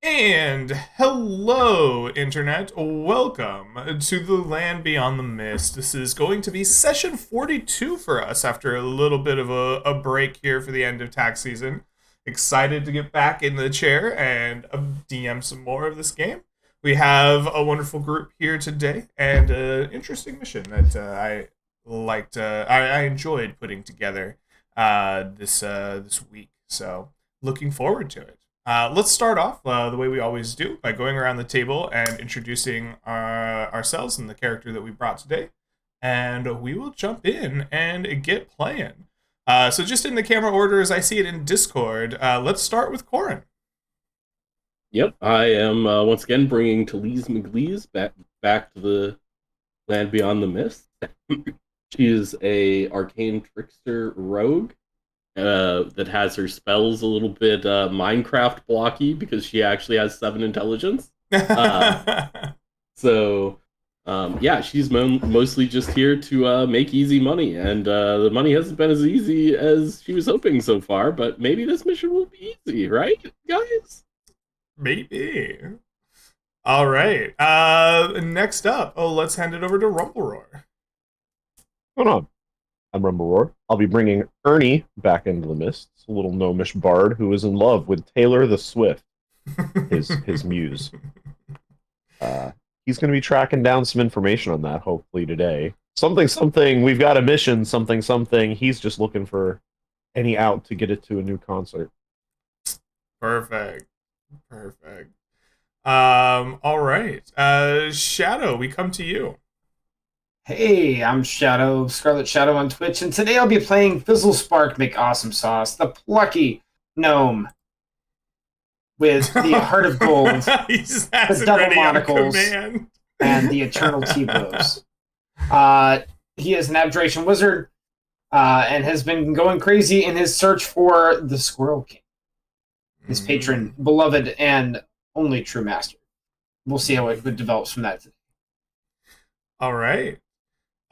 And hello, Internet. Welcome to the Land Beyond the Mist. This is going to be session 42 for us after a little bit of a break here for the end of tax season. Excited to get back in the chair and DM some more of this game. We have a wonderful group here today and an interesting mission that I liked. I enjoyed putting together this week. So looking forward to it. Let's start off the way we always do by going around the table and introducing ourselves and the character that we brought today. And we will jump in and get playing. So just in the camera order as I see it in Discord, let's start with Corin. Yep, I am once again bringing Talise McLeese back to the Land Beyond the Mist. She is a arcane trickster rogue that has her spells a little bit Minecraft blocky because she actually has 7 intelligence. Yeah, she's mostly just here to make easy money, and the money hasn't been as easy as she was hoping so far, but maybe this mission will be easy, right, guys? Maybe. All right. Next up, let's hand it over to Rumbleroar. What's going on? I'm Rumbleroar. I'll be bringing Ernie back into the mists, a little gnomish bard who is in love with Taylor the Swift, his muse. He's going to be tracking down some information on that, hopefully, today. Something, we've got a mission, something. He's just looking for any out to get it to a new concert. Perfect. All right. Shadow, we come to you. Hey, I'm Shadow, Scarlet Shadow on Twitch, and today I'll be playing Fizzle Spark Make Awesome Sauce, the plucky gnome with the heart of gold, the double monocles, and the eternal T-bows. He is an abjuration wizard and has been going crazy in his search for the Squirrel King, his patron, beloved, and only true master. We'll see how it develops from that today. All right.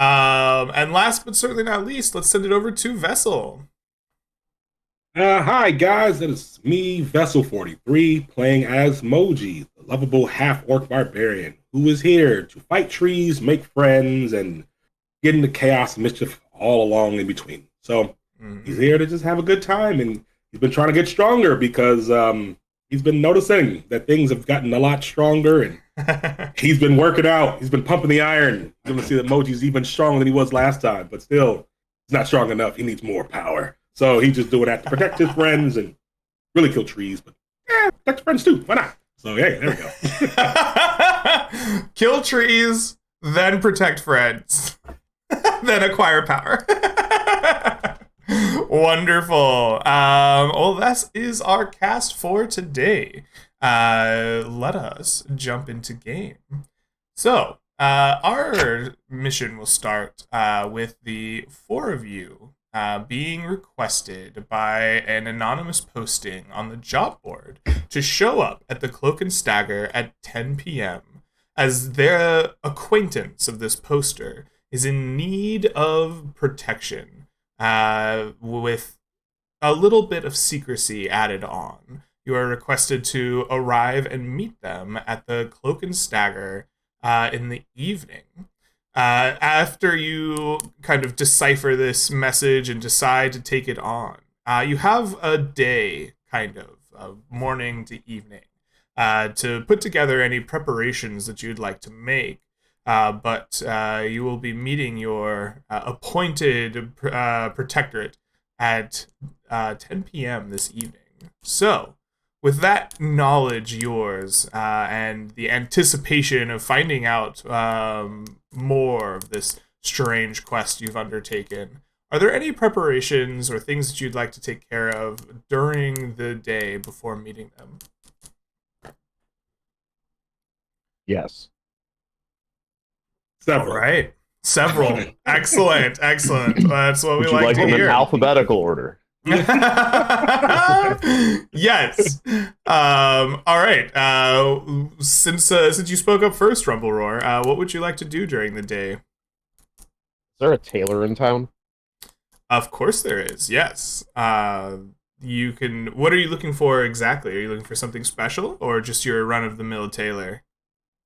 And last but certainly not least, let's send it over to Vessel. Hi guys, it is me, Vessel43, playing as Moji, the lovable half-orc barbarian, who is here to fight trees, make friends, and get into chaos and mischief all along in between. So he's here to just have a good time, and he's been trying to get stronger because he's been noticing that things have gotten a lot stronger, and he's been working out. He's been pumping the iron. You're going to see that Moji's even stronger than he was last time, but still, he's not strong enough. He needs more power. So he's just doing that to protect his friends and really kill trees, but protect friends too. Why not? So, yeah, there we go. Kill trees, then protect friends, then acquire power. Wonderful. Well, that is our cast for today. Let us jump into game. So, our mission will start with the 4 of you being requested by an anonymous posting on the job board to show up at the Cloak and Stagger at 10 p.m. as their acquaintance of this poster is in need of protection with a little bit of secrecy added on. You are requested to arrive and meet them at the Cloak and Stagger in the evening. After you kind of decipher this message and decide to take it on, you have a day, kind of morning to evening, to put together any preparations that you'd like to make. But you will be meeting your appointed protectorate at 10 p.m. this evening. So, with that knowledge yours and the anticipation of finding out more of this strange quest you've undertaken, are there any preparations or things that you'd like to take care of during the day before meeting them? Yes. Several. All right. Several. Excellent. That's what we Would you like to them hear. in alphabetical order? Yes. All right. Since you spoke up first, Rumbleroar, what would you like to do during the day? Is there a tailor in town? Of course there is. Yes. you can. What are you looking for exactly? Are you looking for something special or just your run-of-the-mill tailor?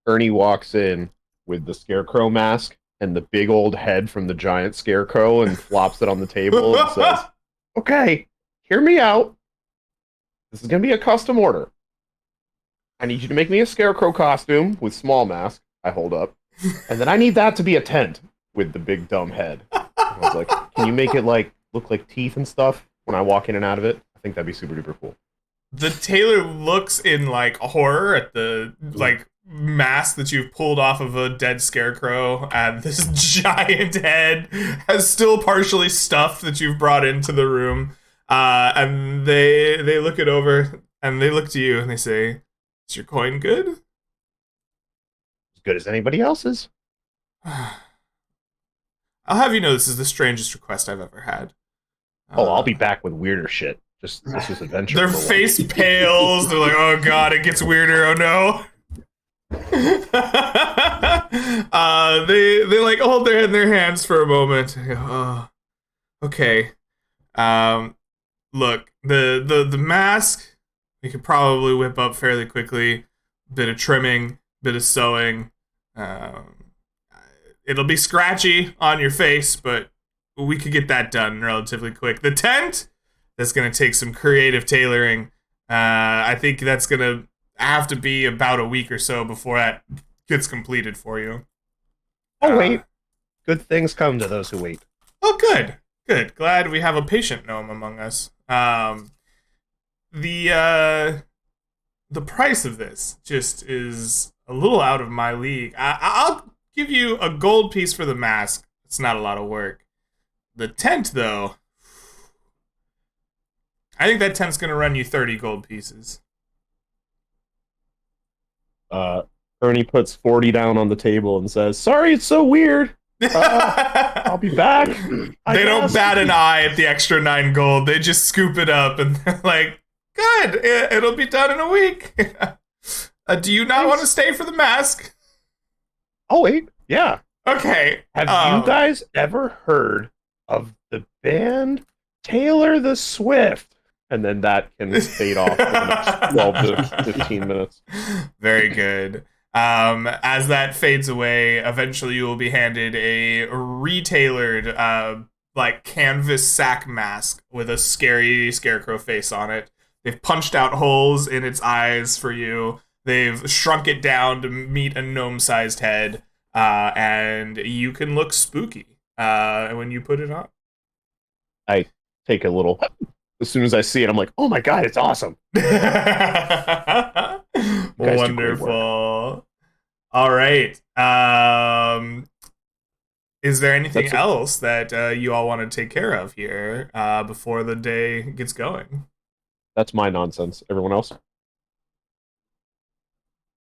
Ernie walks in with the scarecrow mask and the big old head from the giant scarecrow and flops it on the table and says, "Okay, hear me out. This is going to be a custom order. I need you to make me a scarecrow costume with small mask," I hold up. "And then I need that to be a tent with the big dumb head." And I was like, "Can you make it look like teeth and stuff when I walk in and out of it?" I think that'd be super duper cool. The tailor looks in horror at the mask that you've pulled off of a dead scarecrow, and this giant head has still partially stuffed that you've brought into the room. And they look it over and they look to you and they say, "Is your coin good?" As good as anybody else's. I'll have you know this is the strangest request I've ever had. I'll be back with weirder shit. Just this was adventure. Their face pales. They're like, "Oh god, it gets weirder. Oh no." They like hold their head in their hands for a moment. They go, "Oh, okay. Look, the mask we could probably whip up fairly quickly. Bit of trimming, bit of sewing. It'll be scratchy on your face, but we could get that done relatively quick. The tent, that's gonna take some creative tailoring. I think that's gonna have to be about a week or so before that gets completed for you." Oh, wait. Good things come to those who wait. Oh, good. Good. Glad we have a patient gnome among us. The price of this just is a little out of my league. I'll give you a gold piece for the mask. It's not a lot of work. The tent, though, I think that tent's gonna run you 30 gold pieces. Ernie puts 40 down on the table and says, "Sorry, it's so weird. I'll be back." They don't bat an eye at the extra 9 gold. They just scoop it up and they're like, "Good, it'll be done in a week." Do you not want to stay for the mask? Oh, wait. Yeah. Okay. Have you guys ever heard of the band Taylor the Swift? And then that can fade off for the next 12 to 15 minutes. Very good. As that fades away, eventually you will be handed a retailored, canvas sack mask with a scary scarecrow face on it. They've punched out holes in its eyes for you. They've shrunk it down to meet a gnome-sized head, and you can look spooky when you put it on. I take a little... As soon as I see it, I'm like, "Oh my god, it's awesome." Wonderful. All right. Is there anything else that you all want to take care of here before the day gets going? That's my nonsense. Everyone else?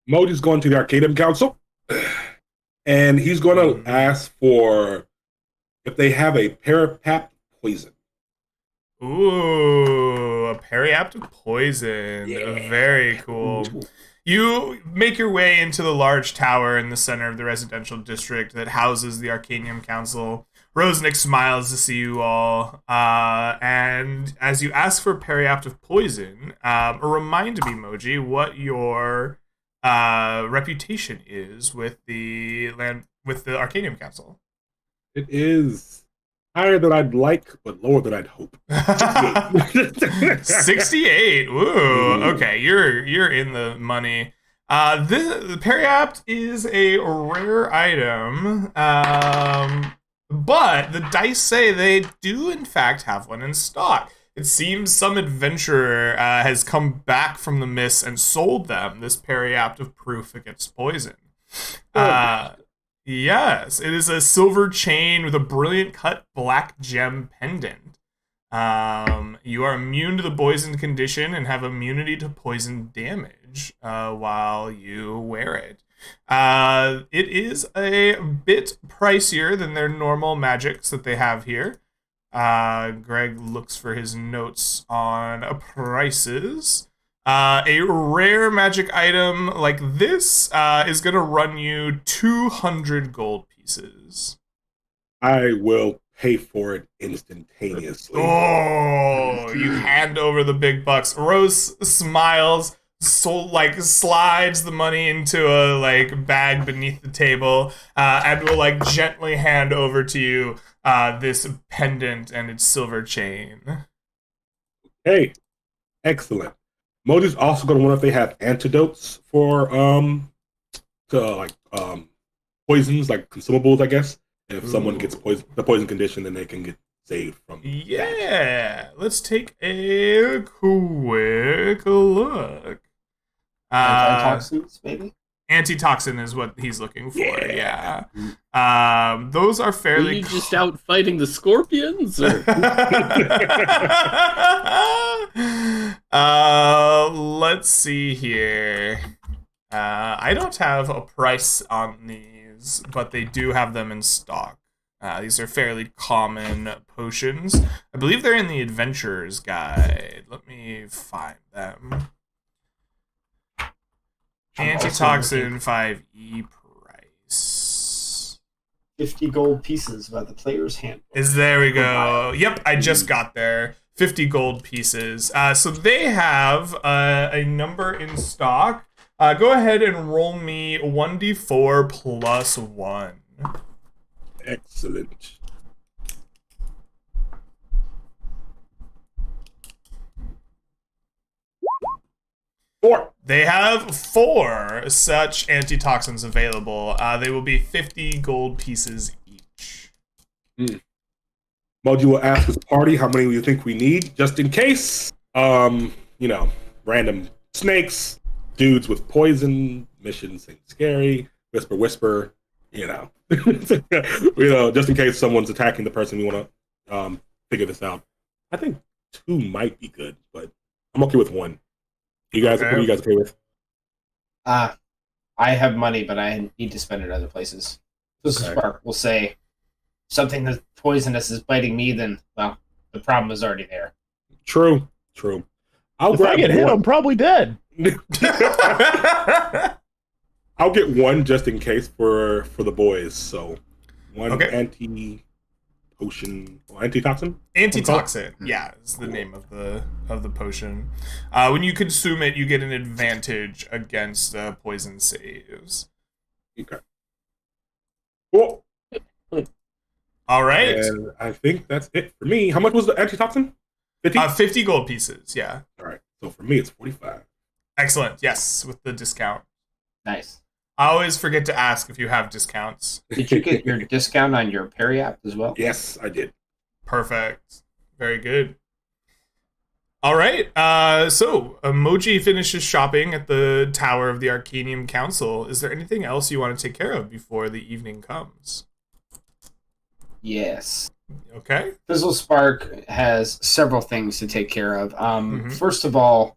Moji's going to the Arcadium Council, and he's going to ask for if they have a periapt poison. Ooh, a periaptive poison. Yeah. Very cool. You make your way into the large tower in the center of the residential district that houses the Arcadium Council. Rosnick smiles to see you all, and as you ask for periaptive poison, remind me, Moji, what your reputation is with the Arcadium Council. It is higher than I'd like, but lower than I'd hope. 68. 68. Ooh. Okay, you're in the money. The periapt is a rare item, but the dice say they do in fact have one in stock. It seems some adventurer has come back from the mists and sold them this periapt of proof against poison. Yes, it is a silver chain with a brilliant cut black gem pendant. You are immune to the poison condition and have immunity to poison damage while you wear it. It is a bit pricier than their normal magics that they have here. Greg looks for his notes on prices. A rare magic item like this is going to run you 200 gold pieces. I will pay for it instantaneously. Oh, you hand over the big bucks. Rose smiles, slides the money into a bag beneath the table, and will gently hand over to you this pendant and its silver chain. Hey, excellent. Moji's also going to wonder if they have antidotes for poisons, like consumables, I guess. And if someone gets the poison condition, then they can get saved from that. Let's take a quick look. Antitoxins, maybe? Antitoxin is what he's looking for, yeah. Those are Are fairly... you just out fighting the scorpions? Or? Let's see here. I don't have a price on these, but they do have them in stock. These are fairly common potions. I believe they're in the Adventurer's Guide. Let me find them. Antitoxin 5e price. 50 gold pieces by the player's handbook. There we go. Yep, I just got there. 50 gold pieces. So they have a number in stock. Go ahead and roll me 1d4 plus 1. Excellent. Four. They have 4 such antitoxins available. They will be 50 gold pieces each. Moji will ask his party how many you think we need, just in case. Random snakes, dudes with poison, missions seem scary, whisper, just in case someone's attacking the person we want to figure this out. I think 2 might be good, but I'm okay with 1. What are you guys okay with? I have money, but I need to spend it other places. Spark will say something that's poisonous is biting me, then, well, the problem is already there. True. If I get hit, I'm probably dead. I'll get 1 just in case for the boys. So 1 antitoxin. Antitoxin, yeah, is the name of the potion. When you consume it, you get an advantage against poison saves. Okay. Cool. All right. And I think that's it for me. How much was the antitoxin? 50? 50 gold pieces, yeah. All right. So for me, it's 45. Excellent. Yes, with the discount. Nice. I always forget to ask if you have discounts. Did you get your discount on your Perry app as well? Yes, I did. Perfect. Very good. All right. So Emoji finishes shopping at the Tower of the Arcanium Council. Is there anything else you want to take care of before the evening comes? Yes. Okay. Fizzle Spark has several things to take care of. First of all,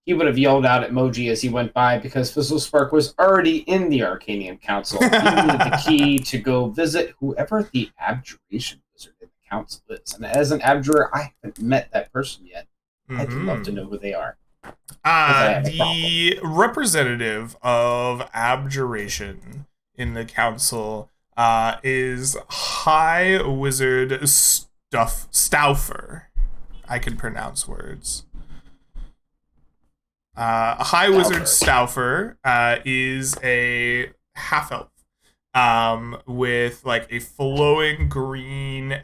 he would have yelled out at Moji as he went by because Fizzle Spark was already in the Arcanium Council. He needed the key to go visit whoever the abjuration wizard in the council is. And as an abjurer, I haven't met that person yet. I'd love to know who they are. The representative of abjuration in the council is High Wizard Stauffer. I can pronounce words. High Wizard Stauffer is a half-elf with a flowing green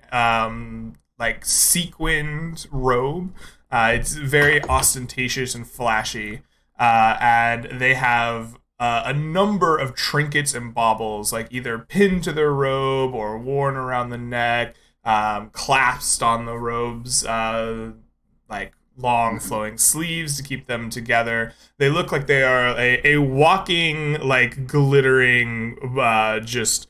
sequined robe. It's very ostentatious and flashy, and they have a number of trinkets and baubles, either pinned to their robe or worn around the neck, clasped on the robe's long flowing sleeves to keep them together. They look like they are a walking glittering just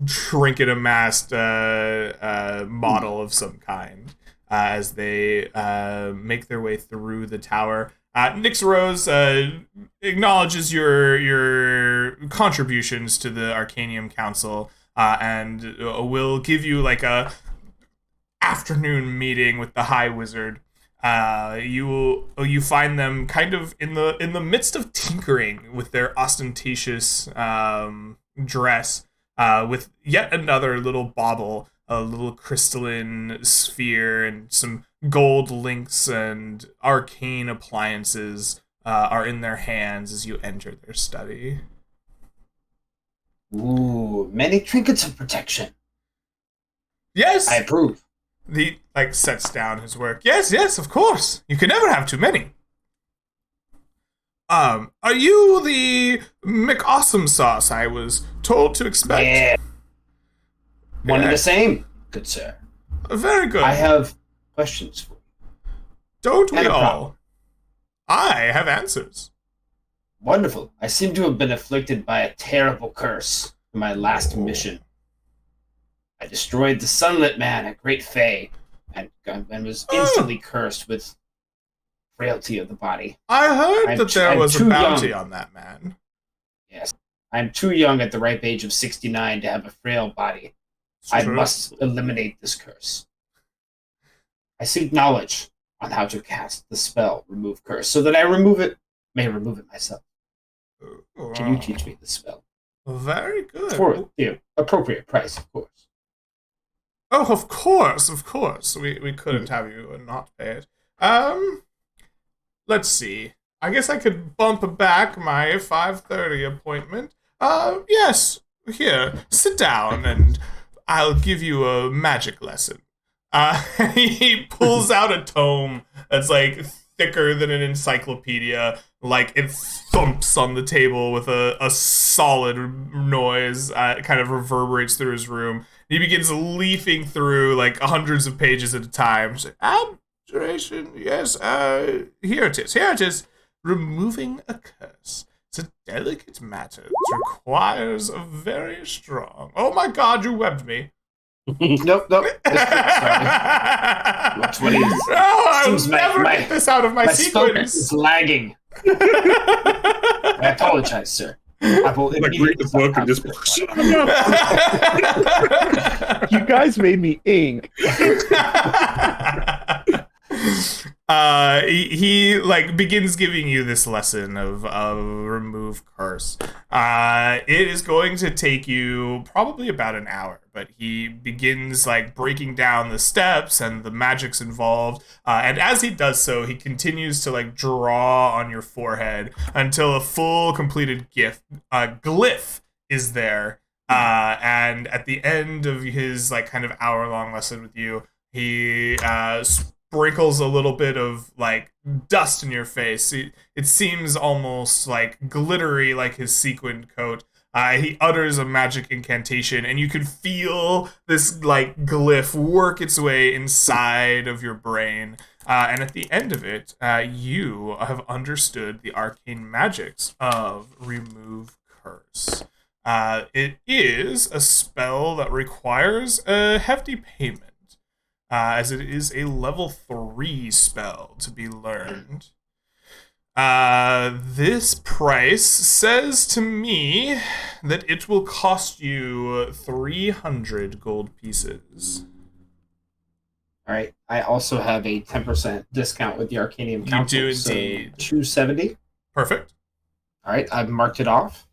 trinket amassed model of some kind as they make their way through the tower. Nyx Rose acknowledges your contributions to the Arcanium Council and will give you a afternoon meeting with the High Wizard. You find them kind of in the midst of tinkering with their ostentatious dress, with yet another little bauble a little crystalline sphere and some gold links and arcane appliances are in their hands as you enter their study. Ooh, many trinkets of protection. Yes! I approve. He, sets down his work. Yes, of course. You can never have too many. Are you the McAwesome sauce I was told to expect? Yeah. One and Yeah. the same, good sir. Very good. I have questions for you. Don't we And a all? problem. I have answers. Wonderful. I seem to have been afflicted by a terrible curse in my last mission. I destroyed the Sunlit Man at Great Fay and was instantly cursed with frailty of the body. I heard that there I'm was a too bounty young. on that man. Yes. I'm too young at the ripe age of 69 to have a frail body. I True. must eliminate this curse. I seek knowledge on how to cast the spell Remove Curse so that I may remove it myself. Can you teach me the spell? Very good. For the appropriate price, of course. Oh, of course. We couldn't have you not pay it. Let's see. I guess I could bump back my 5:30 appointment. Yes. Here, sit down and I'll give you a magic lesson. He pulls out a tome that's thicker than an encyclopedia. It thumps on the table with a solid noise. It kind of reverberates through his room. He begins leafing through hundreds of pages at a time. Abjuration, yes. Here it is. Removing a curse. It's a delicate matter that requires a very strong. Oh my God! You webbed me. Nope. That's what he is. No, I will Seems never my- get this out of my focus sequence. is lagging. I apologize, sir. I will Like read the book and just You guys made me ink. He begins giving you this lesson of remove curse. It is going to take you probably about an hour, but he begins breaking down the steps and the magics involved. And as he does so, he continues to draw on your forehead until a full completed glyph is there. And at the end of his kind of hour-long lesson with you, he sprinkles a little bit of dust in your face. It seems almost glittery, like his sequined coat. He utters a magic incantation, and you can feel this glyph work its way inside of your brain. And at the end of it, you have understood the arcane magics of Remove Curse. It is a spell that requires a hefty payment, as it is a level 3 spell to be learned. This price says to me that it will cost you 300 gold pieces. All right. I also have a 10% discount with the Arcanium You Council. do indeed. So 270. Perfect. All right. I've marked it off.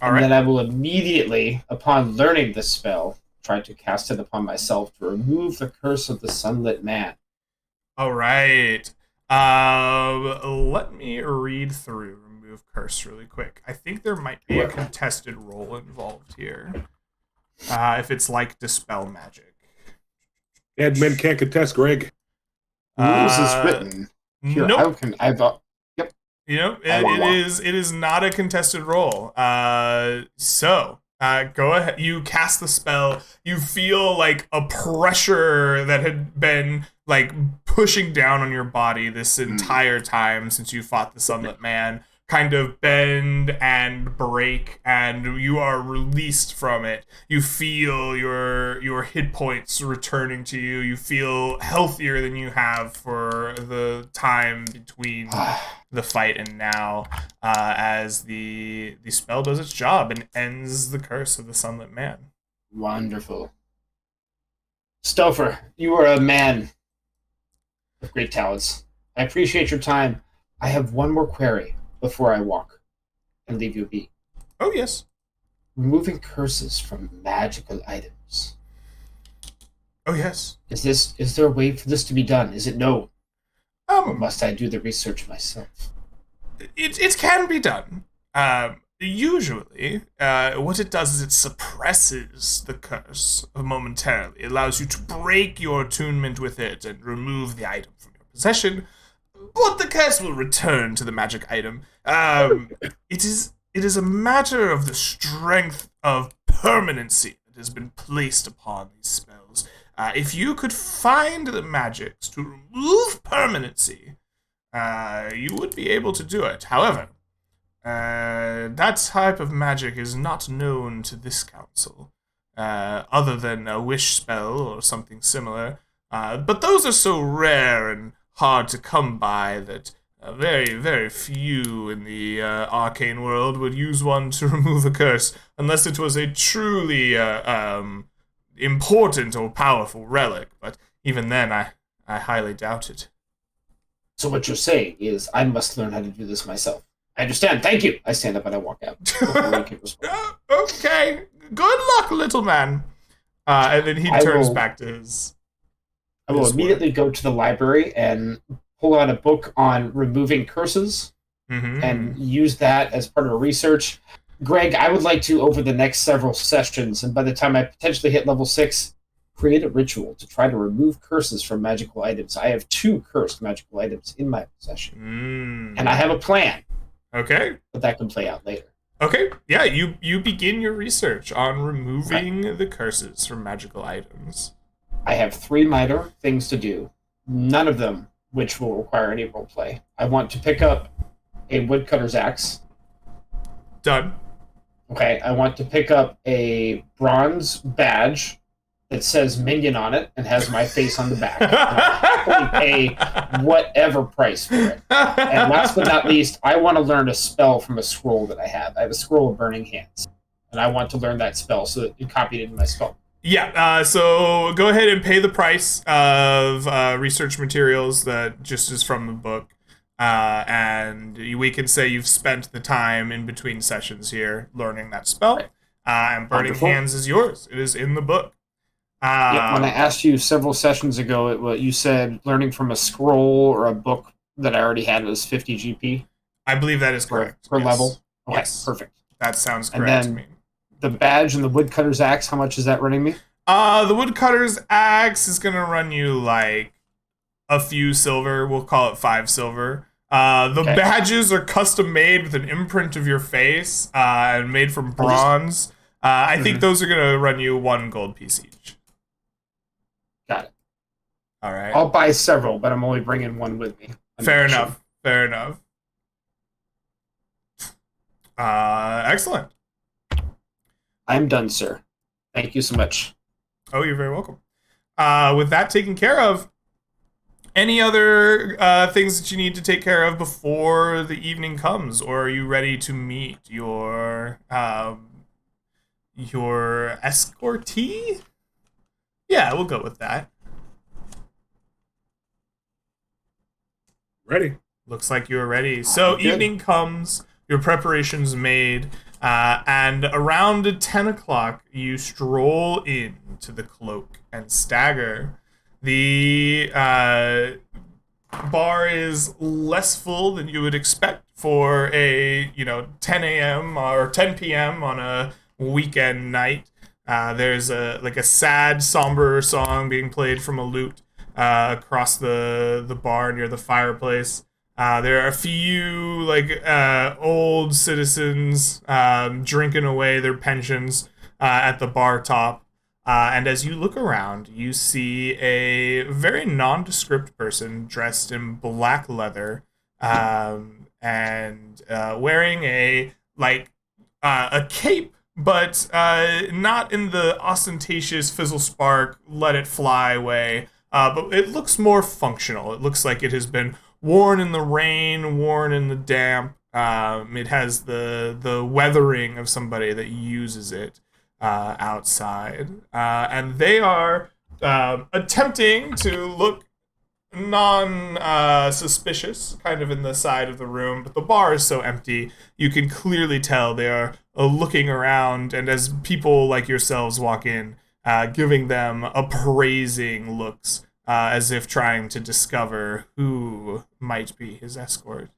All and right. then I will immediately, upon learning the spell, try to cast it upon myself to remove the curse of the Sunlit Man. All right. Let me read through Remove Curse really quick. I think there might be a contested roll involved here. If it's Dispel Magic. Dead men can't contest, Greg. Rules is written. Here, Nope. It is not a contested roll. So go ahead. You cast the spell. You feel a pressure that had been pushing down on your body this entire time since you fought the Sunlit Man kind of bend and break, and you are released from it. You feel your hit points returning to you. You feel healthier than you have for the time between the fight and now, as the spell does its job and ends the curse of the Sunlit Man. Wonderful. Stouffer, you are a man with great talents. I appreciate your time. I have one more query before I walk and leave you be. Oh, yes. Removing curses from magical items. Oh, yes. Is there a way for this to be done? Is it no? Or Um, must I do the research myself? it can be done. Usually, what it does is it suppresses the curse momentarily. It allows you to break your attunement with it and remove the item from your possession, but the curse will return to the magic item. It is a matter of the strength of permanency that has been placed upon these spells. If you could find the magics to remove permanency, you would be able to do it. However, that type of magic is not known to this council, other than a wish spell or something similar. But those are so rare and hard to come by that very, very few in the arcane world would use one to remove a curse, unless it was a truly important or powerful relic. But even then, I highly doubt it. So what you're saying is I must learn how to do this myself. I understand. Thank you. I stand up and I walk out. Okay. Good luck, little man. And then he turns back to his. I will immediately go to the library and pull out a book on removing curses and use that as part of a research. Greg, I would like to, over the next several sessions, and by the time I potentially hit level 6, create a ritual to try to remove curses from magical items. I have 2 cursed magical items in my possession. And I have a plan. Okay. But that can play out later. Okay. Yeah, you begin your research on removing the curses from magical items. I have 3 minor things to do, none of them which will require any roleplay. I want to pick up a woodcutter's axe. Done. Okay, I want to pick up a bronze badge that says minion on it and has my face on the back. And I'll happily pay whatever price for it. And last but not least, I want to learn a spell from a scroll that I have. I have a scroll of burning hands, and I want to learn that spell so that it copied into my spell. Yeah, so go ahead and pay the price of research materials that just is from the book. And we can say you've spent the time in between sessions here learning that spell. Right. And Burning Hands is yours. It is in the book. Yeah, when I asked you several sessions ago, you said learning from a scroll or a book that I already had was 50 GP. I believe that is correct. Per level? Okay, yes. Perfect. That sounds correct to me. The badge and the woodcutter's axe, how much is that running me? The woodcutter's axe is going to run you like a few silver. We'll call it 5 silver. The badges are custom made with an imprint of your face and made from bronze. I think those are going to run you 1 gold piece each. Got it. All right. I'll buy several, but I'm only bringing 1 with me. Fair enough. Excellent. I'm done, sir. Thank you so much. Oh, you're very welcome. With that taken care of, any other things that you need to take care of before the evening comes, or are you ready to meet your escortee? Yeah, we'll go with that. Ready. Looks like you're ready. So evening comes, your preparations made, and around 10 o'clock, you stroll into the Cloak and Stagger. The bar is less full than you would expect for a 10 a.m. or 10 p.m. on a weekend night. There's a sad, somber song being played from a lute across the bar near the fireplace. There are a few old citizens drinking away their pensions at the bar top. And as you look around, you see a very nondescript person dressed in black leather and wearing a cape, but not in the ostentatious fizzle spark, let it fly way. But it looks more functional. It looks like it has been worn in the rain, worn in the damp. It has the weathering of somebody that uses it outside. And they are attempting to look non-suspicious, kind of in the side of the room, but the bar is so empty, you can clearly tell they are looking around, and as people like yourselves walk in, giving them appraising looks as if trying to discover who might be his escort.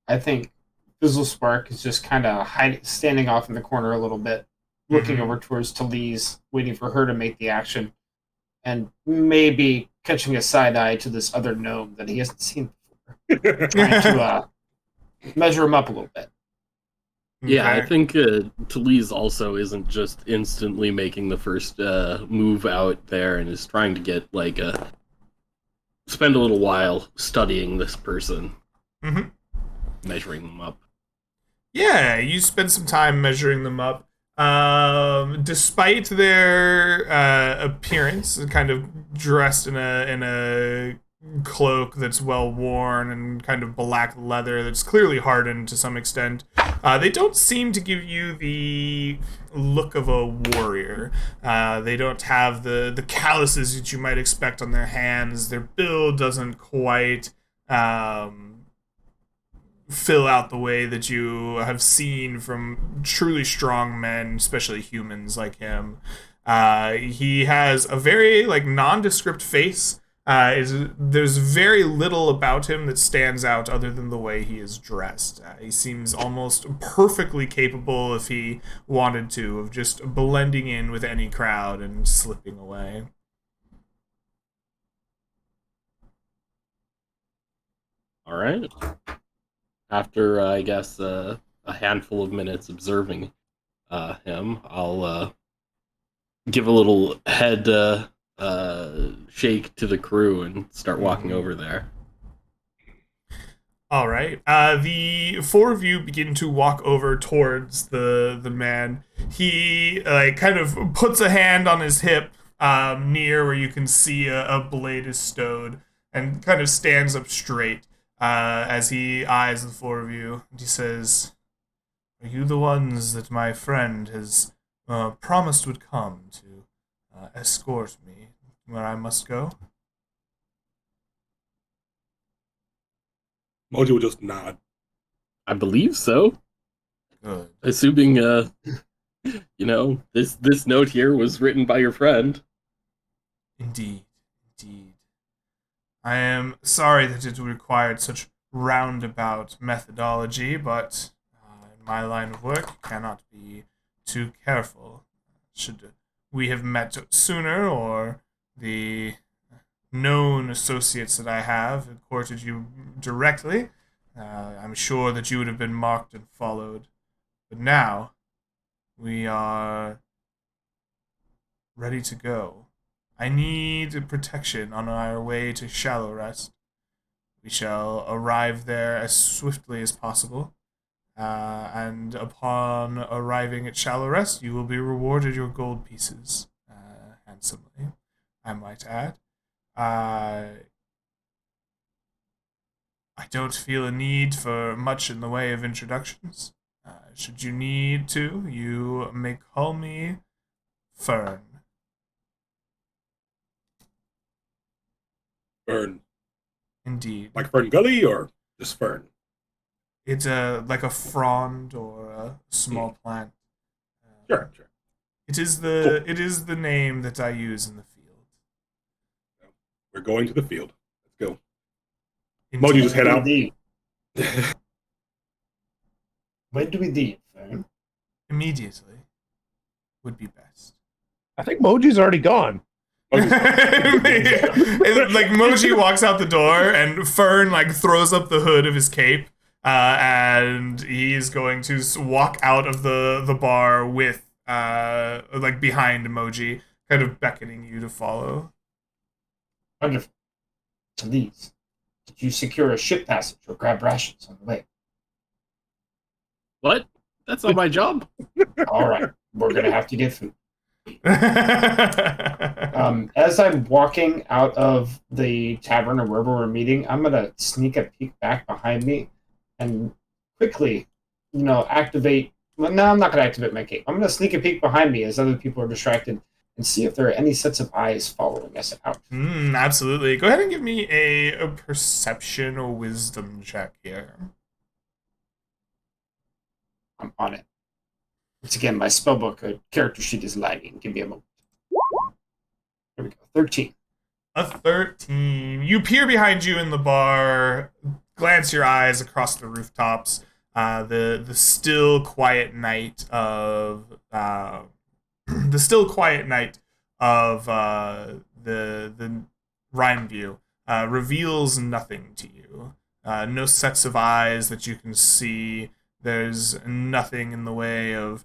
I think Fizzle Spark is just kind of standing off in the corner a little bit, looking over towards Talise, waiting for her to make the action, and maybe catching a side eye to this other gnome that he hasn't seen before, trying to measure him up a little bit. Yeah, I Okay. think Talise also isn't just instantly making the first move out there and is trying to get spend a little while studying this person, measuring them up. Yeah, you spend some time measuring them up. Despite their appearance, kind of dressed in a cloak that's well worn and kind of black leather that's clearly hardened to some extent, they don't seem to give you the look of a warrior. They don't have the calluses that you might expect on their hands. Their build doesn't quite fill out the way that you have seen from truly strong men, especially humans like him. He has a very nondescript face. There's very little about him that stands out other than the way he is dressed. He seems almost perfectly capable, if he wanted to, of just blending in with any crowd and slipping away. All right. After, I guess, a handful of minutes observing him, I'll give a little head shake to the crew and start walking over there. All right. The four of you begin to walk over towards the man. He kind of puts a hand on his hip near where you can see a blade is stowed and kind of stands up straight as he eyes the four of you. And he says, "Are you the ones that my friend has promised would come to escort me where I must go?" Moji will just nod. I believe so. Good. Assuming, this note here was written by your friend. Indeed. I am sorry that it required such roundabout methodology, but in my line of work, you cannot be too careful. Should we have met sooner, or the known associates that I have courted you directly, I'm sure that you would have been marked and followed. But now, we are ready to go. I need protection on our way to Shallow Rest. We shall arrive there as swiftly as possible, and upon arriving at Shallow Rest, you will be rewarded your gold pieces handsomely, I might add. I don't feel a need for much in the way of introductions. Should you need to, you may call me Fern. Fern. Indeed. Like Fern Gully or just Fern? It's like a frond or a small plant. Sure. It is the name that I use in the field. We're going to the field. Let's go. Indeed. Moji, just head out. When do we leave, Fern? Immediately would be best. I think Moji's already gone. Moji walks out the door and Fern throws up the hood of his cape and he's going to walk out of the bar with behind Moji, kind of beckoning you to follow. Wonderful. Talise, did you secure a ship passage or grab rations on the way? What? That's not my job. All right, we're gonna have to get food. As I'm walking out of the tavern or wherever we're meeting, I'm gonna sneak a peek back behind me and quickly, activate. Well, no, I'm not gonna activate my cape. I'm gonna sneak a peek behind me as other people are distracted and see if there are any sets of eyes following us out. Absolutely. Go ahead and give me a perception or wisdom check here. I'm on it. Once again, my spellbook character sheet is lagging. Give me a moment. There we go. 13. A 13. You peer behind you in the bar, glance your eyes across the rooftops. The still quiet night of the still quiet night of the Rhine View reveals nothing to you. No sets of eyes that you can see. There's nothing in the way of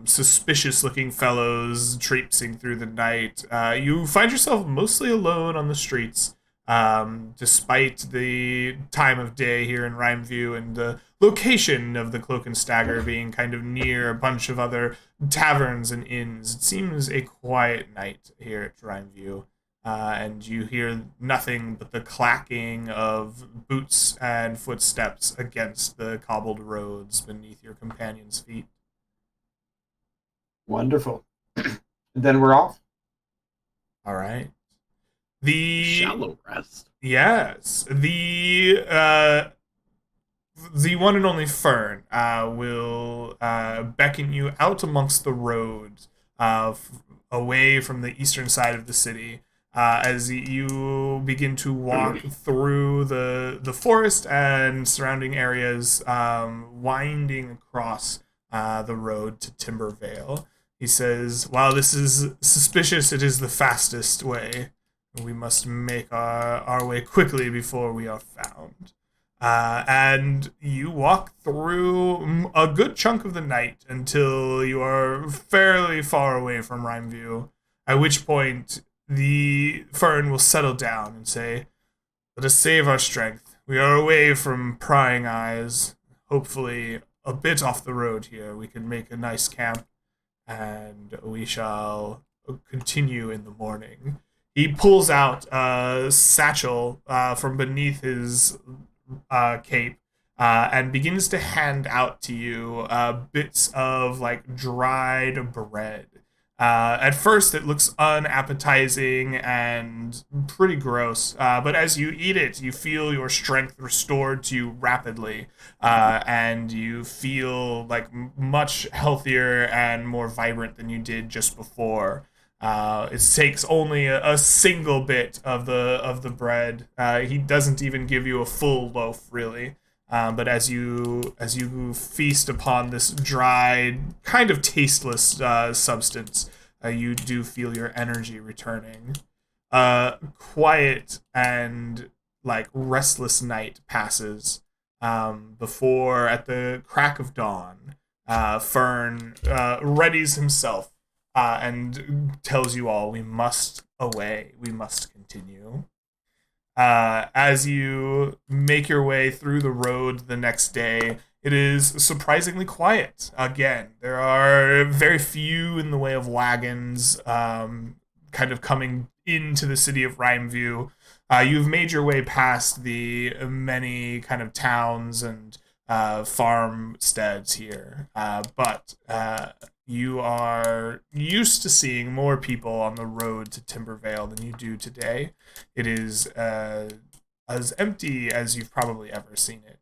suspicious looking fellows traipsing through the night. You find yourself mostly alone on the streets, despite the time of day here in Rhymeview and the location of the Cloak and Stagger being kind of near a bunch of other taverns and inns. It seems a quiet night here at Rhymeview. And you hear nothing but the clacking of boots and footsteps against the cobbled roads beneath your companions' feet. Wonderful. Then we're off. All right. The Shallow rest. Yes, the one and only Fern will beckon you out amongst the roads, away from the eastern side of the city, as you begin to walk through the forest and surrounding areas, winding across the road to Timbervale. He says, "While this is suspicious, it is the fastest way. We must make our way quickly before we are found." And you walk through a good chunk of the night until you are fairly far away from Rhymeview, at which point the Fern will settle down and say, "Let us save our strength. We are away from prying eyes. Hopefully a bit off the road here. We can make a nice camp, and we shall continue in the morning." He pulls out a satchel from beneath his cape and begins to hand out to you bits of like dried bread. At first, it looks unappetizing and pretty gross, but as you eat it, you feel your strength restored to you rapidly, and you feel like much healthier and more vibrant than you did just before. It takes only a single bit of the bread. He doesn't even give you a full loaf, really. But as you feast upon this dried, kind of tasteless substance, you do feel your energy returning. Quiet and like restless night passes before, at the crack of dawn, Fern readies himself and tells you all, "We must away. We must continue." As you make your way through the road the next day, it is surprisingly quiet. Again, there are very few in the way of wagons kind of coming into the city of Rhymeview. You've made your way past the many kind of towns and farmsteads here, but you are used to seeing more people on the road to Timbervale than you do today. It is as empty as you've probably ever seen it.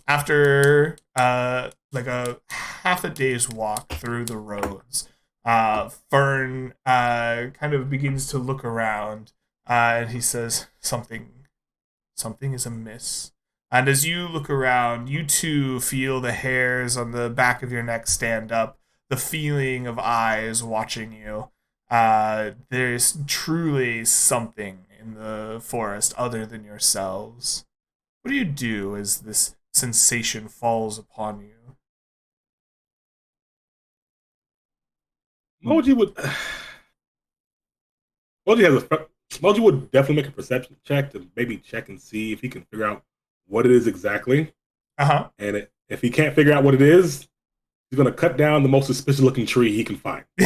After like a half a day's walk through the roads, Fern kind of begins to look around, and he says, something is amiss." And as you look around, you too feel the hairs on the back of your neck stand up, the feeling of eyes watching you. There's truly something in the forest other than yourselves. What do you do as this sensation falls upon you? Moji would. Moji would definitely make a perception check to maybe check and see if he can figure out what it is exactly. Uh-huh. And if he can't figure out what it is, he's going to cut down the most suspicious looking tree he can find. The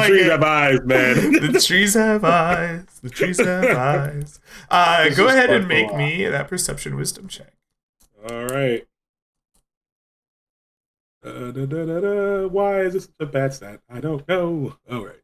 trees have eyes, man. The trees have eyes. The trees have eyes. Go ahead and make me that perception wisdom check. All right. Why is this such a bad stat? I don't know. All right.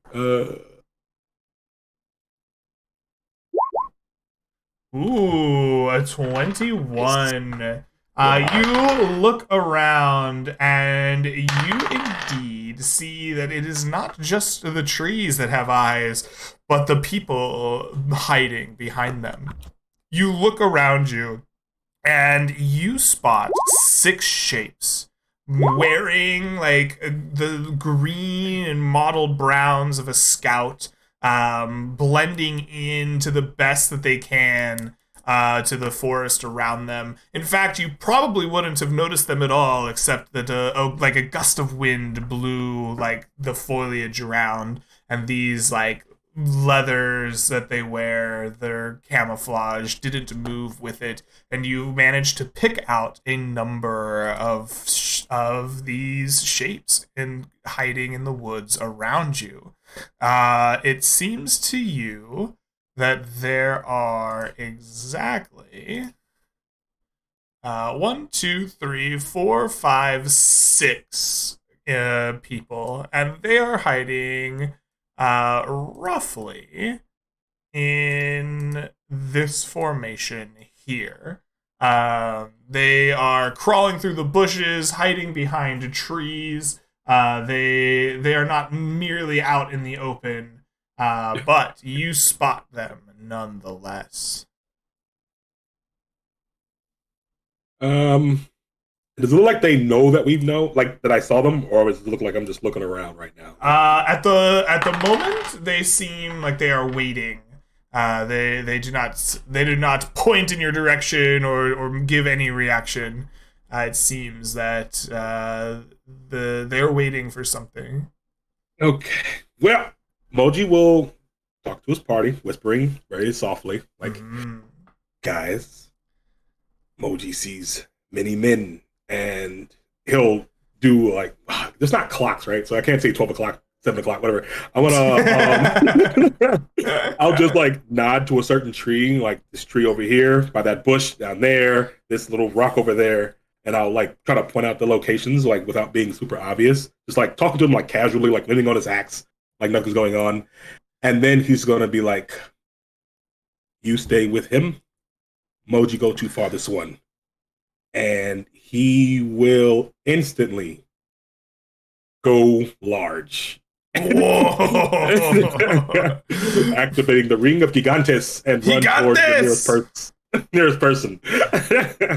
Ooh, a 21. You look around and you indeed see that it is not just the trees that have eyes, but the people hiding behind them. You look around you and you spot 6 shapes wearing like the green and mottled browns of a scout, blending into the best that they can to the forest around them. In fact, you probably wouldn't have noticed them at all, except that like a gust of wind blew like the foliage around, and these like leathers that they wear, their camouflage, didn't move with it, and you managed to pick out a number of these shapes and hiding in the woods around you. It seems to you that there are exactly 1, 2, 3, 4, 5, 6 people, and they are hiding roughly in this formation here. They are crawling through the bushes, hiding behind trees. They are not merely out in the open, but you spot them nonetheless. Does it look like they know that we know, like that I saw them, or does it look like I'm just looking around right now? At the moment, they seem like they are waiting. They do not point in your direction or give any reaction. It seems that they're waiting for something. Okay. Well, Moji will talk to his party, whispering very softly, like, guys, Moji sees many men, and he'll do like, there's not clocks, right? So I can't say 12 o'clock, 7 o'clock, whatever. I want to, I'll just like nod to a certain tree, like this tree over here, by that bush down there, this little rock over there. And I'll like try to point out the locations, like without being super obvious. Just like talking to him like casually, like leaning on his axe, like nothing's going on. And then he's going to be like, you stay with him. Moji go too far this one. And he will instantly go large. Activating the ring of Gigantes and run towards the nearest person.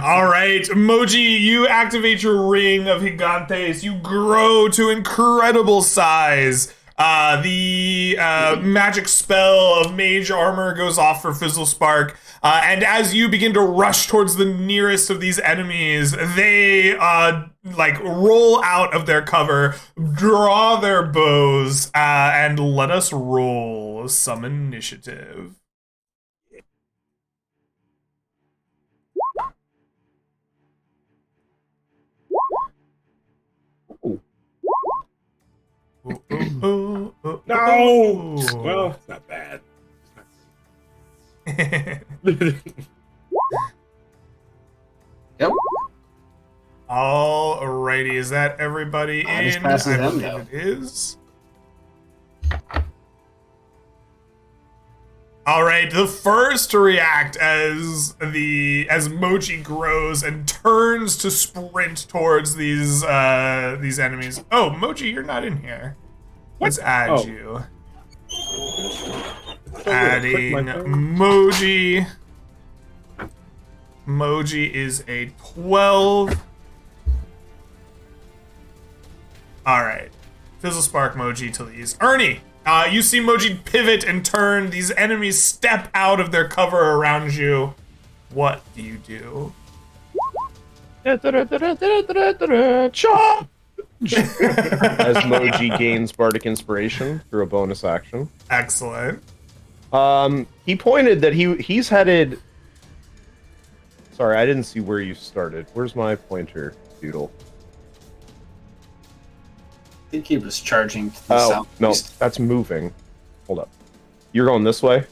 All right, Moji, you activate your ring of Gigantes. You grow to incredible size. The magic spell of mage armor goes off for Fizzle Spark. And as you begin to rush towards the nearest of these enemies, they like roll out of their cover, draw their bows, and let us roll some initiative. No! Well, it's not bad. Yep. Alrighty, is that everybody in? Just passes I them, believe though. it is. All right, the first to react as Moji grows and turns to sprint towards these enemies. Oh, Moji, you're not in here. Let's add you. Adding Moji. Moji is a 12. All right. Fizzle Spark, Moji, Talise. Ernie, you see Moji pivot and turn. These enemies step out of their cover around you. What do you do? Chop! As Moji gains Bardic Inspiration through a bonus action. Excellent. He pointed that he's headed... Sorry, I didn't see where you started. Where's my pointer, Doodle? I think he was charging to the south. No, that's moving. Hold up. You're going this way?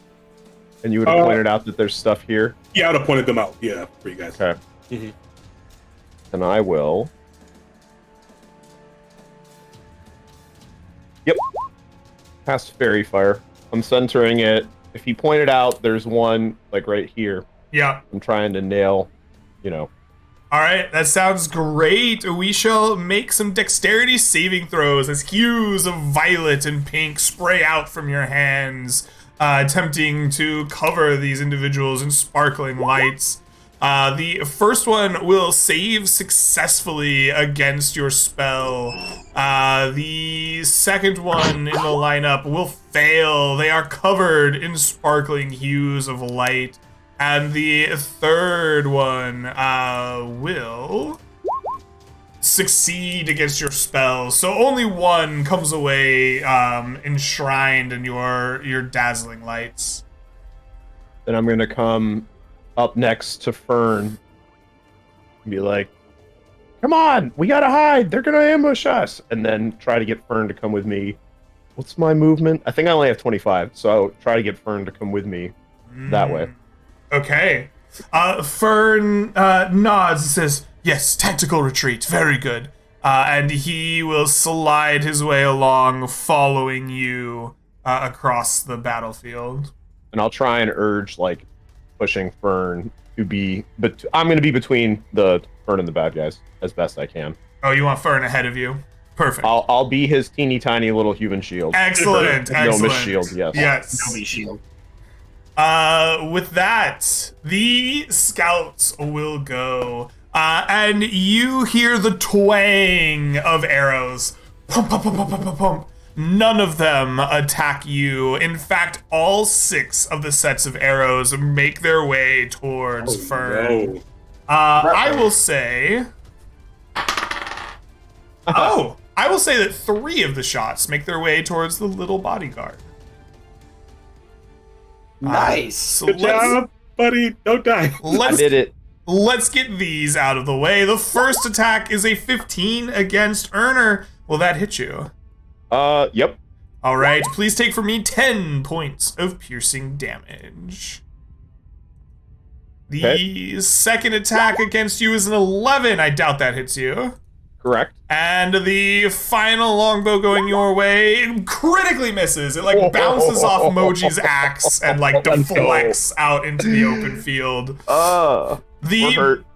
And you would have pointed out that there's stuff here? Yeah, I would have pointed them out, yeah, for you guys. Okay. And I will... Yep. Cast Fairy Fire. I'm centering it. If he pointed out, there's one, like, right here. Yeah. I'm trying to nail, you know. All right, that sounds great. We shall make some dexterity saving throws as hues of violet and pink spray out from your hands, attempting to cover these individuals in sparkling lights. The first one will save successfully against your spell. The second one in the lineup will fail. They are covered in sparkling hues of light. And the third one will succeed against your spell. So only one comes away enshrined in your dazzling lights. Then I'm gonna come up next to Fern and be like, "Come on, we gotta hide. They're gonna ambush us." And then try to get Fern to come with me. What's my movement? I think I only have 25, so I'll try to get Fern to come with me that way. Okay. Fern nods and says, "Yes, tactical retreat. Very good." And he will slide his way along, following you across the battlefield. And I'll try and urge, like, pushing Fern to be... But I'm going to be between the Fern and the bad guys as best I can. Oh, you want Fern ahead of you? Perfect. I'll be his teeny tiny little human shield. Excellent. Excellent. No shield, yes. Yes. Nobody's shield. With that, the scouts will go, and you hear the twang of arrows. Pump, pump, pump, pump, pump, pump, pump. None of them attack you. In fact, all 6 of the sets of arrows make their way towards Fern. No. I will say... I will say that 3 of the shots make their way towards the little bodyguard. Nice. So Good job, buddy. Don't die. I did it. Let's get these out of the way. The first attack is a 15 against Erner. Will that hit you? Yep. All right, please take from me 10 points of piercing damage. The second attack against you is an 11. I doubt that hits you. Correct. And the final longbow going your way critically misses. It like bounces off Moji's axe and like deflects out into the open field. We're hurt.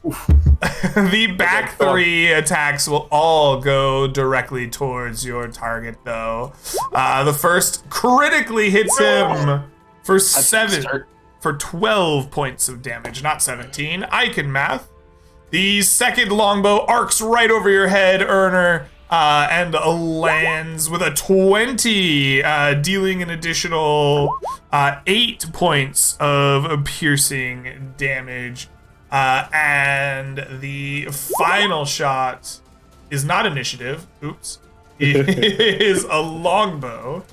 The back 3 attacks will all go directly towards your target, though. The first critically hits him for 12 points of damage, not 17. I can math. The second longbow arcs right over your head, Erner, and lands with a 20, dealing an additional 8 points of piercing damage. And the final shot is not initiative. Oops. Is a longbow,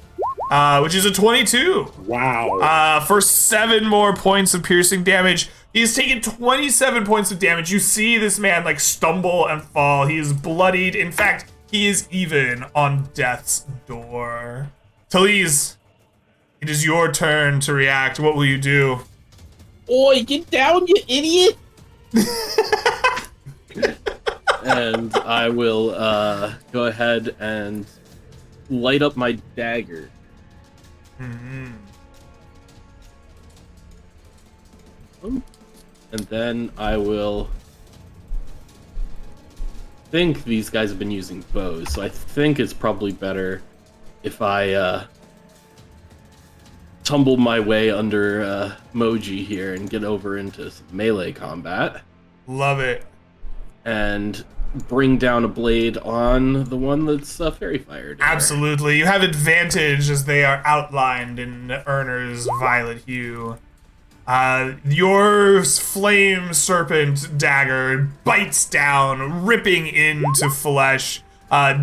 which is a 22. Wow. For 7 more points of piercing damage. He's taken 27 points of damage. You see this man like stumble and fall. He is bloodied. In fact, he is even on death's door. Talise, it is your turn to react. What will you do? Oi, get down, you idiot! And I will go ahead and light up my dagger. And then I will think these guys have been using bows, so I think it's probably better if I tumble my way under Moji here and get over into some melee combat. Love it. And bring down a blade on the one that's fairy fired. Absolutely. You have advantage as they are outlined in Erner's violet hue. Your flame serpent dagger bites down, ripping into flesh,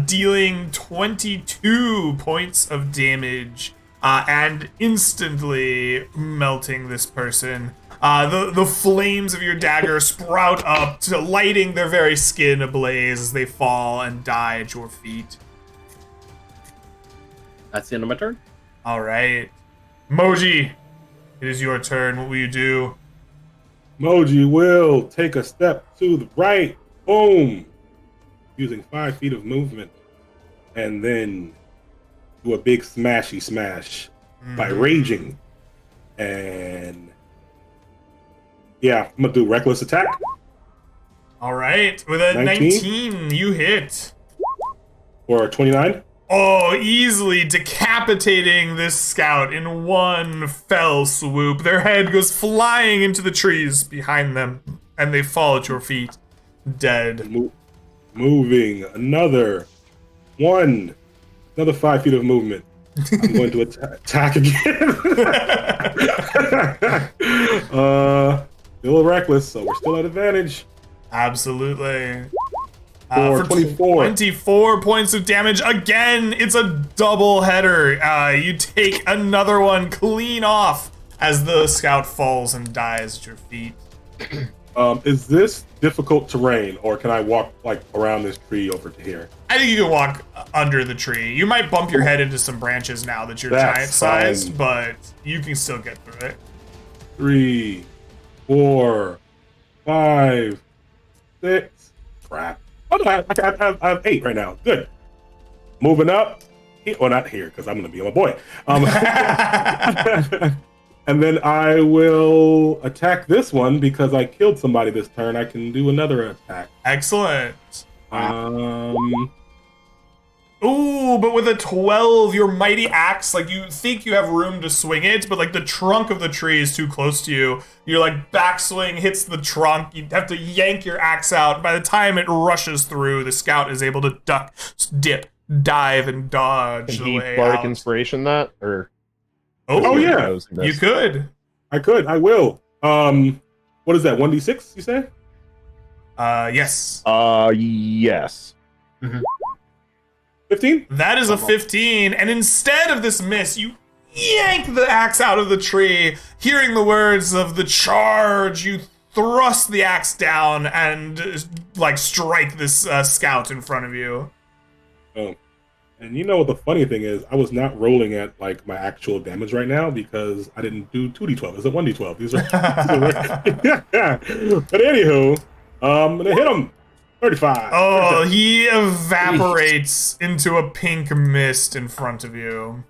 dealing 22 points of damage, and instantly melting this person. The flames of your dagger sprout up, to lighting their very skin ablaze as they fall and die at your feet. That's the end of my turn. All right. Moji, it is your turn. What will you do? Moji will take a step to the right. Boom. Using 5 feet of movement. And then do a big smashy smash by raging. And yeah, I'm going to do reckless attack. All right, with a 19, you hit. Or 29? Oh, easily decapitating this scout in one fell swoop. Their head goes flying into the trees behind them, and they fall at your feet, dead. Moving. Another 5 feet of movement. I'm going to attack again. Still reckless, so we're still at advantage. Absolutely. For 24. 24 points of damage. Again, it's a double header. You take another one clean off as the scout falls and dies at your feet. Is this difficult terrain, or can I walk like around this tree over to here? I think you can walk under the tree. You might bump your head into some branches now that you're giant sized, but you can still get through it. 3, 4, 5, 6. Crap. Oh, no, I have 8 right now. Good. Moving up. Well, not here, because I'm going to be my boy. And then I will attack this one because I killed somebody this turn. I can do another attack. Excellent. Ooh, but with a 12, your mighty axe, like you think you have room to swing it, but like the trunk of the tree is too close to you. Your like backswing hits the trunk. You have to yank your axe out. By the time it rushes through, the scout is able to duck, dip, dive, and dodge Can the he way bardic out. inspiration that, or? Oh yeah, you could. I will. What is that? 1d6? You say? Yes. Yes. 15? That is a 15, and instead of this miss, you yank the axe out of the tree. Hearing the words of the charge, you thrust the axe down and like strike this scout in front of you. Oh. And you know what the funny thing is? I was not rolling at like my actual damage right now because I didn't do 2d12. It's a 1d12. These are But anywho, I'm gonna hit him. 35. Oh, he evaporates into a pink mist in front of you.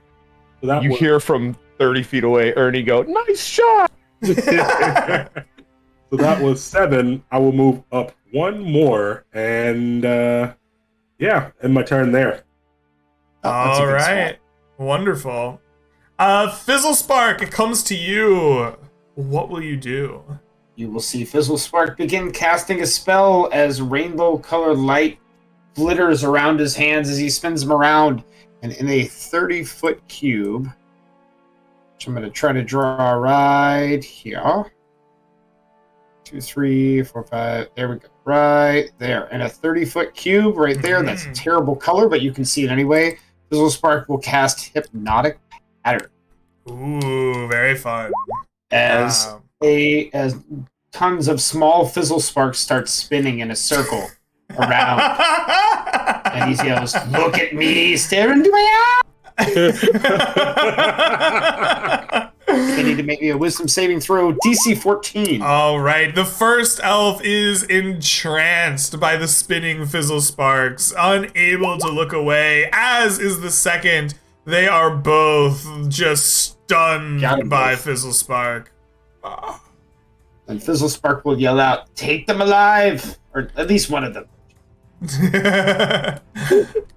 So You hear from 30 feet away Ernie go, "Nice shot!" So that was 7. I will move up one more, and end my turn there. All right. Wonderful. Fizzle Spark, it comes to you. What will you do? You will see Fizzle Spark begin casting a spell as rainbow-colored light glitters around his hands as he spins them around. And in a 30-foot cube, which I'm going to try to draw right here. 2, 3, 4, 5. There we go. Right there. And a 30-foot cube right there. That's a terrible color, but you can see it anyway. Fizzle Spark will cast Hypnotic Pattern. Ooh, very fun. As tons of small fizzle sparks start spinning in a circle around. And he yells, "Look at me, stare into my eyes!" They need to make me a wisdom saving throw, DC 14. All right, the first elf is entranced by the spinning fizzle sparks, unable to look away, as is the second. They are both just stunned by fizzle spark. And Fizzle Spark will yell out, "Take them alive!" Or at least one of them.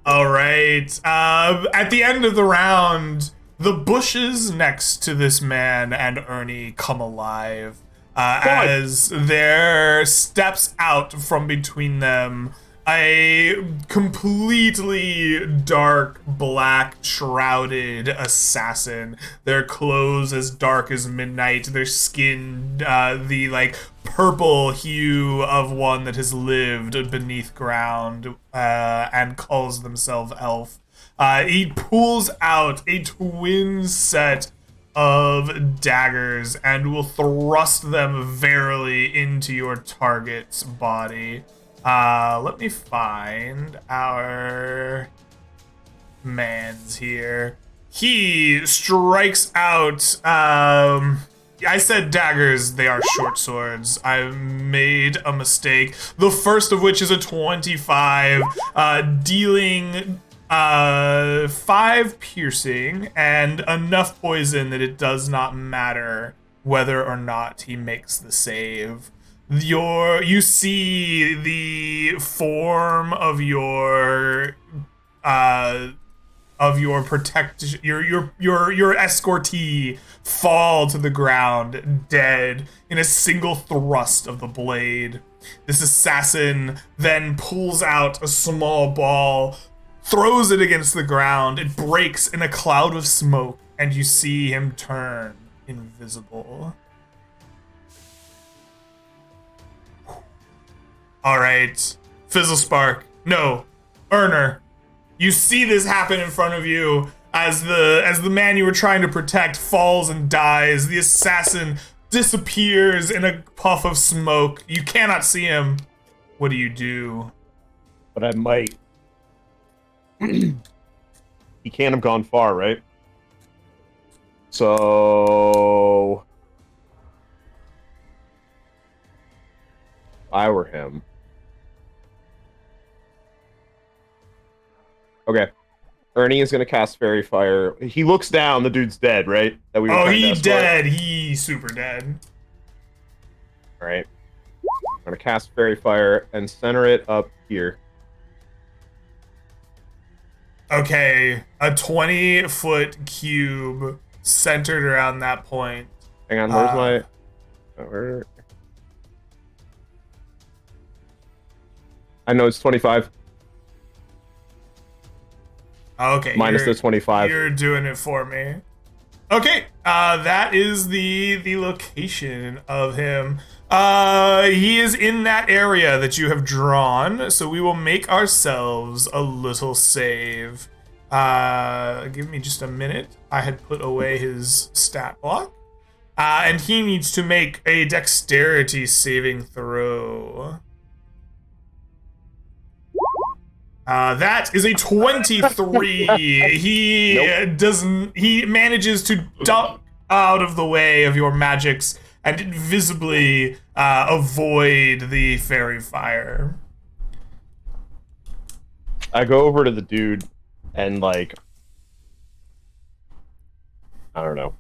All right. At the end of the round, the bushes next to this man and Ernie come alive as there steps out from between them a completely dark black shrouded assassin. Their clothes as dark as midnight, their skin the like purple hue of one that has lived beneath ground and calls themselves elf. He pulls out a twin set of daggers and will thrust them verily into your target's body. Let me find our mans here. He strikes out, I said daggers, they are short swords. I made a mistake. The first of which is a 25, dealing 5 piercing and enough poison that it does not matter whether or not he makes the save. You see the form of your your escortee fall to the ground dead in a single thrust of the blade. This assassin then pulls out a small ball, throws it against the ground, it breaks in a cloud of smoke, and you see him turn invisible. Alright, Fizzlespark, no, Earner, you see this happen in front of you as the man you were trying to protect falls and dies. The assassin disappears in a puff of smoke. You cannot see him. What do you do? But I might. He can't have gone far, right? So if I were him. Okay. Ernie is going to cast Fairy Fire. He looks down. The dude's dead, right? That we were trying to he's escort. dead. He's super dead. All right. I'm going to cast Fairy Fire and center it up here. Okay, a 20-foot cube centered around that point. Hang on, where's my... Where... I know it's 25. Okay. Minus the 25. You're doing it for me. Okay, that is the location of him. He is in that area that you have drawn, so we will make ourselves a little save. Give me just a minute. I had put away his stat block. And he needs to make a dexterity saving throw. That is a 23. He manages to duck out of the way of your magics and invisibly avoid the fairy fire. I go over to the dude and, like, I don't know.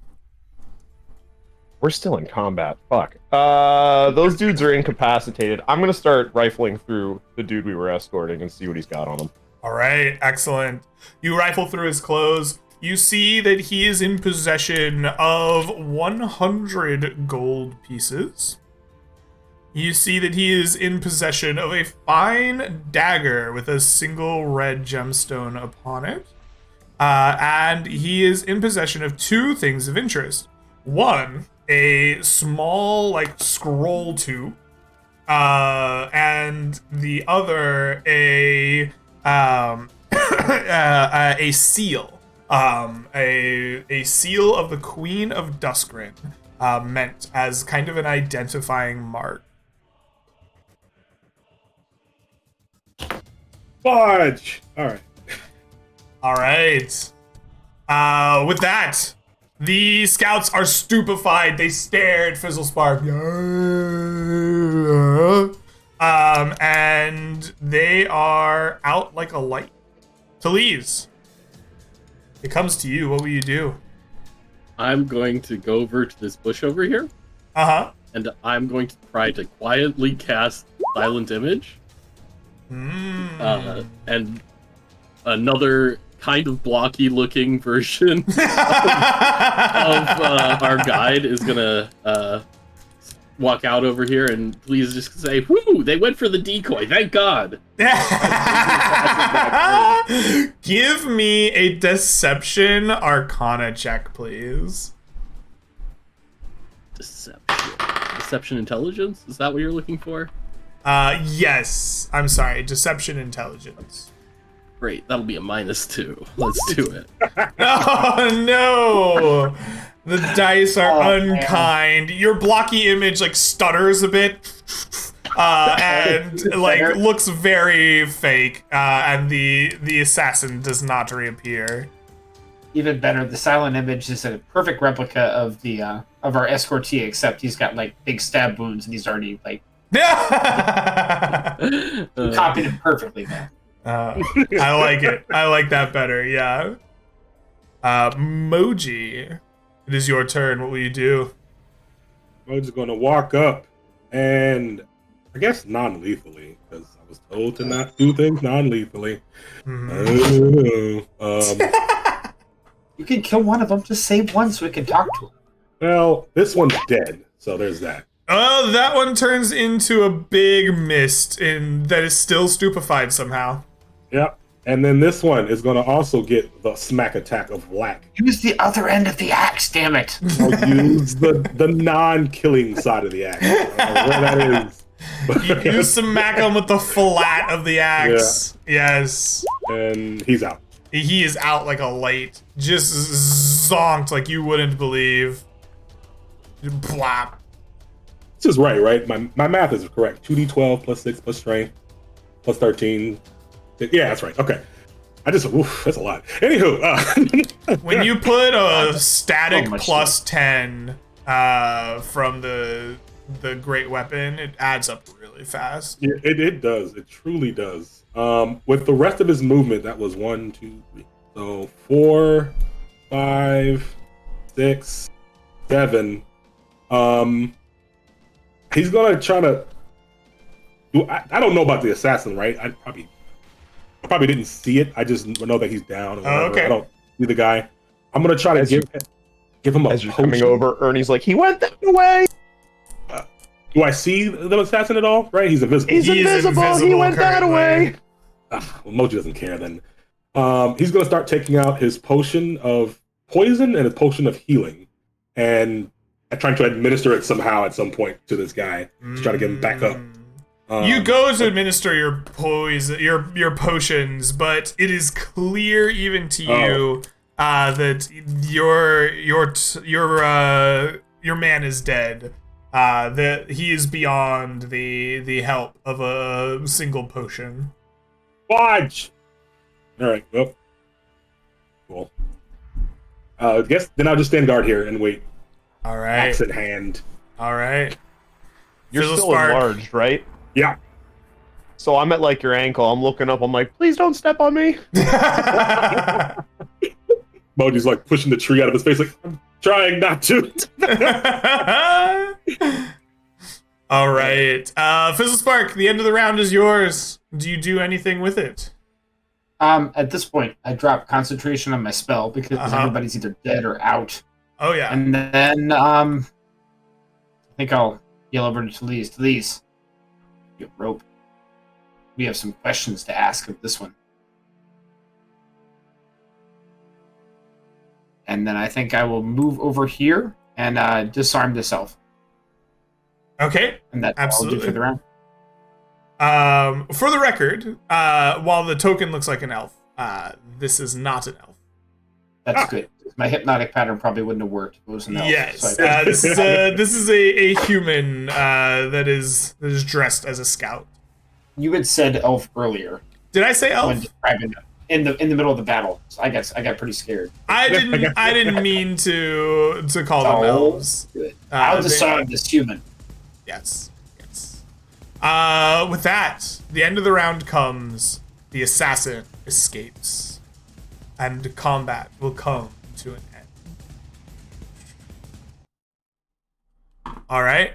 We're still in combat. Fuck. Those dudes are incapacitated. I'm gonna start rifling through the dude we were escorting and see what he's got on him. All right, excellent. You rifle through his clothes. You see that he is in possession of 100 gold pieces. You see that he is in possession of a fine dagger with a single red gemstone upon it. And he is in possession of two things of interest. One, a small, like, scroll tube. And the other, a seal. A seal of the Queen of Duskrin, meant as kind of an identifying mark. Fudge! Alright. Alright. With that, the scouts are stupefied. They stare at Fizzlespark. And they are out like a light. Talise, it comes to you. What will you do? I'm going to go over to this bush over here. Uh-huh. And I'm going to try to quietly cast Silent Image. And another kind of blocky looking version of our guide is gonna walk out over here and please just say, "Whoo! They went for the decoy. Thank God." Give me a Deception Arcana check, please. Deception Intelligence? Is that what you're looking for? Yes. I'm sorry. Deception Intelligence. Great. That'll be a -2. Let's do it. Oh, no. The dice are unkind. Man. Your blocky image, like, stutters a bit. And, like, looks very fake. And the assassin does not reappear. Even better, the silent image is a perfect replica of the of our escortee, except he's got, like, big stab wounds and he's already, like, copied it perfectly, man. I like it. I like that better, yeah. Moji, it is your turn. What will you do? Moji's gonna walk up and I guess non-lethally, because I was told to not do things non-lethally. You can kill one of them. Just save one so we can talk to him. Well, this one's dead, so there's that. Oh, that one turns into a big mist that is still stupefied somehow. Yep. And then this one is going to also get the smack attack of whack. Use the other end of the axe, damn it. I'll use the non-killing side of the axe. I don't know where that is. You smack him with the flat of the axe. Yeah. Yes. And he's out. He is out like a light. Just zonked like you wouldn't believe. Blap. This is right? My math is correct. 2d12 plus 6 plus strength plus 13. Yeah, that's right. Okay. That's a lot. Anywho. When you put a static much plus 10 from the great weapon, it adds up really fast. It does. It truly does. With the rest of his movement, that was 1, 2, 3. So 4, 5, 6, 7. He's gonna try to. I don't know about the assassin, right? I probably didn't see it. I just know that he's down. Okay. I don't see the guy. I'm gonna try to give him a As you're potion. coming over, Ernie's like, he went that way. Do I see the assassin at all? Right? He's invisible. He's invisible. He went that way. Well, Moji doesn't care then. He's gonna start taking out his potion of poison and his potion of healing, and trying to administer it somehow at some point to this guy to try to get him back up. You go to administer your poison, your potions, but it is clear even to you that your man is dead. That he is beyond the help of a single potion. Fudge! Alright, well. Cool. I guess then I'll just stand guard here and wait. Alright. Axe in hand. Alright. You're Fizzle still Spark. enlarged, right? Yeah. So I'm at like your ankle. I'm looking up. I'm like, please don't step on me. Moji's like pushing the tree out of his face, like, I'm trying not to. Alright. Fizzle Spark, the end of the round is yours. Do you do anything with it? At this point, I drop concentration on my spell because everybody's either dead or out. Oh, yeah. And then, I think I'll yell over to Talise. Talise, you have rope. We have some questions to ask of this one. And then I think I will move over here and disarm this elf. Okay. And that's Absolutely. all I'll do for the round. For the record, while the token looks like an elf, this is not an elf. That's good. My hypnotic pattern probably wouldn't have worked if it was an elf. Yes, So this is a human that is dressed as a scout. you had said elf earlier Did I say elf? when describing them in the middle of the battle. So I got pretty scared. I didn't mean to call them Oh, elves. Good. I'll they- disarm this human. Yes. With that, the end of the round comes. The assassin escapes, and combat will come to an end. All right.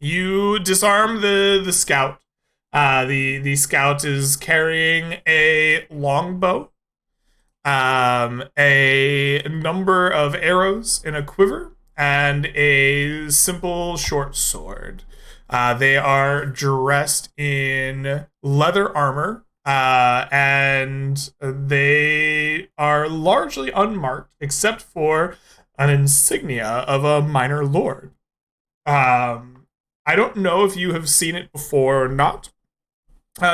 You disarm the scout. The scout is carrying a longbow, a number of arrows in a quiver, and a simple short sword. They are dressed in leather armor, and they are largely unmarked, except for an insignia of a minor lord. I don't know if you have seen it before or not.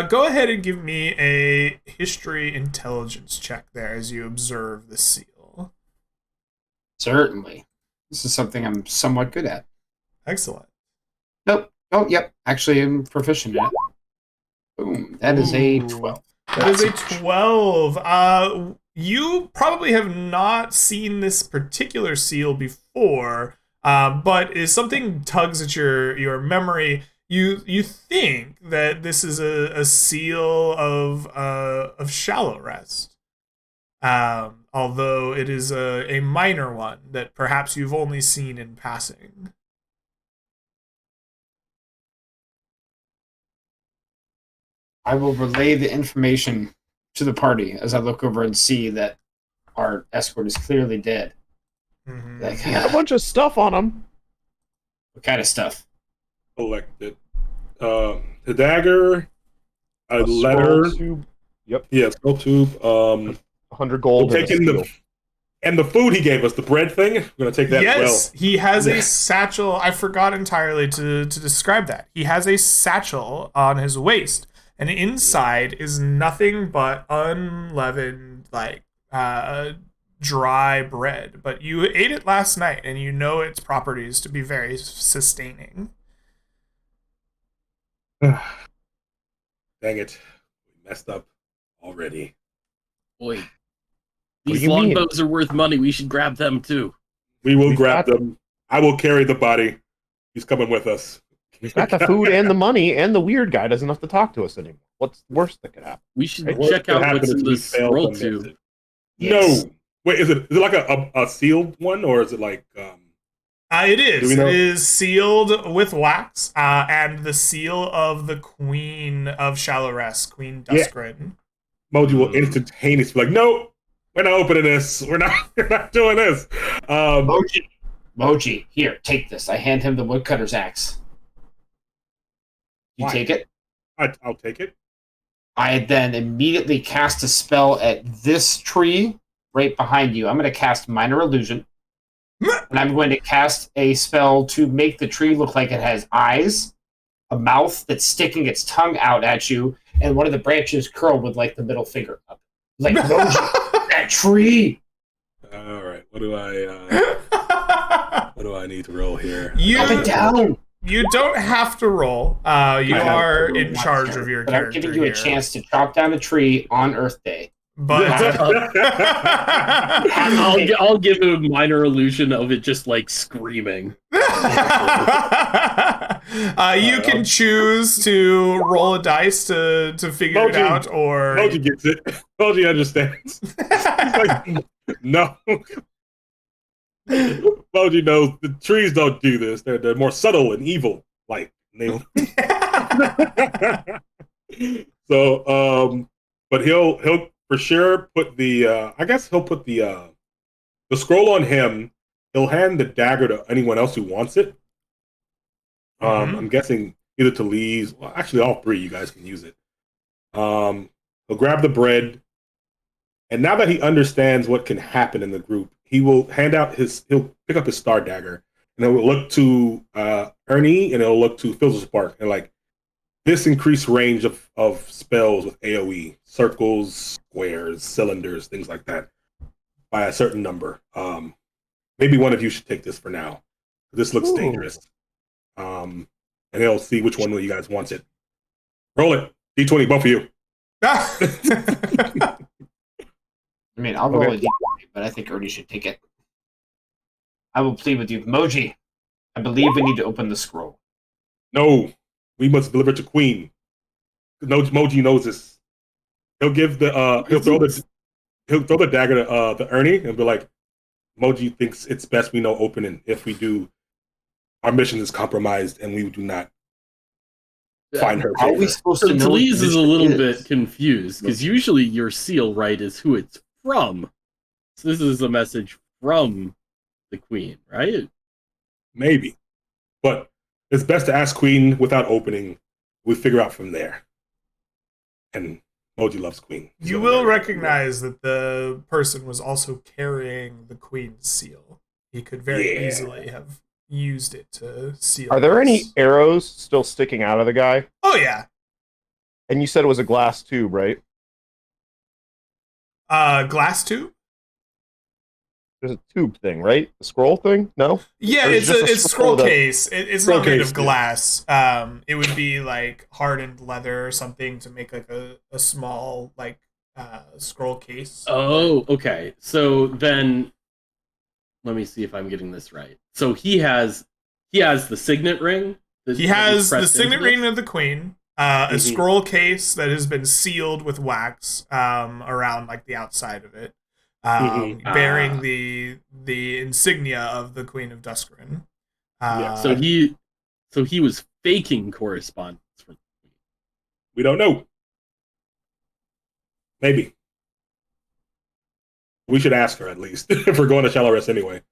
Go ahead and give me a history intelligence check there as you observe the seal. Certainly. This is something I'm somewhat good at. Excellent. Nope. Oh, yep. Actually, I'm proficient in it. Boom. That is a Ooh. 12. That is a 12. You probably have not seen this particular seal before, but is something tugs at your memory. You think that this is a seal of shallow rest, although it is a minor one that perhaps you've only seen in passing. I will relay the information to the party as I look over and see that our escort is clearly dead. Mhm. Like, He had a bunch of stuff on him. what kind of stuff? Collected. The dagger, a A letter. scroll tube. Yep. Yeah, scroll tube. 100 gold. We'll And take a in steel. and the food he gave us, the bread thing. We're gonna take that Yes, as well. he has Yeah. a satchel. I forgot entirely to describe that. He has a satchel on his waist, and inside is nothing but unleavened, like dry bread. But you ate it last night, and you know its properties to be very sustaining. Dang it, we messed up already. Boy, What do these you mean? longbows are worth money. We should grab them too. We will We've grab got- them. I will carry the body. He's coming with us. We've got the food and the money, and the weird guy doesn't have to talk to us anymore. What's the worst that could happen? We should Right. check out What what's in happens if we this fail scroll to miss tube. it? Yes. No. Wait, is it like a sealed one, or is it like It Do is. we It know- is sealed with wax, and the seal of the Queen of Shallow Rest, Queen Yeah. Duskgrin. Moji will instantaneously be like, no, we're not opening this. We're not doing this. Moji, here, take this. I hand him the woodcutter's axe. You Why? take it? I'll take it. I then immediately cast a spell at this tree right behind you. I'm going to cast Minor Illusion. And I'm going to cast a spell to make the tree look like it has eyes, a mouth that's sticking its tongue out at you, and one of the branches curled with like the middle finger up. Like, Moji, that tree! All right. What do I need to roll here? Up and down! You don't have to roll. You have are to in charge of your But I'm character giving you here. a chance to chop down a tree on Earth Day. But I'll give him a minor illusion of it just like screaming. you can choose to roll a dice to figure it Moji. out, or Moji gets it. Moji understands. He's like, no. Moji knows the trees don't do this. They're more subtle and evil. Like they. So, but he'll for sure put the. I guess he'll put the scroll on him. He'll hand the dagger to anyone else who wants it. I'm guessing either to Lee's. Well, actually, all three you guys can use it. He'll grab the bread, and now that he understands what can happen in the group, he will he'll pick up his star dagger, and it will look to Ernie, and it'll look to Fizzle Spark, and like this increased range of spells with AoE, circles, squares, cylinders, things like that, by a certain number. Maybe one of you should take this for now. This looks dangerous. And he'll see which one of you guys wants it. Roll it. D20, both of you. I mean, I'll roll Okay. a d20, but I think Ernie should take it. I will plead with you. Moji, I believe we need to open the scroll. No, we must deliver to Queen. No, Moji knows this. He'll give the he'll throw the dagger to Ernie and be like, Moji thinks it's best we know opening. If we do, our mission is compromised and we do not find her. How are we favor. supposed So to know? what Talese is this a little is? bit confused because usually your seal, right, is who it's from. So this is a message from the queen, right? Maybe, but it's best to ask Queen without opening. We figure out from there. And Moji loves Queen. You will recognize that the person was also carrying the Queen's seal. He could very Yeah. easily have used it to seal. Are there any this. arrows still sticking out of the guy? Oh yeah. And you said it was a glass tube, right? Glass tube. There's a tube thing, right? The scroll thing? No? Yeah, Or is it's it just a it's scroll scroll that- case. It's Scroll not made case, of yeah. glass. It would be like hardened leather or something to make like a small like scroll case. Oh, okay. So then let me see if I'm getting this right. So he has the signet ring. He has the pressed signet into ring this? of the Queen, a scroll case that has been sealed with wax around like the outside of it, bearing the insignia of the Queen of Duskgrin. So he was faking correspondence from We don't know. Maybe. We should ask her at least if we're going to shallow rest anyway.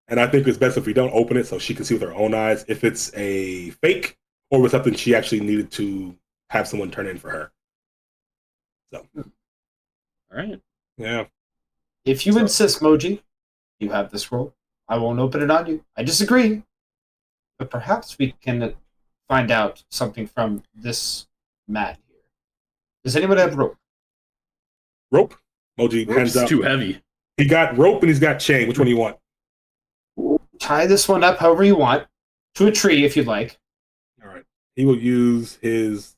And I think it's best if we don't open it so she can see with her own eyes if it's a fake or was something she actually needed to have someone turn in for her. So, all right. Yeah. If you insist, Moji, you have this roll. I won't open it on you. I disagree. But perhaps we can find out something from this mat here. Does anyone have rope? Rope? Moji hands Rope's out. too heavy. He got rope and he's got chain. Which one do you want? Tie this one up however you want. To a tree if you'd like. All right. He will use his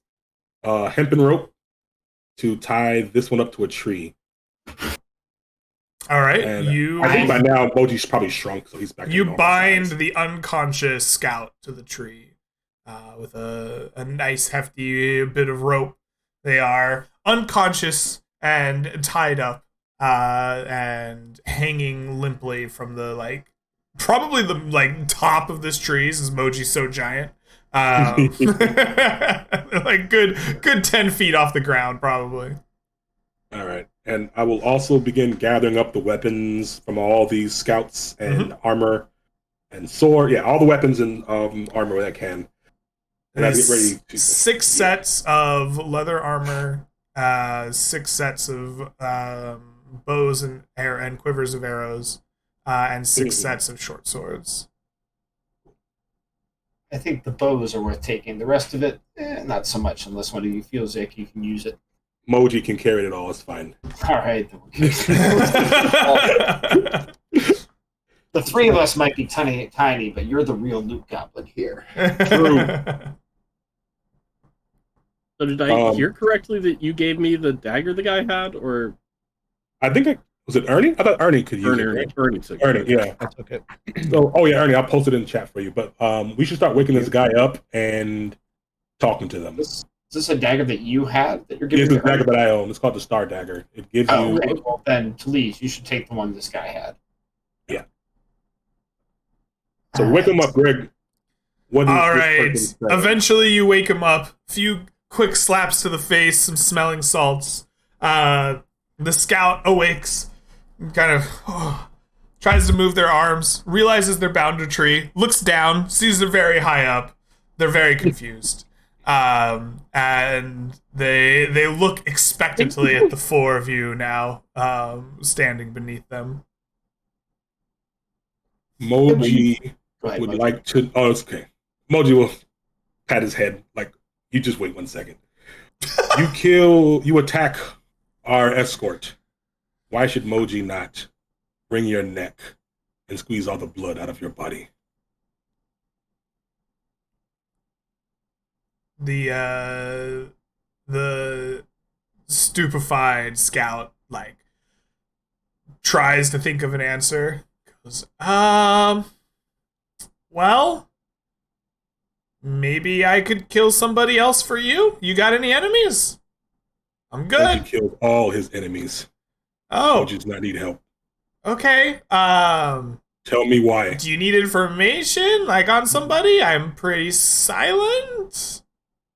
hempen rope to tie this one up to a tree. All right, And I think by now Moji's probably shrunk, so he's back. You to normal bind size. the unconscious scout to the tree with a nice hefty bit of rope. They are unconscious and tied up and hanging limply from the probably the top of this tree since Moji's so giant. Good 10 feet off the ground probably. All right. And I will also begin gathering up the weapons from all these scouts and armor and sword. Yeah, all the weapons and armor that I can. And I get ready to 6 sets of leather armor, 6 sets of bows and quivers of arrows, and 6 sets of short swords. I think the bows are worth taking. The rest of it, not so much, unless one of you feels like you can use it. Moji can carry it all. It's fine. All right. The 3 of us might be tiny, but you're the real loot goblin here. True. So did I hear correctly that you gave me the dagger the guy had, or I think was it Ernie? I thought Ernie could use it. Right? Ernie took Ernie, yeah. I took it. So, Ernie, I'll post it in the chat for you. But we should start waking this guy up and talking to them. Is this a dagger that you had that you're It's giving a dagger that I own. It's called the Star Dagger. It gives you. Okay. Well, then, Talise, you should take the one this guy had. Yeah. So wake him up, Greg. What is All this right. person's saying? Eventually, you wake him up. Few quick slaps to the face, some smelling salts. The scout awakes, kind of tries to move their arms, realizes they're bound to a tree, looks down, sees they're very high up. They're very confused. And they look expectantly at the 4 of you now, standing beneath them. Moji Go ahead, would Moji. like to. Oh, it's okay. Moji will pat his head like, you just wait 1 second. You attack our escort. Why should Moji not wring your neck and squeeze all the blood out of your body? The stupefied scout tries to think of an answer. Goes, well, maybe I could kill somebody else for you. You got any enemies? I'm good. Moji killed all his enemies. Oh, Moji does not need help. okay. Tell me why. Do you need information on somebody? I'm pretty silent.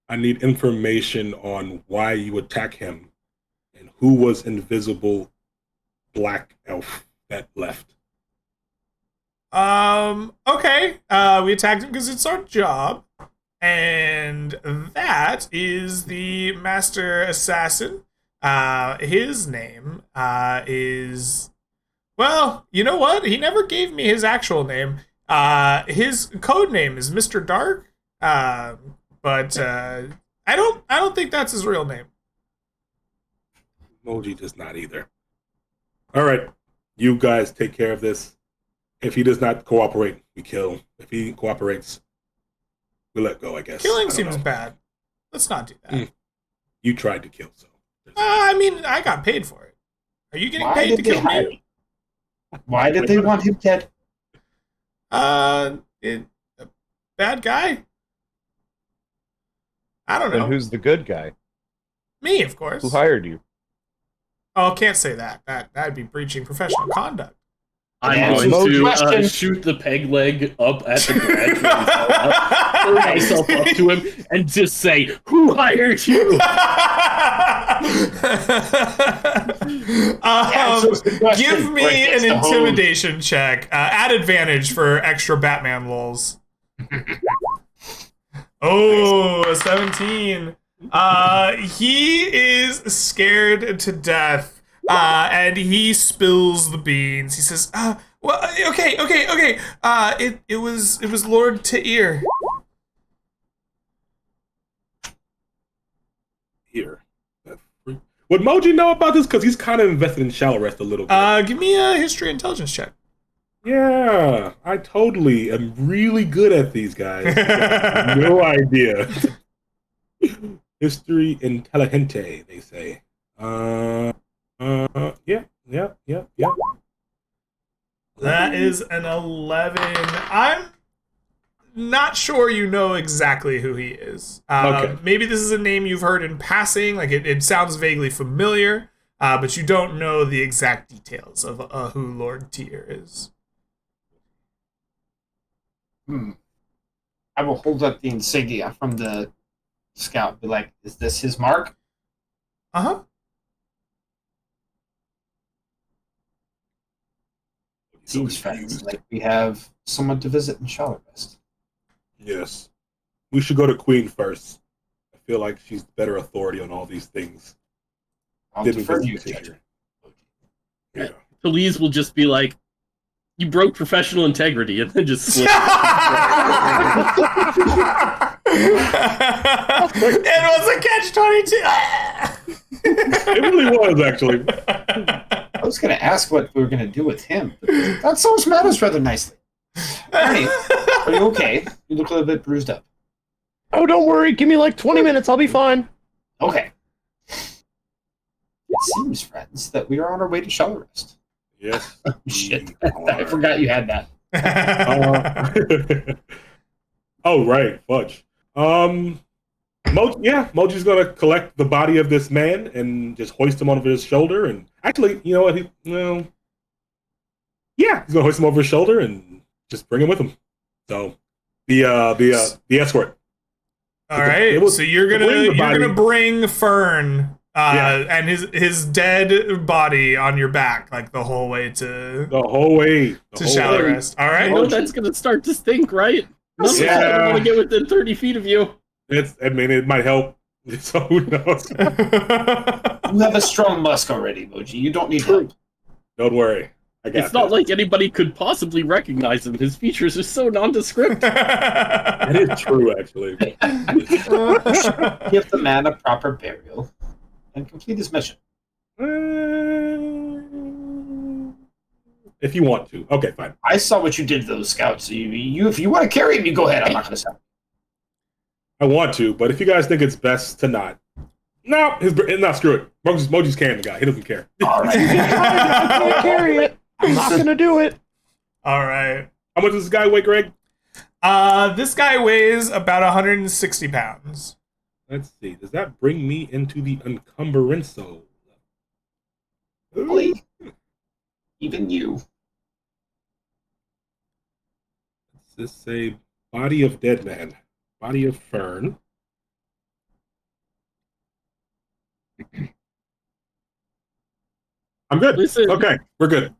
I need information on why you attack him and who was invisible black elf that left. Okay. We attacked him because it's our job. And that is the master assassin. His name is... Well, you know what? He never gave me his actual name. His code name is Mr. Dark. But I don't think that's his real name. Moji does not either. All right. You guys take care of this. If he does not cooperate, we kill. If he cooperates, we let go, I guess. Killing I don't seems know. bad. Let's not do that. You tried to kill, so. I mean, I got paid for it. Are you getting Why paid to did they kill hire me? Why did they want him dead? A bad guy? I don't Then know. who's the good guy? Me, of course. Who hired you? Oh, can't say that. That'd be breaching professional conduct. I'm Answers going the to question. shoot the peg leg up at the branch, throw myself up to him, and just say, "Who hired you?" Answers the question, Give or me it gets an the hose. intimidation check. At advantage for extra Batman lulls. Oh, a 17. He is scared to death. And he spills the beans. He says, well, okay. It was Lord Ta'ir. Here. Would Moji know about this? Because he's kind of invested in Shallow Rest a little bit. Give me a history intelligence check. Yeah, I totally am really good at these guys. No idea. History intelligente, they say. Yeah. That is an 11. I'm not sure you know exactly who he is. Okay. Maybe this is a name you've heard in passing, like it sounds vaguely familiar, but you don't know the exact details of who Lord Ta'ir is. I will hold up the insignia from the scout. Be like, is this his mark? Uh-huh. Seems friends. Like we have someone to visit in Shallow Rest. Yes. We should go to Queen first. I feel like she's better authority on all these things. I'll Didn't defer to visit you, this Judge. year. Yeah. Talise will just be like, you broke professional integrity, and then just slip. It was a catch-22. It really was, actually. I was going to ask what we were going to do with him, but that solves matters rather nicely. Ernie, are you okay? You look a little bit bruised up. Oh, don't worry. Give me like 20 minutes. I'll be fine. Okay. It seems, friends, that we are on our way to Shallow Rest. Yes. Shit. we I are. forgot you had that. Oh, right. Fudge. Moji's gonna collect the body of this man and just hoist him over his shoulder. And actually, you know what? He's gonna hoist him over his shoulder and just bring him with him. So the escort. All right, so you're gonna bring Fern and his dead body on your back, like the whole way to Shallow Rest. All right, I know that's gonna start to stink, right? None of us ever want to get within 30 feet of you. It might help. So who knows? You have a strong musk already, Moji. You don't need help. Don't worry. I got It's not like anybody could possibly recognize him. His features are so nondescript. That is true, actually. Give the man a proper burial and complete his mission. If you want to. Okay, fine. I saw what you did to those scouts. You if you want to carry him, you go ahead. I'm not going to stop. I want to, but if you guys think it's best to not. No, screw it. Moji's carrying the guy. He doesn't care. All right. I can't carry it. I'm not going to do it. All right. How much does this guy weigh, Greg? This guy weighs about 160 pounds. Let's see. Does that bring me into the encumbranzo? Really? Even you. Does this say body of dead man? Body of Fern. I'm good. Listen. Okay, we're good.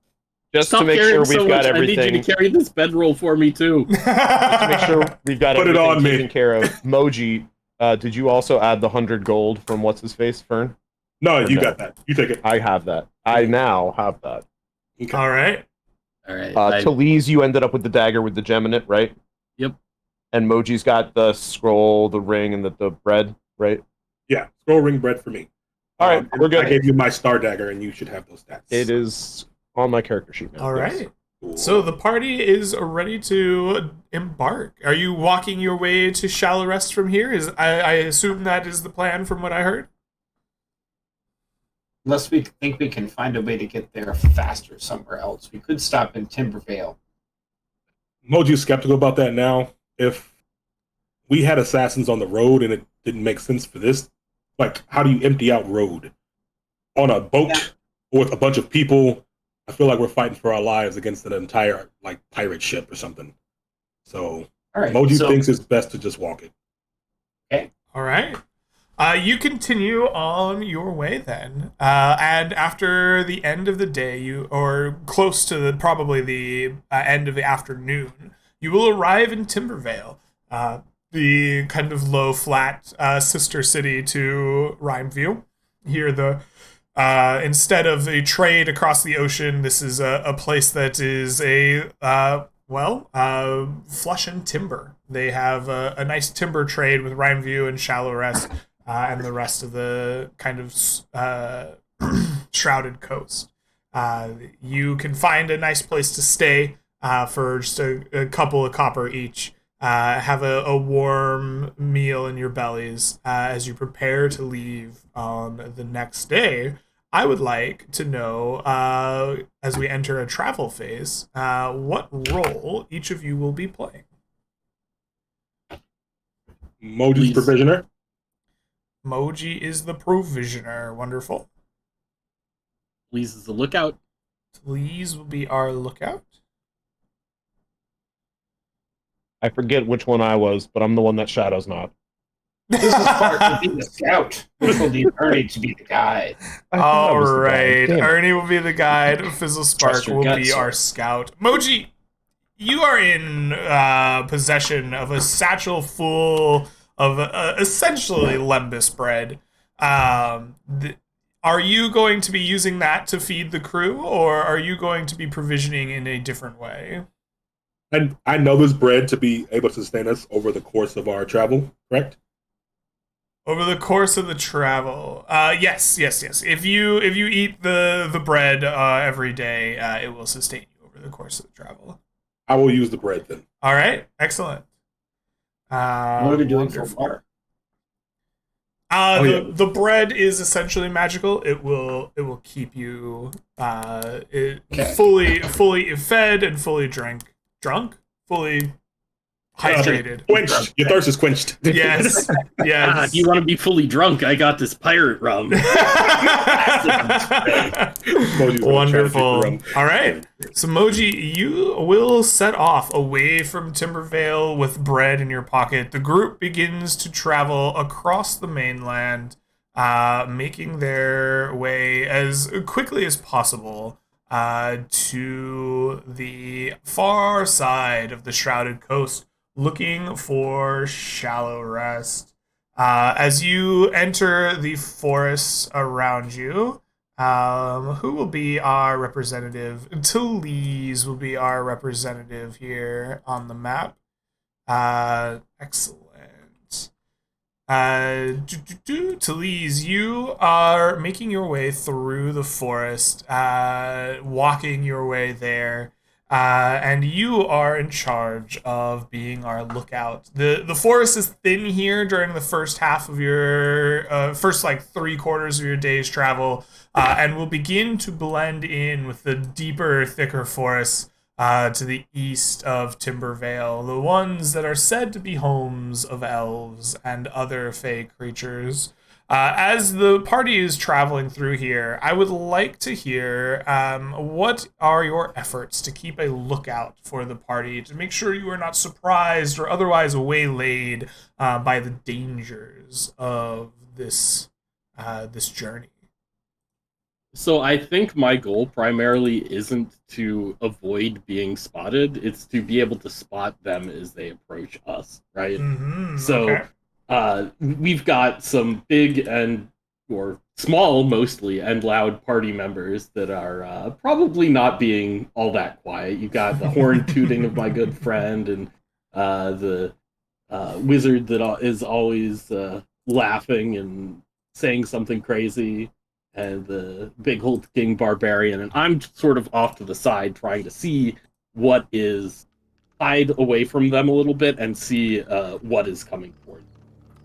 Just Stop to make carrying sure so we've got much. everything. I need you to carry this bedroll for me too. To make sure we've got Put it everything on me. taken care of. Moji, did you also add the 100 gold from what's his face, Fern? No, Or you no? got that. You take it. I have that. I now have that. Okay. All right. All right. Talise, you ended up with the dagger with the gem in it, right? Yep. And Moji's got the scroll, the ring, and the bread, right? Yeah, scroll ring bread for me. All right, we're good. I gave you my star dagger, and you should have those stats. It is on my character sheet now. All yes. right. Cool. So the party is ready to embark. Are you walking your way to Shallow Rest from here? I assume that is the plan from what I heard? Unless we think we can find a way to get there faster somewhere else. We could stop in Timbervale. Moji's skeptical about that now. If we had assassins on the road and it didn't make sense for this, like, how do you empty out road? On a boat with a bunch of people, I feel like we're fighting for our lives against an entire, like, pirate ship or something. So, All right. Moji so thinks it's best to just walk it. All right. You continue on your way then, and after the end of the day, or close to probably the end of the afternoon, you will arrive in Timbervale, the kind of low, flat sister city to Rhymeview. Here, instead of a trade across the ocean, this is a place that is flush and timber. They have a nice timber trade with Rhymeview and Shallow Rest, and the rest of the kind of shrouded coast. You can find a nice place to stay for just a couple of copper each. Have a warm meal in your bellies as you prepare to leave on the next day. I would like to know, as we enter a travel phase, what role each of you will be playing. Moji's provisioner. Moji is the provisioner. Wonderful. Please is the lookout. Please will be our lookout. I forget which one I was, but I'm the one that Shadow's not. This is Spark to be the scout. This will need Ernie to be the guide. All right. Ernie will be the guide. Fizzle Spark will be our scout. Moji, you are in possession of a satchel full of essentially lembas bread. Are you going to be using that to feed the crew, or are you going to be provisioning in a different way? And I know this bread to be able to sustain us over the course of our travel, correct? Over the course of the travel, yes. If you eat the bread every day, it will sustain you over the course of the travel. I will use the bread then. All right, excellent. What are we doing so far? The bread is essentially magical. It will keep you fully fed and fully fully hydrated. Quenched. Your thirst is quenched. Yes. If you want to be fully drunk, I got this pirate rum. Wonderful. All right. So, Moji, you will set off away from Timbervale with bread in your pocket. The group begins to travel across the mainland, making their way as quickly as possible to the far side of the Shrouded Coast, looking for Shallow Rest. As you enter the forests around you, who will be our representative? Talise will be our representative here on the map. Excellent. Talise, you are making your way through the forest, walking your way there. And you are in charge of being our lookout. The forest is thin here during the first half of your first 3/4 of your day's travel, and will begin to blend in with the deeper, thicker forests to the east of Timbervale, the ones that are said to be homes of elves and other fey creatures. As the party is traveling through here, I would like to hear what are your efforts to keep a lookout for the party, to make sure you are not surprised or otherwise waylaid by the dangers of this journey. So I think my goal primarily isn't to avoid being spotted. It's to be able to spot them as they approach us, right? Mm-hmm, so... okay. We've got some big or small mostly and loud party members that are probably not being all that quiet. You got the horn tooting of my good friend, and the wizard that is always laughing and saying something crazy, and the big hulking barbarian. And I'm sort of off to the side trying to see what is, hide away from them a little bit and see what is coming towards.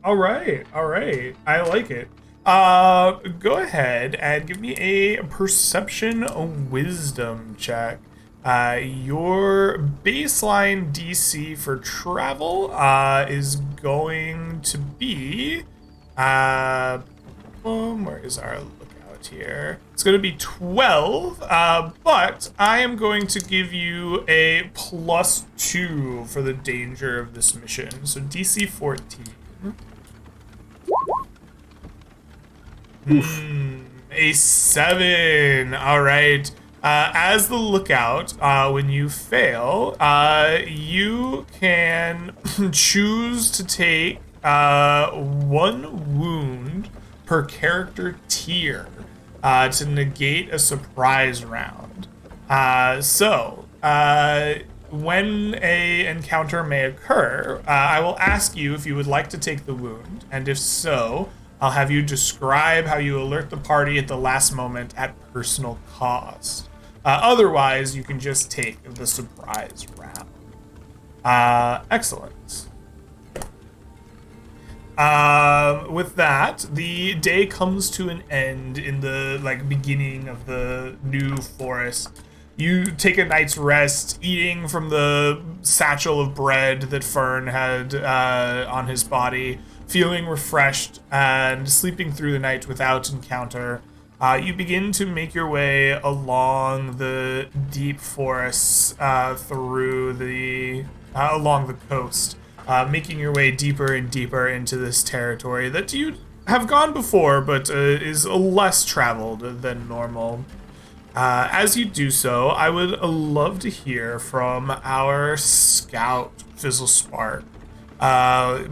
All right. I like it. Go ahead and give me a perception wisdom check. Your baseline DC for travel is going to be where is our lookout here? It's going to be 12, but I am going to give you a +2 for the danger of this mission. So DC 14. A 7. All right. As the lookout, when you fail, you can choose to take 1 wound per character tier to negate a surprise round. When a encounter may occur, I will ask you if you would like to take the wound, and if so, I'll have you describe how you alert the party at the last moment at personal cost. Otherwise, you can just take the surprise round. Excellent. With that, the day comes to an end in the beginning of the new forest. You take a night's rest, eating from the satchel of bread that Fern had on his body, feeling refreshed and sleeping through the night without encounter. You begin to make your way along the deep forests along the coast, making your way deeper and deeper into this territory that you have gone before, but is less traveled than normal. As you do so, I would love to hear from our scout, Fizzle Spark.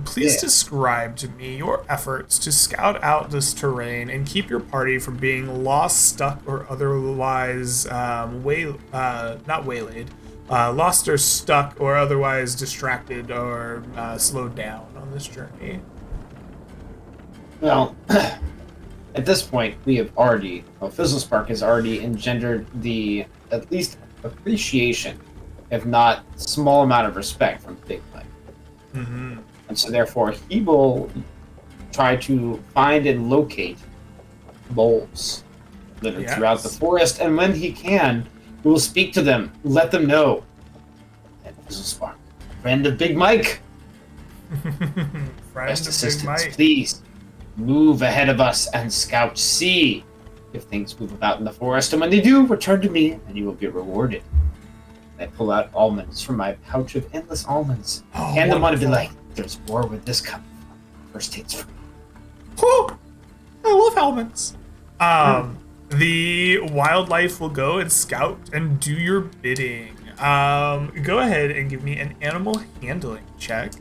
Please describe to me your efforts to scout out this terrain and keep your party from being lost, stuck, or otherwise not waylaid, lost or stuck or otherwise distracted or slowed down on this journey. Well, at this point, Fizzle Spark has already engendered the at least appreciation, if not small amount of respect from Big Mike. Mm-hmm. And so therefore, he will try to find and locate moles littered throughout the forest, and when he can, he will speak to them, let them know that Fizzle Spark, friend of Big Mike, best assistance, please move ahead of us and scout see if things move about in the forest, and when they do, return to me and you will be rewarded. I pull out almonds from my pouch of endless almonds. Hand them on and be like, there's more where this comes from. First taste for me. Oh, I love almonds. The wildlife will go and scout and do your bidding. Go ahead and give me an animal handling check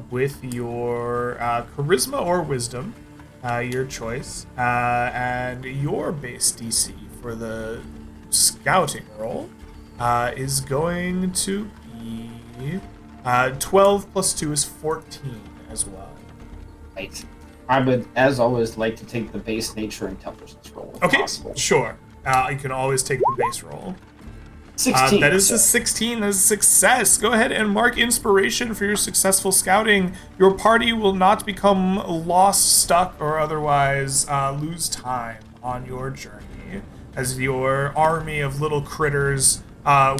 with your charisma or wisdom, your choice, and your base DC for the scouting roll is going to be 12 plus 2 is 14 as well. Right. I would, as always, like to take the base nature intelligence roll if possible. Sure. You can always take the base roll. 16. That is a 16. That is a success. Go ahead and mark inspiration for your successful scouting. Your party will not become lost, stuck, or otherwise lose time on your journey, as your army of little critters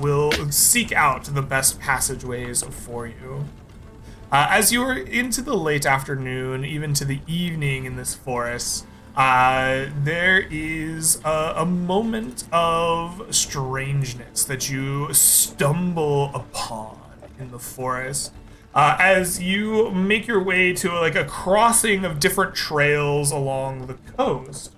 will seek out the best passageways for you. As you are into the late afternoon, even to the evening in this forest, there is a moment of strangeness that you stumble upon in the forest. As you make your way to a crossing of different trails along the coast,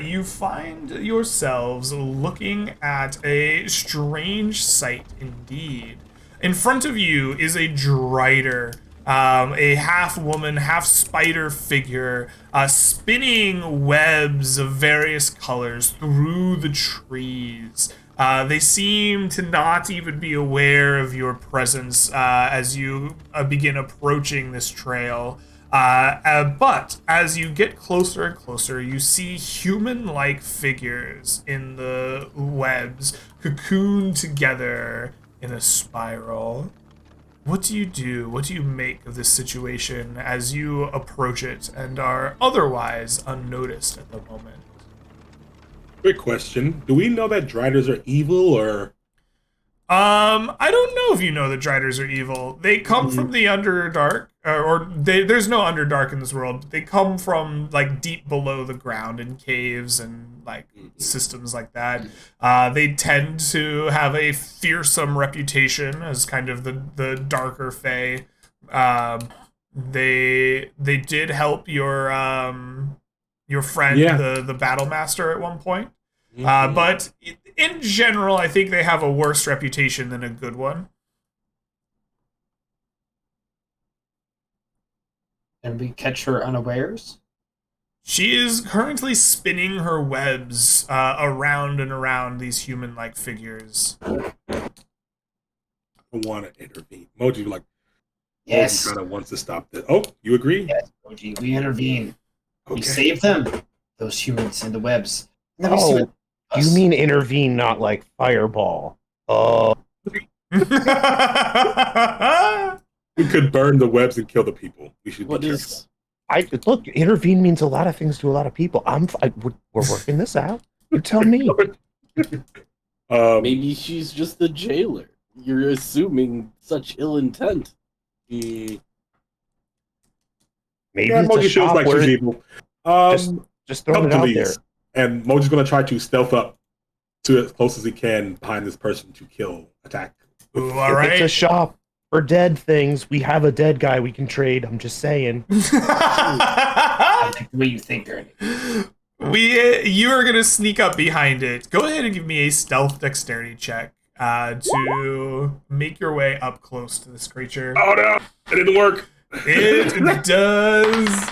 you find yourselves looking at a strange sight indeed. In front of you is a drider, a half woman, half spider figure, spinning webs of various colors through the trees. They seem to not even be aware of your presence as you begin approaching this trail. But as you get closer and closer, you see human-like figures in the webs, cocooned together in a spiral. What do you do? What do you make of this situation as you approach it and are otherwise unnoticed at the moment? Quick question. Do we know that Driders are evil, or... I don't know if you know that Driders are evil. They come from the Underdark, there's no Underdark in this world. They come from deep below the ground in caves and systems like that. They tend to have a fearsome reputation as kind of the darker fae. They did help your your friend, the battle master, at one point. But in general, I think they have a worse reputation than a good one. And we catch her unawares? She is currently spinning her webs around and around these human-like figures. I want to intervene. Moji, like, Yes. Moji kind of wants to stop this. Oh, you agree? Yes, Moji, we intervene. Okay. We save them, those humans in the webs. And then we Oh, see you mean intervene, not like fireball. Oh, We could burn the webs and kill the people. We should be What careful. is? look. Intervene means a lot of things to a lot of people. We're working this out. You tell me. Maybe she's just the jailer. You're assuming such ill intent. Maybe Yeah, it's a Moji feels shop like where she's evil. just throwing it out there. And Moji's going to try to stealth up to as close as he can behind this person to attack. Ooh, all If right. it's a shop for dead things, we have a dead guy we can trade. I'm just saying. I like the way you think, Ernie. You are gonna sneak up behind it. Go ahead and give me a stealth dexterity check to make your way up close to this creature. Oh no, it didn't work. It does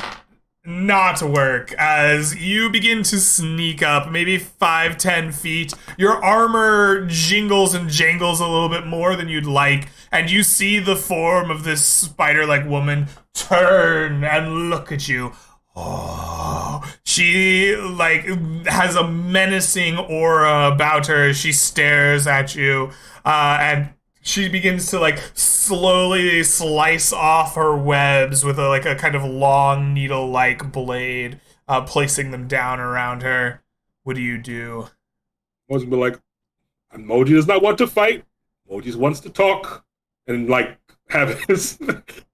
not work as you begin to sneak up maybe 5-10 feet. Your armor jingles and jangles a little bit more than you'd like, and you see the form of this spider-like woman turn and look at you. Oh, she like has a menacing aura about her. She stares at you, and she begins to like slowly slice off her webs with a kind of long needle-like blade, placing them down around her. What do you do? Moji's be like, Moji does not want to fight. Moji just wants to talk and like have his.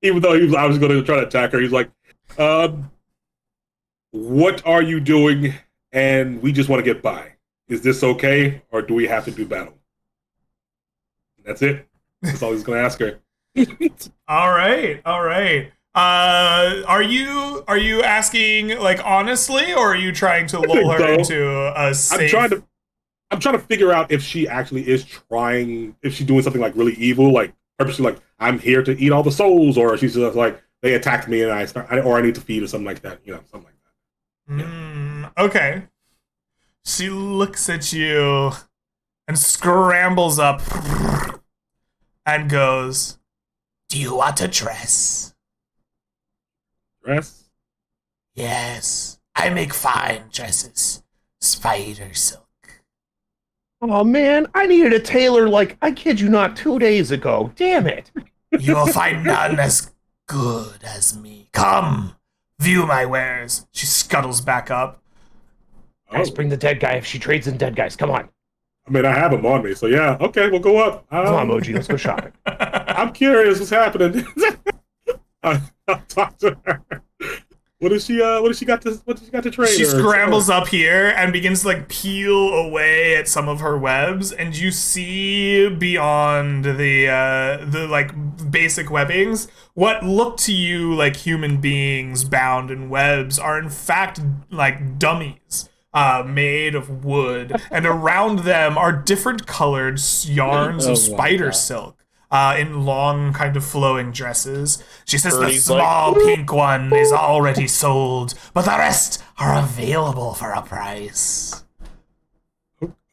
Even though I was going to try to attack her, he's like, what are you doing? And we just want to get by. Is this okay, or do we have to do battle? That's it. That's all he's going to ask her. All right. Are you asking like honestly, or are you trying to lull her so. into a safe? I'm trying to figure out if she actually is trying, if she's doing something like really evil, like purposely, like I'm here to eat all the souls, or she's just like they attacked me and I need to feed or something like that. Something like that. Okay. She looks at you and scrambles up and goes, "Do you want to dress?" Dress? "Yes, I make fine dresses. Spider silk." Oh man, I needed a tailor like, I kid you not, 2 days ago. Damn it. "You will find none as good as me. Come, view my wares." She scuttles back up. Guys, bring the dead guy if she trades in dead guys. Come on. I mean, I have them on me, so yeah. Okay, we'll go up. Come on, Moji, let's go shopping. I'm curious what's happening. I'll talk to her. What does she got to trade? She or scrambles up here and begins to like peel away at some of her webs, and you see beyond the like basic webbings, what look to you like human beings bound in webs are in fact like dummies. Made of wood, and around them are different colored yarns of spider silk in long, kind of flowing dresses. She says Ernie's the small pink one is already sold, but the rest are available for a price.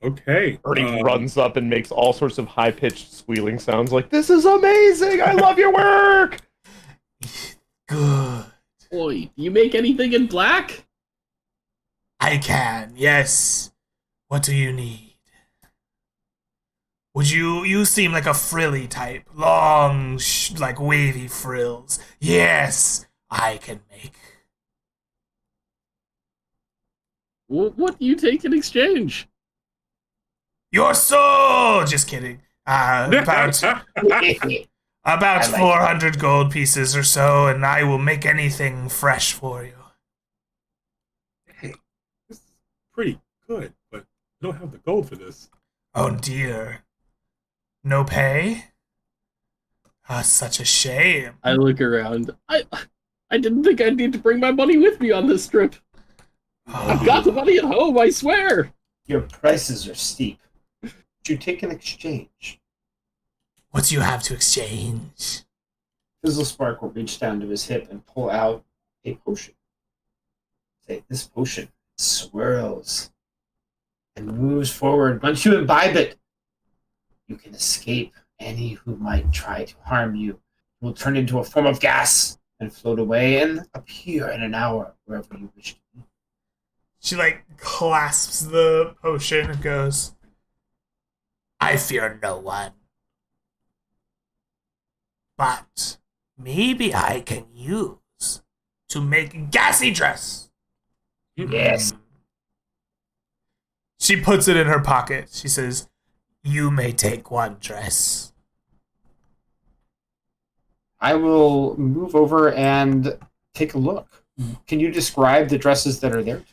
Okay. Ernie runs up and makes all sorts of high-pitched squealing sounds like, "This is amazing! I love your work!" Good. Boy, do you make anything in black? I can, yes. What do you need? You seem like a frilly type. Long, like wavy frills. Yes, I can make. What do you take in exchange? Your soul! Just kidding. About like 400 gold pieces or so, and I will make anything fresh for you. This is pretty good, but I don't have the gold for this. Oh dear. No pay? Such a shame. I look around. I didn't think I'd need to bring my money with me on this trip. I've got the money at home, I swear. Your prices are steep. Would you take an exchange? What do you have to exchange? Fizzlespark will reach down to his hip and pull out a potion. Say, this potion swirls and moves forward. Once you imbibe it, you can escape any who might try to harm you. You will turn into a form of gas and float away and appear in an hour wherever you wish to be. She like clasps the potion and goes, I fear no one. But maybe I can use to make gassy dress. Yes. She puts it in her pocket. She says, you may take one dress. I will move over and take a look. Can you describe the dresses that are there?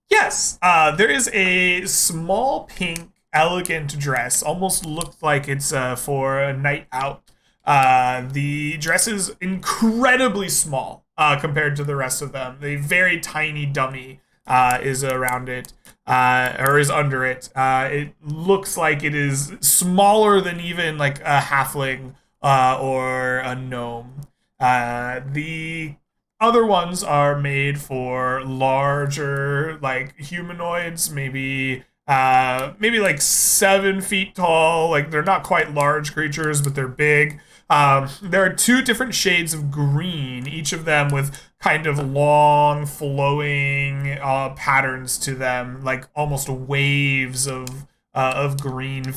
Yes, there is a small pink, elegant dress. Almost looked like it's for a night out. The dress is incredibly small compared to the rest of them. The very tiny dummy is around it, or is under it. It looks like it is smaller than even like a halfling or a gnome. The other ones are made for larger, like humanoids, maybe like 7 feet tall. Like they're not quite large creatures, but they're big. There are 2 different shades of green, each of them with kind of long, flowing patterns to them, like almost waves of green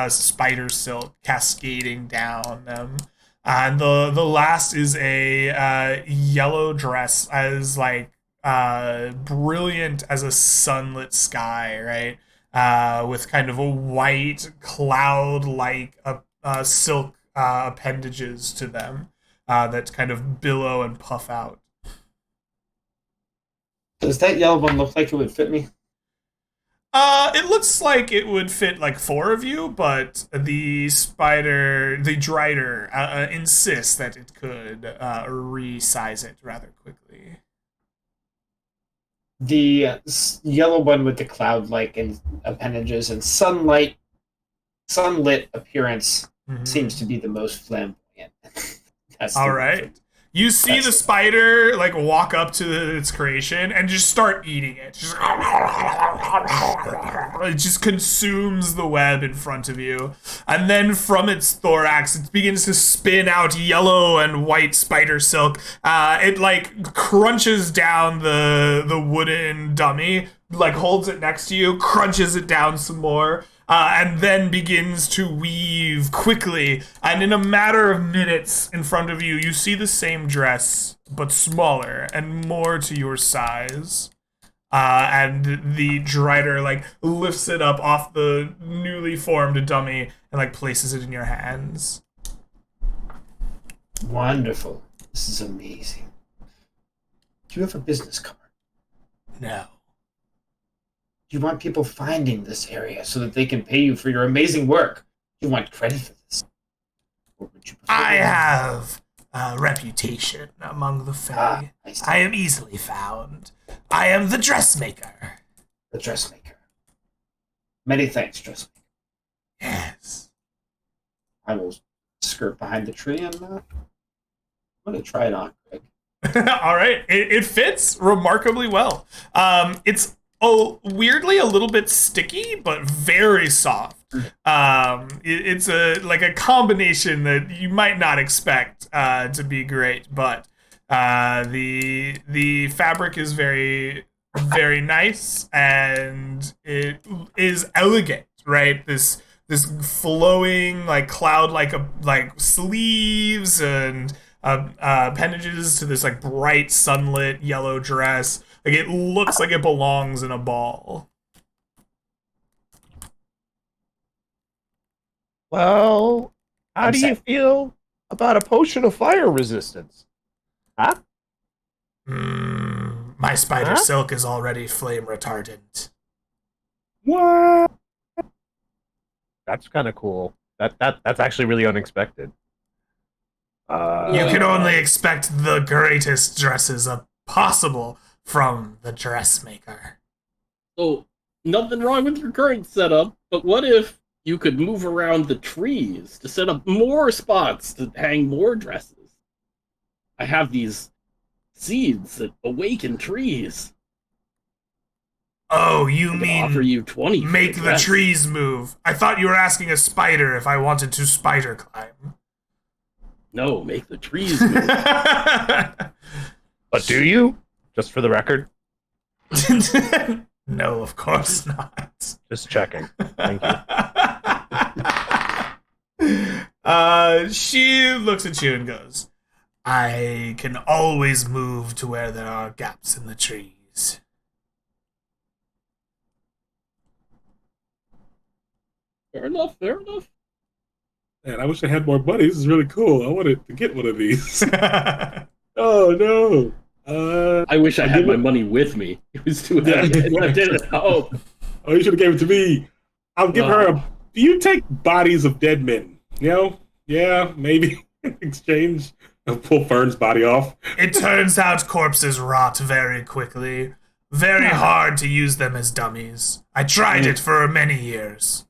spider silk cascading down them. And the last is a yellow dress, as like brilliant as a sunlit sky, right? With kind of a white cloud-like silk appendages to them that kind of billow and puff out. Does that yellow one look like it would fit me? It looks like it would fit like 4 of you, but the Drider, insists that it could resize it rather quickly. The yellow one with the cloud-like and appendages and sunlit appearance seems to be the most flamboyant. That's all right. You see the spider like walk up to its creation and just start eating it. It just consumes the web in front of you. And then from its thorax, it begins to spin out yellow and white spider silk. It like crunches down the wooden dummy, like holds it next to you, crunches it down some more. And then begins to weave quickly. And in a matter of minutes in front of you, you see the same dress, but smaller and more to your size. And the Drider, like, lifts it up off the newly formed dummy and, like, places it in your hands. Wonderful. This is amazing. Do you have a business card? No. Do you want people finding this area so that they can pay you for your amazing work? Do you want credit for this? Or would you prefer I have a reputation among the Fae. I am easily found. I am the dressmaker. The dressmaker. Many thanks, dressmaker. Yes. I will skirt behind the tree and I'm going to try it on, Greg. All right. It fits remarkably well. It's weirdly a little bit sticky, but very soft. It's a combination that you might not expect to be great, but the fabric is very, very nice, and it is elegant, right? This flowing like cloud like sleeves and appendages to this like bright sunlit yellow dress. Like it looks like it belongs in a ball. Well, how do you feel about a potion of fire resistance? Huh? My spider silk is already flame retardant. What? That's kind of cool. That's actually really unexpected. You can only expect the greatest dresses possible from the dressmaker. So, nothing wrong with your current setup, but what if you could move around the trees to set up more spots to hang more dresses? I have these seeds that awaken trees. Oh, you I could offer mean you 20 for make the the dress. trees move? I thought you were asking a spider if I wanted to spider climb. No, make the trees move. But do you? Just for the record, No, of course not. just checking. Thank you. She looks at you and goes, I can always move to where there are gaps in the trees. Fair enough, fair enough. Man, I wish I had more money. This is really cool. I wanted to get one of these. Oh no. I wish I I'll had give my it- money with me. It was too heavy. I left it at home. Oh, you should have gave it to me. I'll give her a. Do you take bodies of dead men? You know? Yeah, maybe. In exchange. I'll pull Fern's body off. It turns out corpses rot very quickly. Very hard to use them as dummies. I tried it for many years.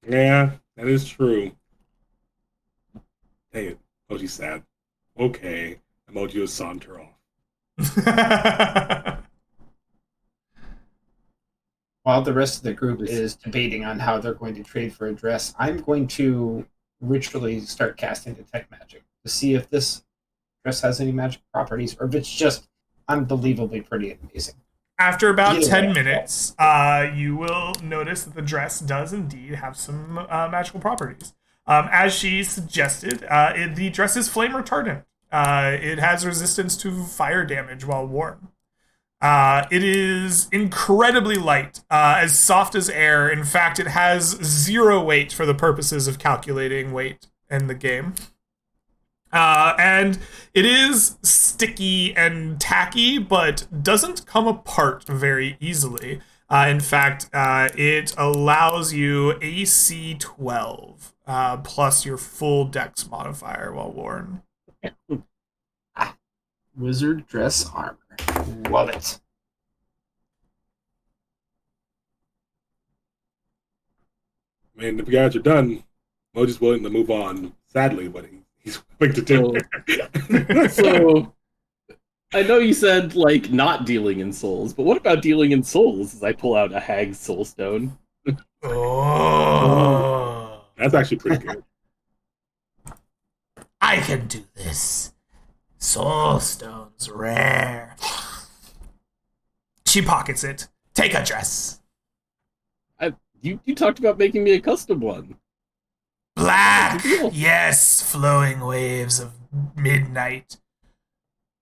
Yeah, that is true. Dang it. Emoji's sad. Okay. Emoji will saunter off. While the rest of the group is debating on how they're going to trade for a dress, I'm going to ritually start casting Detect Magic to see if this dress has any magic properties or if it's just unbelievably pretty and amazing. After about Yeah. 10 minutes, you will notice that the dress does indeed have some magical properties. As she suggested, the dress is flame retardant. It has resistance to fire damage while worn. It is incredibly light, as soft as air. In fact, it has 0 weight for the purposes of calculating weight in the game. And it is sticky and tacky, but doesn't come apart very easily. In fact, it allows you AC 12 plus your full dex modifier while worn. Wizard dress armor. Love it. I mean, if you guys are done, Emoji's willing to move on. Sadly, but he's willing to do it. So, I know you said, like, not dealing in souls, but what about dealing in souls as I pull out a hag's soul stone? Oh, That's actually pretty good. I can do this. Soul stones rare. She pockets it. Take a dress. You talked about making me a custom one. Black. What's the deal? Yes, flowing waves of midnight.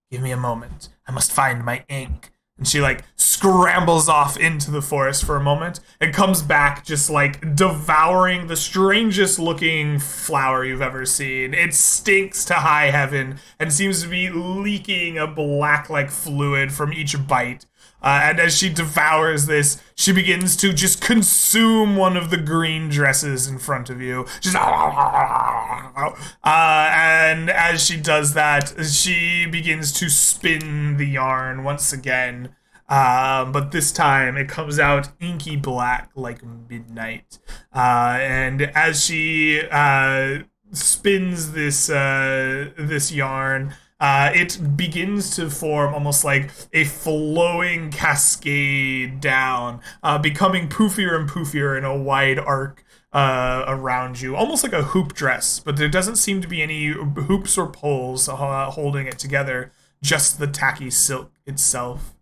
Give me a moment. I must find my ink. And she like scrambles off into the forest for a moment and comes back just like devouring the strangest looking flower you've ever seen. It stinks to high heaven and seems to be leaking a black like fluid from each bite. And as she devours this, she begins to just consume one of the green dresses in front of you. Just and as she does that, she begins to spin the yarn once again. But this time it comes out inky black like midnight. And as she spins this yarn, it begins to form almost like a flowing cascade down, becoming poofier and poofier in a wide arc around you, almost like a hoop dress, but there doesn't seem to be any hoops or poles holding it together, just the tacky silk itself.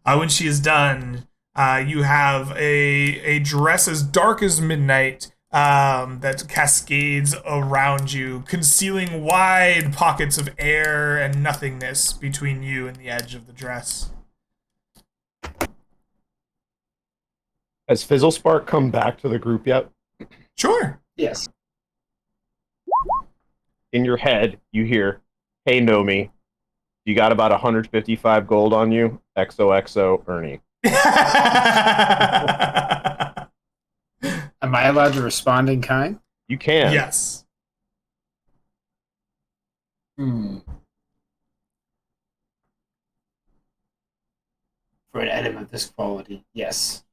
When she is done, you have a dress as dark as midnight, that cascades around you, concealing wide pockets of air and nothingness between you and the edge of the dress. Has Fizzlespark come back to the group yet? Sure. Yes. In your head, you hear, "Hey, Nomi, you got about 155 gold on you? XOXO, Ernie." Am I allowed to respond in kind? You can. Yes. For an item of this quality, yes.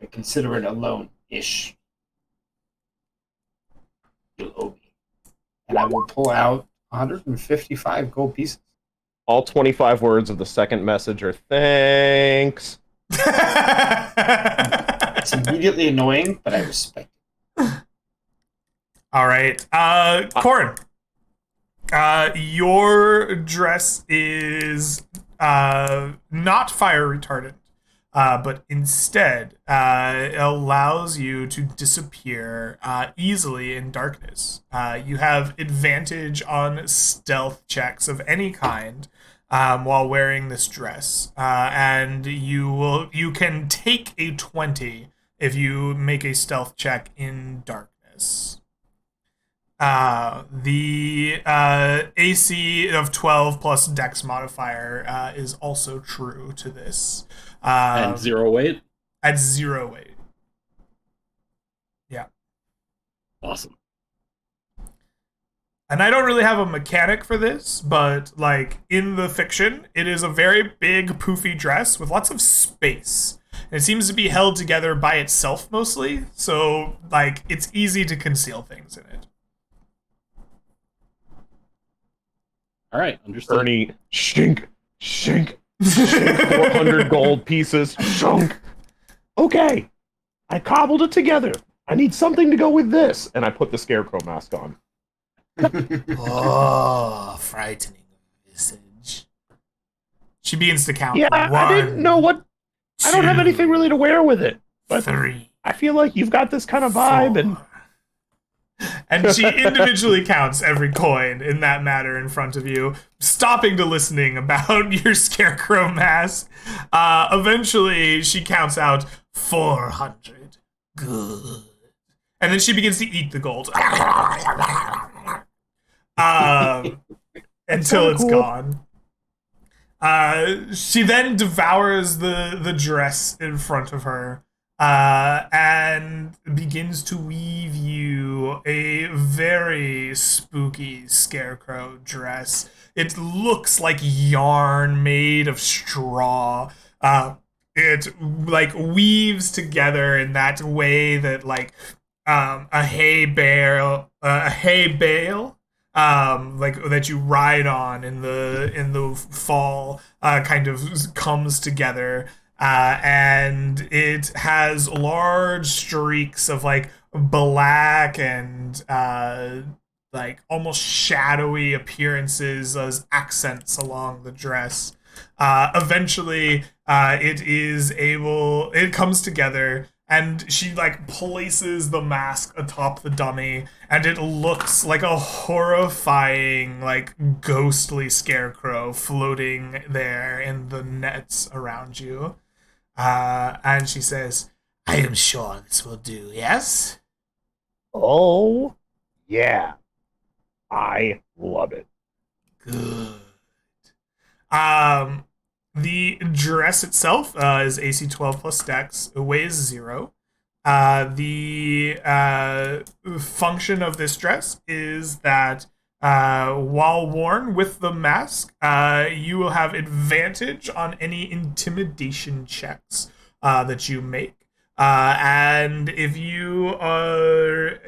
I consider it a loan-ish. You'll owe me. And I will pull out 155 gold pieces. All 25 words of the second message are thanks. It's immediately annoying, but I respect it. All right. Corin, your dress is not fire retardant, but instead allows you to disappear easily in darkness. You have advantage on stealth checks of any kind while wearing this dress, and you can take a 20 if you make a stealth check in darkness. The AC of 12 plus Dex modifier is also true to this. And 0 weight? At 0 weight. Yeah. Awesome. And I don't really have a mechanic for this, but like in the fiction, it is a very big poofy dress with lots of space. And it seems to be held together by itself mostly, so like it's easy to conceal things in it. All right, understood. Ernie, shink, 400 gold pieces, shunk. Okay, I cobbled it together. I need something to go with this. And I put the scarecrow mask on. Oh, frightening visage. She begins to count. Yeah, I didn't know what... I don't have anything really to wear with it. But 3. I feel like you've got this kind of vibe, and she individually counts every coin in that matter in front of you, stopping to listening about your scarecrow mask. Eventually, she counts out 400. Good. And then she begins to eat the gold. Until it's gone. She then devours the dress in front of her. And begins to weave you a very spooky scarecrow dress. It looks like yarn made of straw. It like weaves together in that way that like a hay bale, like that you ride on in the fall, kind of comes together. And it has large streaks of like black and like almost shadowy appearances as accents along the dress. Eventually, it comes together, and she like places the mask atop the dummy, and it looks like a horrifying, like ghostly scarecrow floating there in the nets around you. And she says, I am sure this will do, yes? Oh, yeah. I love it. Good. The dress itself is AC 12 plus Dex. It weighs 0. The function of this dress is that while worn with the mask, you will have advantage on any intimidation checks that you make. And if you are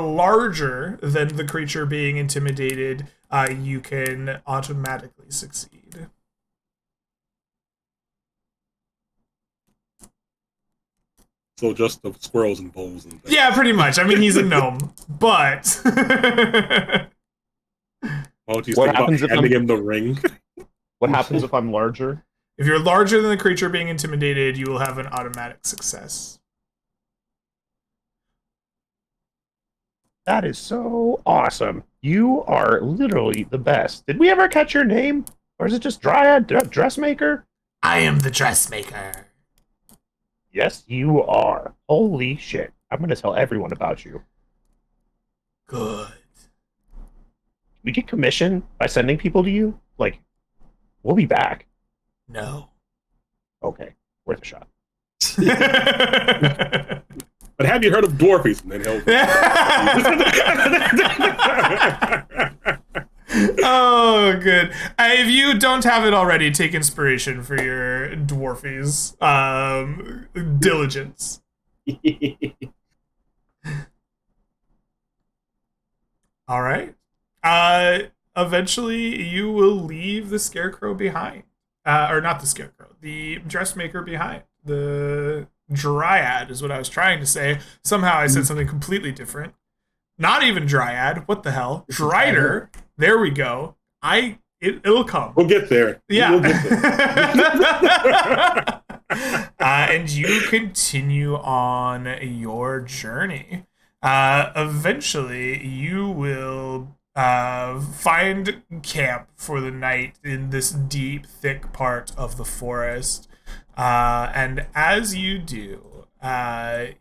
larger than the creature being intimidated, you can automatically succeed. So just the squirrels and bowls and things. Yeah, pretty much. I mean, he's a gnome, but What happens if handing I'm- him the ring? What happens if I'm larger? if you're larger than the creature being intimidated, you will have an automatic success. That is so awesome. You are literally the best. Did we ever catch your name? Or is it just Dryad Dressmaker? I am the dressmaker. Yes, you are. Holy shit. I'm going to tell everyone about you. Good. We get commission by sending people to you? Like, we'll be back. No. Okay, worth a shot. But have you heard of dwarfies? And then he'll... Oh, good. If you don't have it already, take inspiration for dwarfies diligence. All right. Eventually, you will leave the scarecrow behind, or not the scarecrow, the dressmaker behind. The dryad is what I was trying to say. Somehow, I said something completely different. Not even dryad. What the hell? Drider. There we go. It'll come. We'll get there. Yeah. We'll get there. And you continue on your journey. Eventually, you will find camp for the night in this deep, thick part of the forest. And as you do,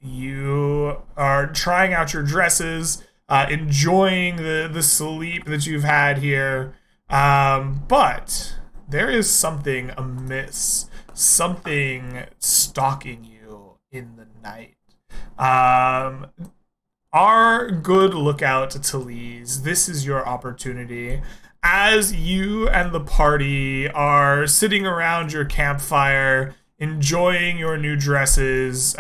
you are trying out your dresses, enjoying the sleep that you've had here. But there is something amiss, something stalking you in the night. Our good lookout, Talise, this is your opportunity. As you and the party are sitting around your campfire, enjoying your new dresses,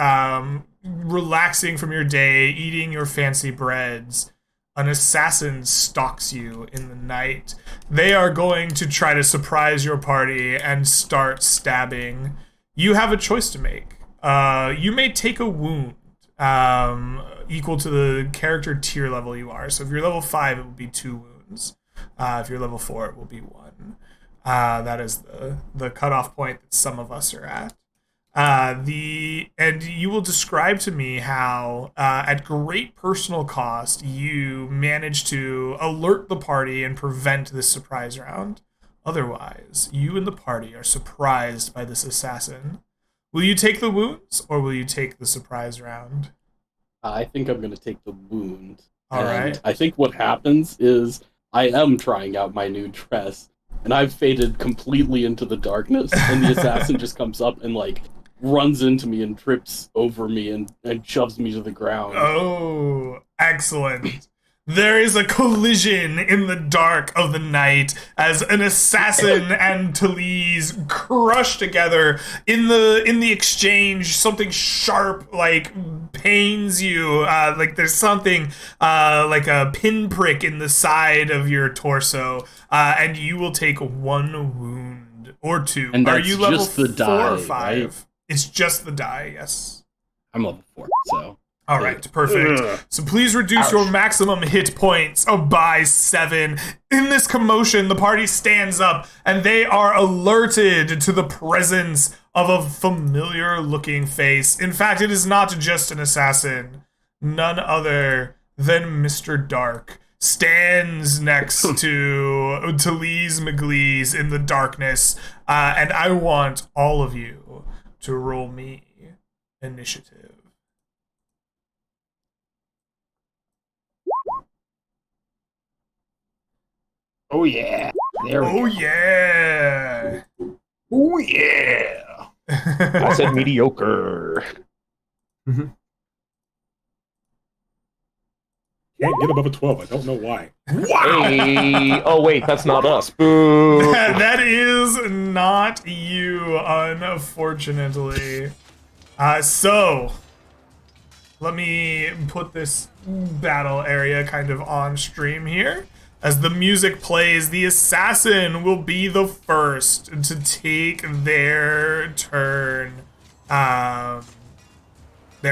relaxing from your day, eating your fancy breads, an assassin stalks you in the night. They are going to try to surprise your party and start stabbing. You have a choice to make. You may take a wound equal to the character tier level you are. So if you're level 5, it will be 2 wounds. If you're level 4, it will be 1. That is the cutoff point that some of us are at. And you will describe to me how, at great personal cost, you managed to alert the party and prevent this surprise round. Otherwise, you and the party are surprised by this assassin. Will you take the wounds, or will you take the surprise round? I think I'm going to take the wound. All right. I think what happens is I am trying out my new dress, and I've faded completely into the darkness, and the assassin just comes up and, like, runs into me and trips over me and shoves me to the ground. Oh, excellent. There is a collision in the dark of the night as an assassin and Talise crush together. In the exchange, something sharp like pains you. Like there's something like a pinprick in the side of your torso, and you will take 1 wound or 2. And Are that's you level just the 4 die, or 5? right? It's just the die. Yes. I'm level 4, so... All right, perfect. So please reduce your maximum hit points by 7. In this commotion, the party stands up and they are alerted to the presence of a familiar-looking face. In fact, it is not just an assassin. None other than Mr. Dark stands next to Talise McGlees in the darkness. And I want all of you to roll me initiative. Oh yeah. There we Oh go. yeah. Oh yeah. I said mediocre. Can't get above a 12. I don't know why. Hey. Oh wait, that's not us. Boo. That is not you, unfortunately. So let me put this battle area kind of on stream here. As the music plays, the assassin will be the first to take their turn. There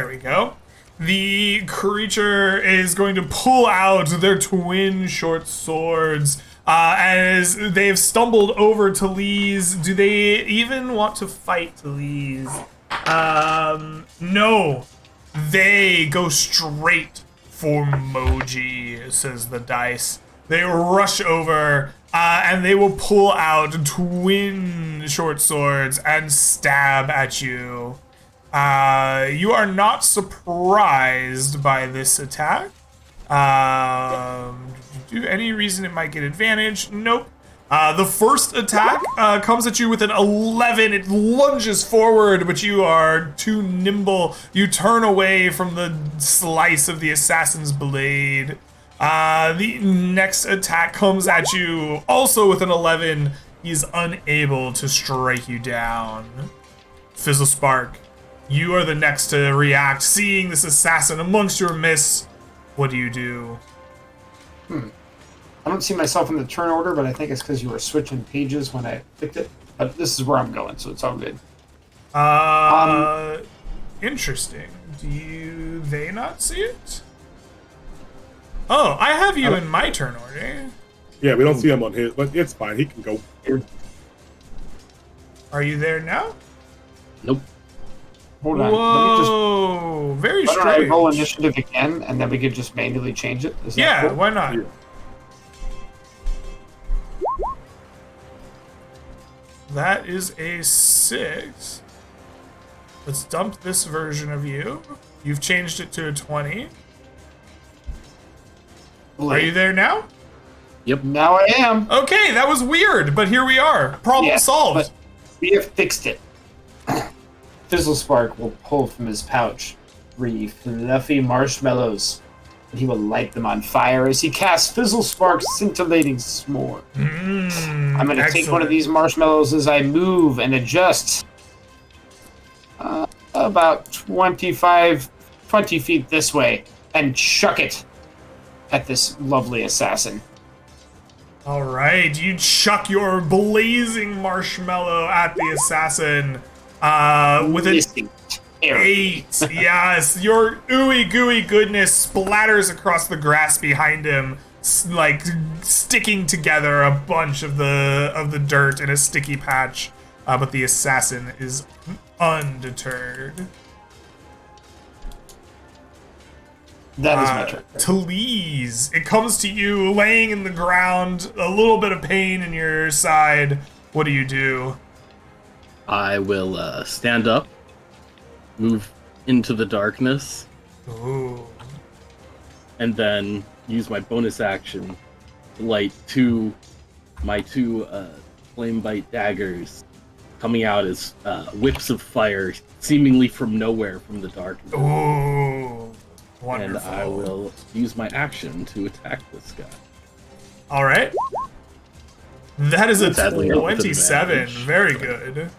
we go. The creature is going to pull out their twin short swords. As they've stumbled over Talise, do they even want to fight Talise? No. They go straight for Moji, says the dice. They rush over, and they will pull out twin short swords and stab at you. You are not surprised by this attack. Any reason it might get advantage? Nope. The first attack comes at you with an 11. It lunges forward, but you are too nimble. You turn away from the slice of the assassin's blade. The next attack comes at you also with an 11. He is unable to strike you down. Fizzle Spark, you are the next to react. Seeing this assassin amongst your midst, what do you do? I don't see myself in the turn order, but I think it's because you were switching pages when I picked it. But this is where I'm going, so it's all good. Interesting. Do they not see it? Oh, I have you in my turn order. Yeah, we don't see him on his, but it's fine. He can go. Are you there now? Nope. Hold on. Whoa, very Why don't I strange. roll initiative again, and then we could just manually change it? Is that Yeah, cool? why not? Yeah. That is a 6. Let's dump this version of you. You've changed it to a 20. Are you there now? Yep. Now I am. Okay, that was weird, but here we are. Problem Yes, solved. but we have fixed it. Fizzle Spark will pull from his pouch 3 fluffy marshmallows, and he will light them on fire as he casts Fizzle Spark's scintillating s'more. I'm going to take one of these marshmallows as I move and adjust about 20 feet this way and chuck it at this lovely assassin. All right, you chuck your blazing marshmallow at the assassin with an Missing terror. 8. Yes, your ooey gooey goodness splatters across the grass behind him, like sticking together a bunch of the dirt in a sticky patch. But the assassin is undeterred. That is my turn. Talise, it comes to you laying in the ground, a little bit of pain in your side. What do you do? I will stand up, move into the darkness, Ooh. and then use my bonus action to light my two flame bite daggers, coming out as whips of fire, seemingly from nowhere from the darkness. Ooh. Wonderful. And I will use my action to attack this guy. All right. That is a Sadly not with 27. advantage. Very good.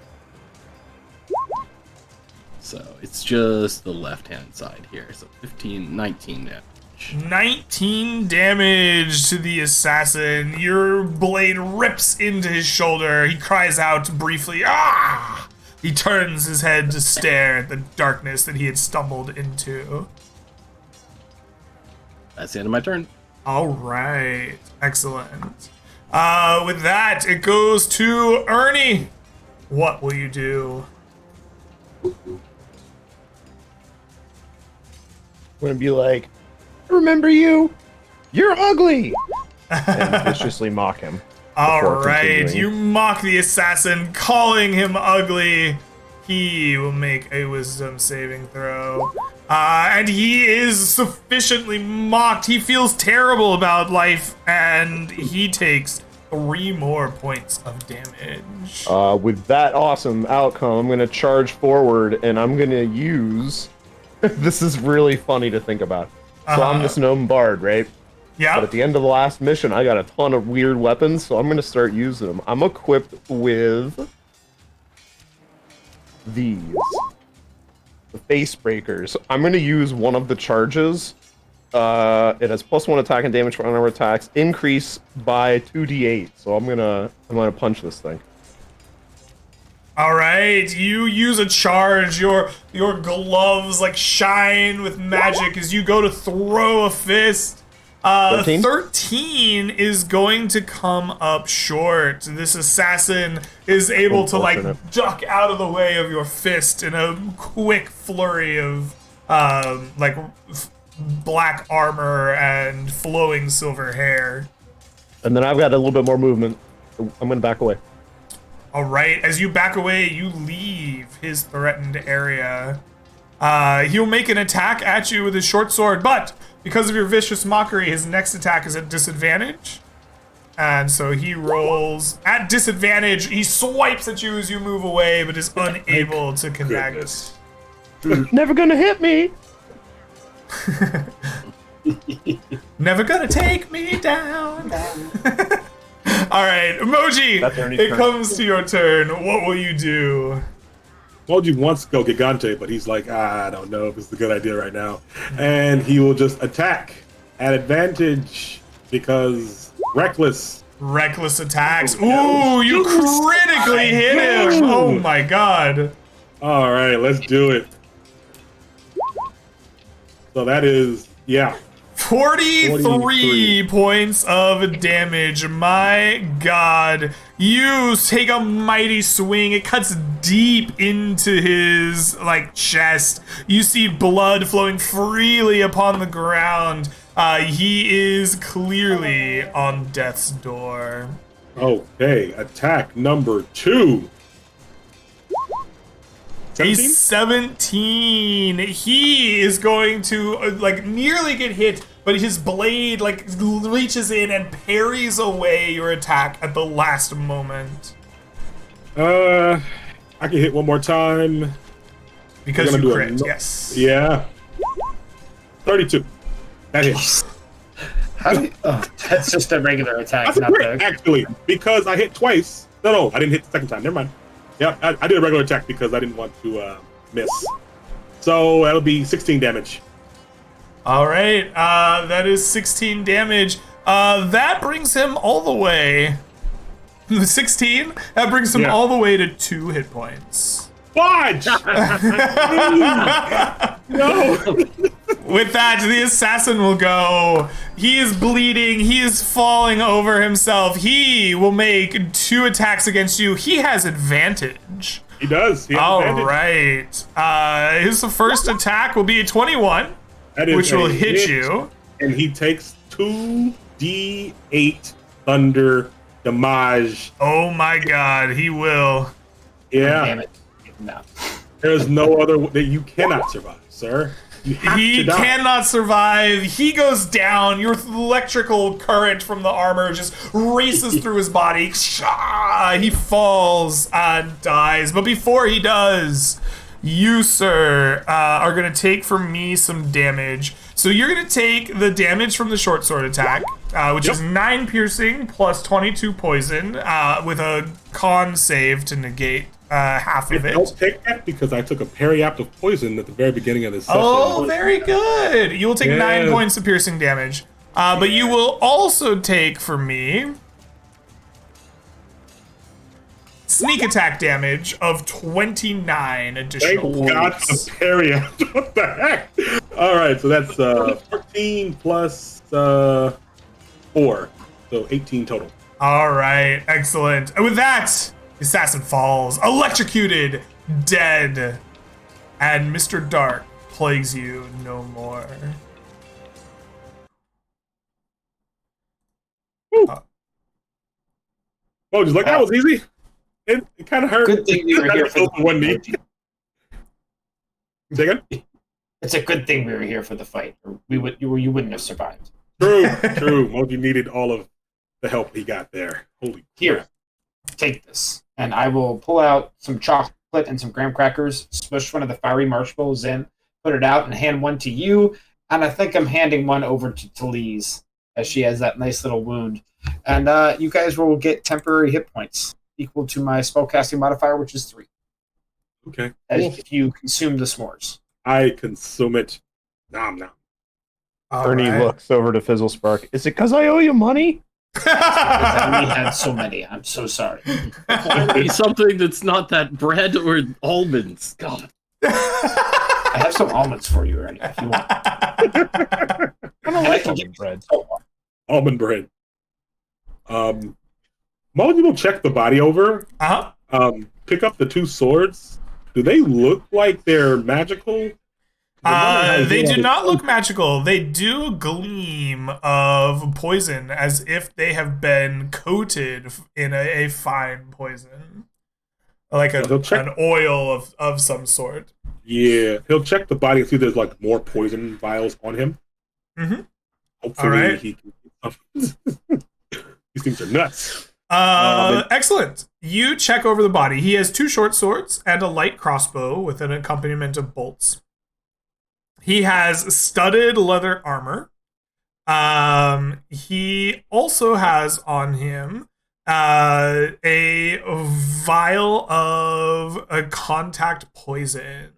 So it's just the left-hand side here. So 19 damage. 19 damage to the assassin. Your blade rips into his shoulder. He cries out briefly, "Ah!" He turns his head to stare at the darkness that he had stumbled into. That's the end of my turn. All right. Excellent. With that, it goes to Ernie. What will you do? I'm gonna be like, I remember you. You're ugly. And viciously mock him. All before right, continuing. you mock the assassin, calling him ugly. He will make a wisdom saving throw. And he is sufficiently mocked. He feels terrible about life, and he takes 3 more points of damage. With that awesome outcome, I'm gonna charge forward and I'm gonna use. This is really funny to think about. So I'm this gnome bard, right? But Yeah. at the end of the last mission, I got a ton of weird weapons, so I'm gonna start using them. I'm equipped with these, the face breakers. I'm gonna use one of the charges. It has +1 attack and damage for unarmed attacks, increase by 2d8. So I'm gonna punch this thing. All right, you use a charge. Your gloves like shine with magic as you go to throw a fist. 13? 13 is going to come up short. This assassin is able to like Unfortunate. duck out of the way of your fist in a quick flurry of black armor and flowing silver hair. And then I've got a little bit more movement. I'm gonna back away. All right, as you back away, you leave his threatened area. He'll make an attack at you with his short sword, but because of your vicious mockery, his next attack is at disadvantage. And so he rolls at disadvantage. He swipes at you as you move away, but is unable to connect. Goodness. Never gonna hit me. Never gonna take me down. All right, Emoji, That's Ernie's it turn. comes to your turn. What will you do? Moji wants to go Gigante, but he's like, I don't know if it's a good idea right now. And he will just attack at advantage because reckless. Reckless attacks. Ooh, you critically hit him. Oh my god. All right, let's do it. So that is, 43 points of damage. My god. You take a mighty swing. It cuts deep into his chest. You see blood flowing freely upon the ground. He is clearly on death's door. Okay, attack number 2. A 17? 17. He is going to nearly get hit, but his blade reaches in and parries away your attack at the last moment. I can hit one more time. Because We're gonna you do crit, yes. Yeah. 32. That hits. How do you, that's just a regular attack, That's a not crit, the. actually, because I hit twice. No, I didn't hit the second time. Never mind. Yeah, I did a regular attack because I didn't want to miss. So that'll be 16 damage. All right, that is 16 damage. That brings him all the way. 16? That brings him all the way to 2 hit points. Fudge! No! With that, the assassin will go. He is bleeding. He is falling over himself. He will make 2 attacks against you. He has advantage. He does. He has All advantage. right. His first attack will be a 21, That is which a will hit you. And he takes 2d8 thunder damage. Oh my god, he will. Yeah. Damn it. No. There's no other that you cannot survive, sir. You have He to die. cannot survive. He goes down. Your electrical current from the armor just races through his body. He falls and dies. But before he does, you, sir, are going to take from me some damage. So you're going to take the damage from the short sword attack, which is 9 piercing plus 22 poison, with a con save to negate half of it. Don't take that because I took a periaptive poison at the very beginning of this session. Oh, very good. You will take 9 points of piercing damage. But you will also take from me sneak attack damage of 29 additional Thank God for points. periaptive. What the heck? All right, so that's 14 plus 4. So 18 total. All right, excellent. And with that, the assassin falls, electrocuted, dead, and Mr. Dark plagues you no more. Oh, just like that was easy. It kind of hurt. Good thing we were here for the one knee. Say again? It's a good thing we were here for the fight, or you wouldn't have survived. True. Moji needed all of the help he got there. Holy Here, take this, and I will pull out some chocolate and some graham crackers, smush one of the fiery marshmallows in, put it out, and hand one to you. And I think I'm handing one over to Talise, as she has that nice little wound. And you guys will get temporary hit points equal to my spellcasting modifier, which is 3. Okay. As Cool. if you consume the s'mores. I consume it. Nom nom. Ernie looks over to Fizzle Spark. Is it because I owe you money? I only had so many. I'm so sorry. Maybe something that's not that bread or almonds. God. I have some almonds for you, Ernie, if you want. I don't And I like can almond give bread. Almond bread. Moji will check the body over. Pick up the 2 swords. Do they look like they're magical? They do not look magical. They do gleam of poison as if they have been coated in a fine poison. Like an oil of some sort. Yeah, he'll check the body and see if there's like more poison vials on him. Mm-hmm. Hopefully All right. he can. These things are nuts. Excellent. You check over the body. He has 2 short swords and a light crossbow with an accompaniment of bolts. He has studded leather armor. He also has on him a vial of a contact poison.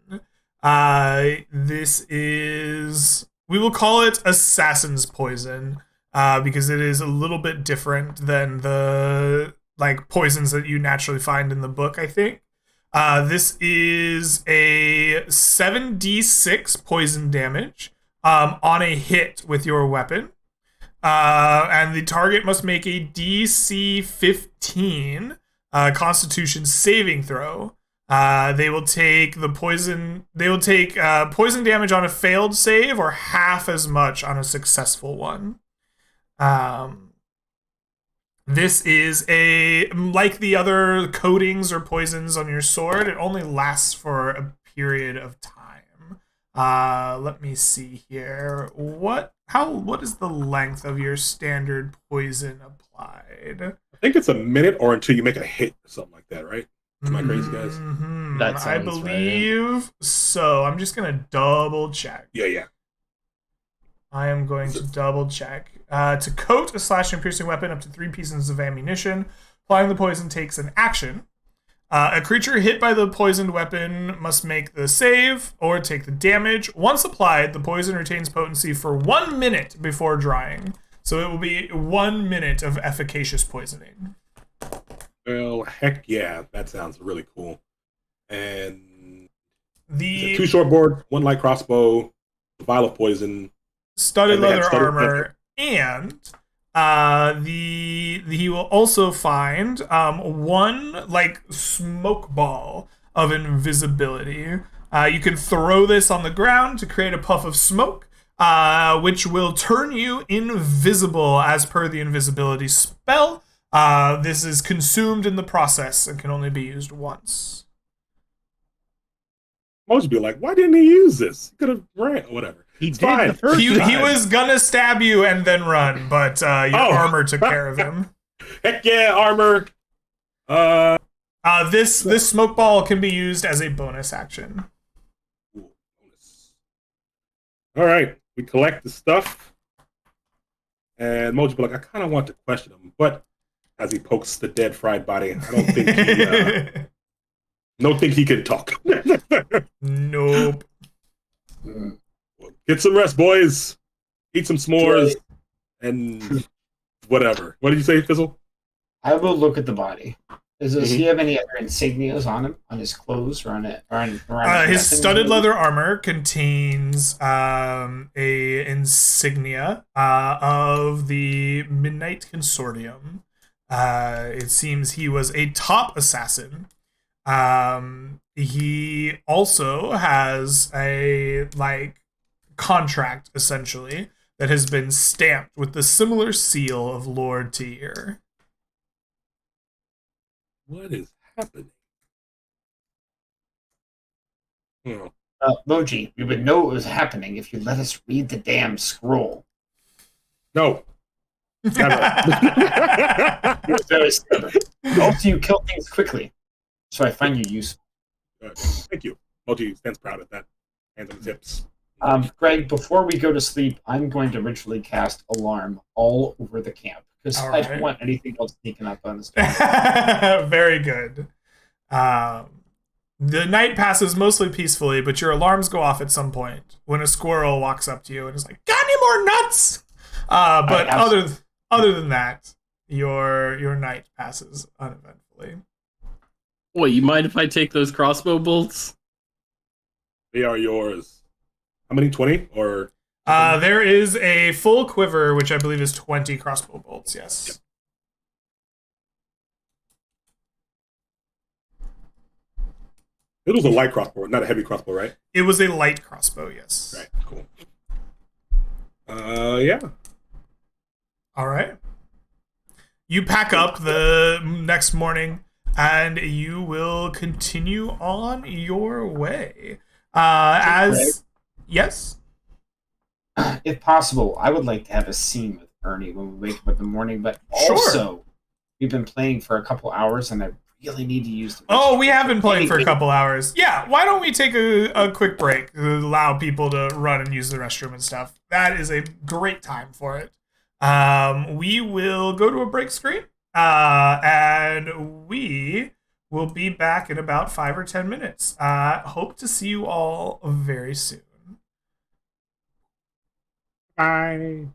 This is, we will call it assassin's poison, because it is a little bit different than the like poisons that you naturally find in the book, I think. This is a 7d6 poison damage on a hit with your weapon. And the target must make a DC 15 Constitution saving throw. They will take the poison. They will take poison damage on a failed save, or half as much on a successful one. This is like the other coatings or poisons on your sword. It only lasts for a period of time. Let me see here. What is the length of your standard poison applied? I think it's a minute or until you make a hit or something like that, right? Am I crazy, guys? Mm-hmm. That sounds I believe so. I'm just gonna double check. Yeah. I am going to double check. To coat a slashing piercing weapon up to 3 pieces of ammunition, applying the poison takes an action. A creature hit by the poisoned weapon must make the save or take the damage. Once applied, the poison retains potency for 1 minute before drying. So it will be 1 minute of efficacious poisoning. Well, heck yeah, that sounds really cool. And The 2 short board, 1 light crossbow, a vial of poison, studded and they had leather studded armor, leather. and he will also find 1 like smoke ball of invisibility. You can throw this on the ground to create a puff of smoke, which will turn you invisible as per the invisibility spell. This is consumed in the process and can only be used once. Most would be like, why didn't he use this? He could have ran or whatever. He It's did fine. the first He time. was gonna stab you and then run, but your armor took care of him. Heck yeah, armor. This smoke ball can be used as a bonus action. Cool. All right, we collect the stuff, and Mojo be like, I kind of want to question him, but as he pokes the dead fried body, I don't think he, don't think he can talk. Nope. Get some rest, boys. Eat some s'mores, and whatever. What did you say, Fizzle? I will look at the body. Does he have any other insignias on him, on his clothes, or on it, or on around His weapons? studded leather armor contains a insignia of the Midnight Consortium. It seems he was a top assassin. He also has a contract essentially that has been stamped with the similar seal of Lord Tyr. What is happening? Moji, we would know what was happening if you let us read the damn scroll. No. You're very stubborn. Also, you kill things quickly, so I find you useful. Thank you. Moji stands proud of that. Hands on his hips. Greg, before we go to sleep, I'm going to ritually cast Alarm all over the camp, because All I don't right. want anything else sneaking up on this camp. Very good. The night passes mostly peacefully, but your alarms go off at some point when a squirrel walks up to you and is like, "Got any more nuts?" But other than that, your night passes uneventfully. Wait, you mind if I take those crossbow bolts? They are yours. How many? 20? Or There is a full quiver, which I believe is 20 crossbow bolts. Yes. Yep. It was a light crossbow, not a heavy crossbow, right? It was a light crossbow. Yes. Right, cool. Yeah. All right. You pack up the next morning, and you will continue on your way. Yes. If possible, I would like to have a scene with Ernie when we wake up in the morning, but Sure. also, we've been playing for a couple hours, and I really need to use the Oh, we have been playing for a Anyway. couple hours. Yeah, why don't we take a quick break to allow people to run and use the restroom and stuff? That is a great time for it. We will go to a break screen, And we will be back in about 5 or 10 minutes. Hope to see you all very soon. Bye.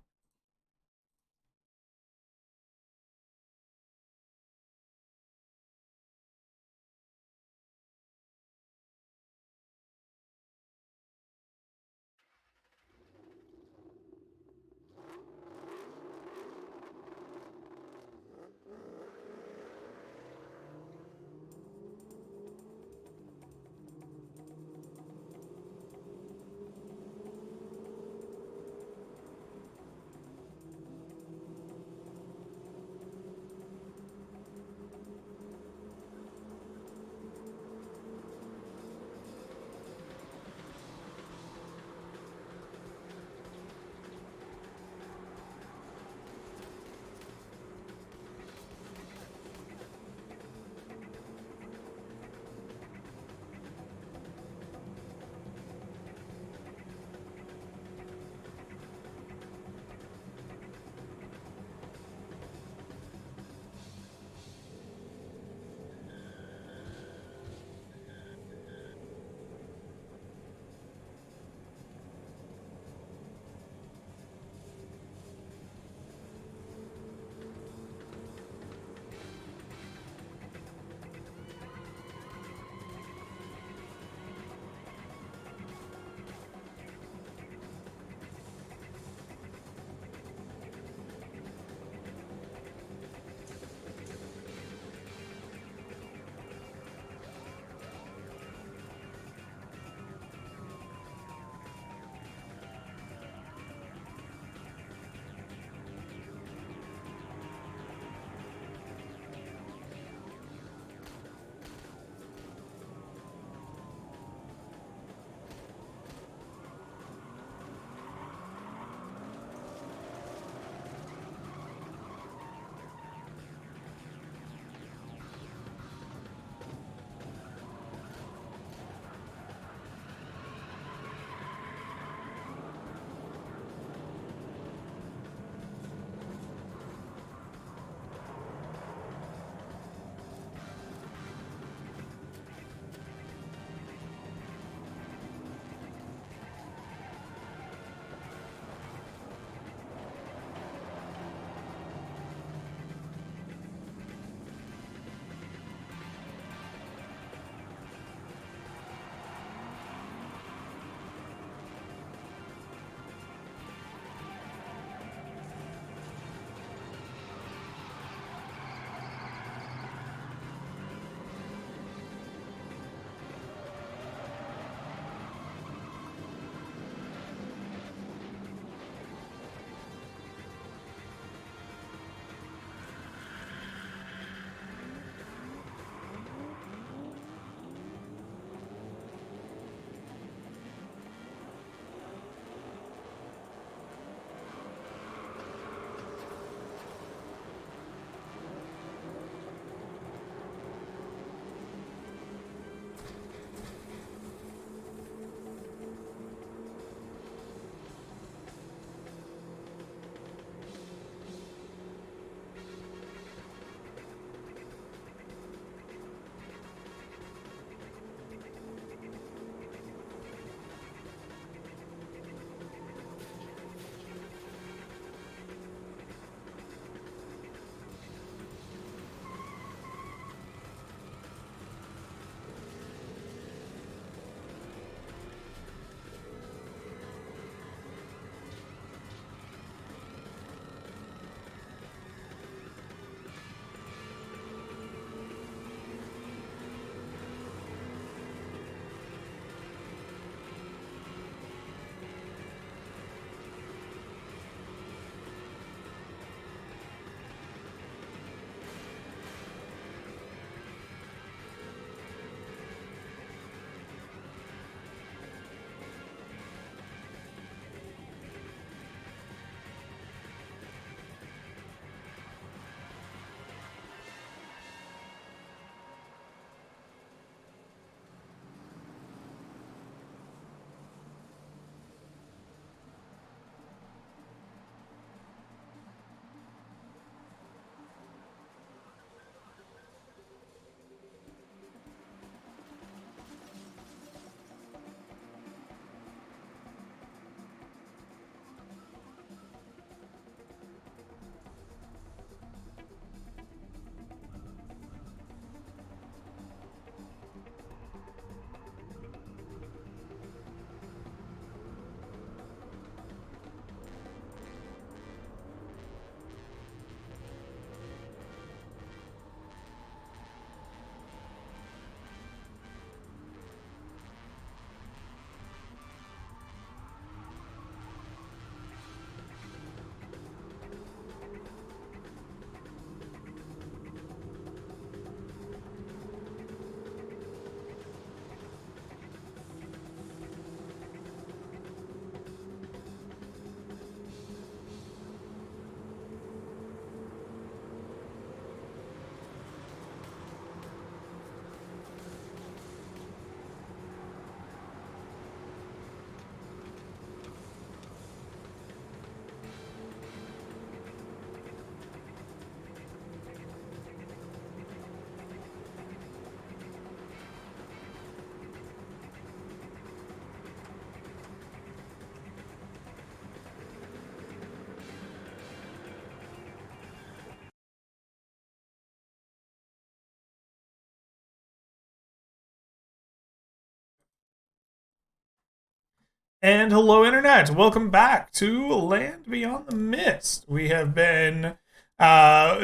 And hello, Internet. Welcome back to Land Beyond the Mist. We have been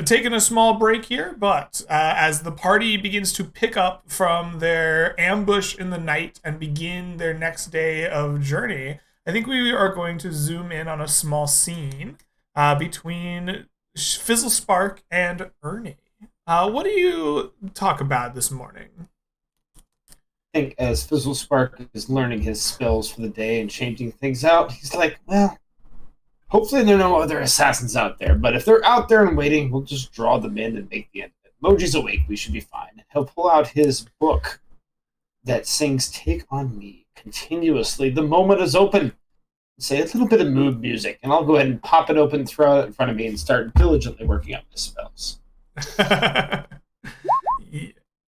taking a small break here, but as the party begins to pick up from their ambush in the night and begin their next day of journey, I think we are going to zoom in on a small scene between Fizzle Spark and Ernie. What do you talk about this morning? I think as Fizzle Spark is learning his spells for the day and changing things out, he's like, well, hopefully there are no other assassins out there, but if they're out there and waiting, we'll just draw them in and make the end of it. Moji's awake, we should be fine. He'll pull out his book that sings Take On Me continuously. The moment is open. Say a little bit of mood music, and I'll go ahead and pop it open, throw it in front of me, and start diligently working up my spells.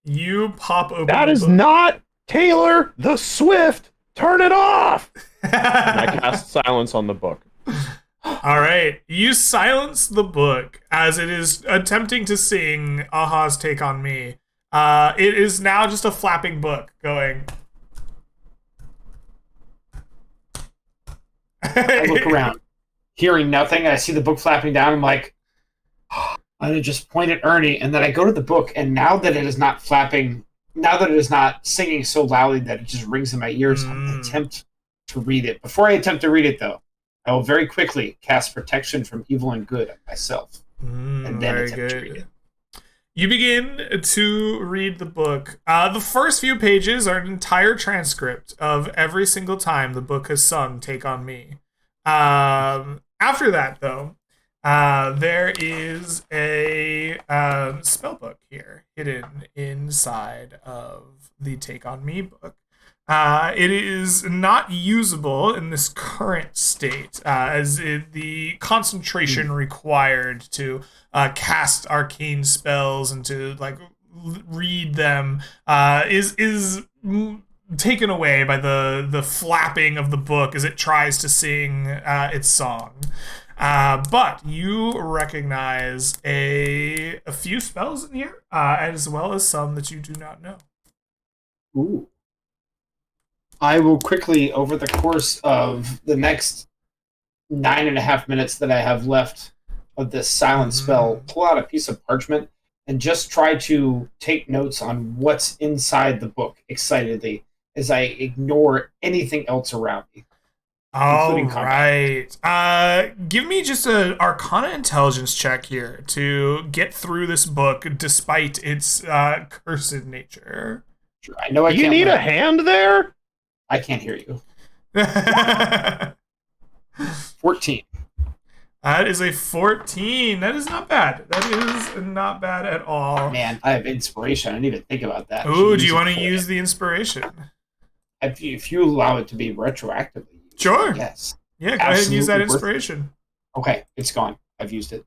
You pop open. That is not Taylor the Swift. Turn it off. And I cast silence on the book. All right, you silence the book as it is attempting to sing Aha's Take On Me. It is now just a flapping book going. I look around, hearing nothing. I see the book flapping down. I'm like, I just point at Ernie, and then I go to the book, and now that it is not flapping, now that it is not singing so loudly that it just rings in my ears, I attempt to read it. Before I attempt to read it, though, I will very quickly cast protection from evil and good on myself, and then attempt to read it. You begin to read the book. The first few pages are an entire transcript of every single time the book has sung Take On Me. After that, though, there is a spell book here hidden inside of the Take On Me book. It is not usable in this current state, as the concentration required to cast arcane spells and to read them is taken away by the flapping of the book as it tries to sing its song. But you recognize a few spells in here, as well as some that you do not know. Ooh. I will quickly, over the course of the next 9.5 minutes that I have left of this silent spell, pull out a piece of parchment and just try to take notes on what's inside the book excitedly as I ignore anything else around me. All right. Give me just an Arcana Intelligence check here to get through this book despite its cursed nature. Sure, I know I can't. You need a hand there? I can't hear you. 14. That is a 14. That is not bad. That is not bad at all. Man, I have inspiration. I didn't even think about that. Ooh, do you want to use the inspiration? If you allow it to be retroactively used, Sure. yes. Yeah, go ahead and use that Absolutely inspiration. Okay, it's gone. I've used it.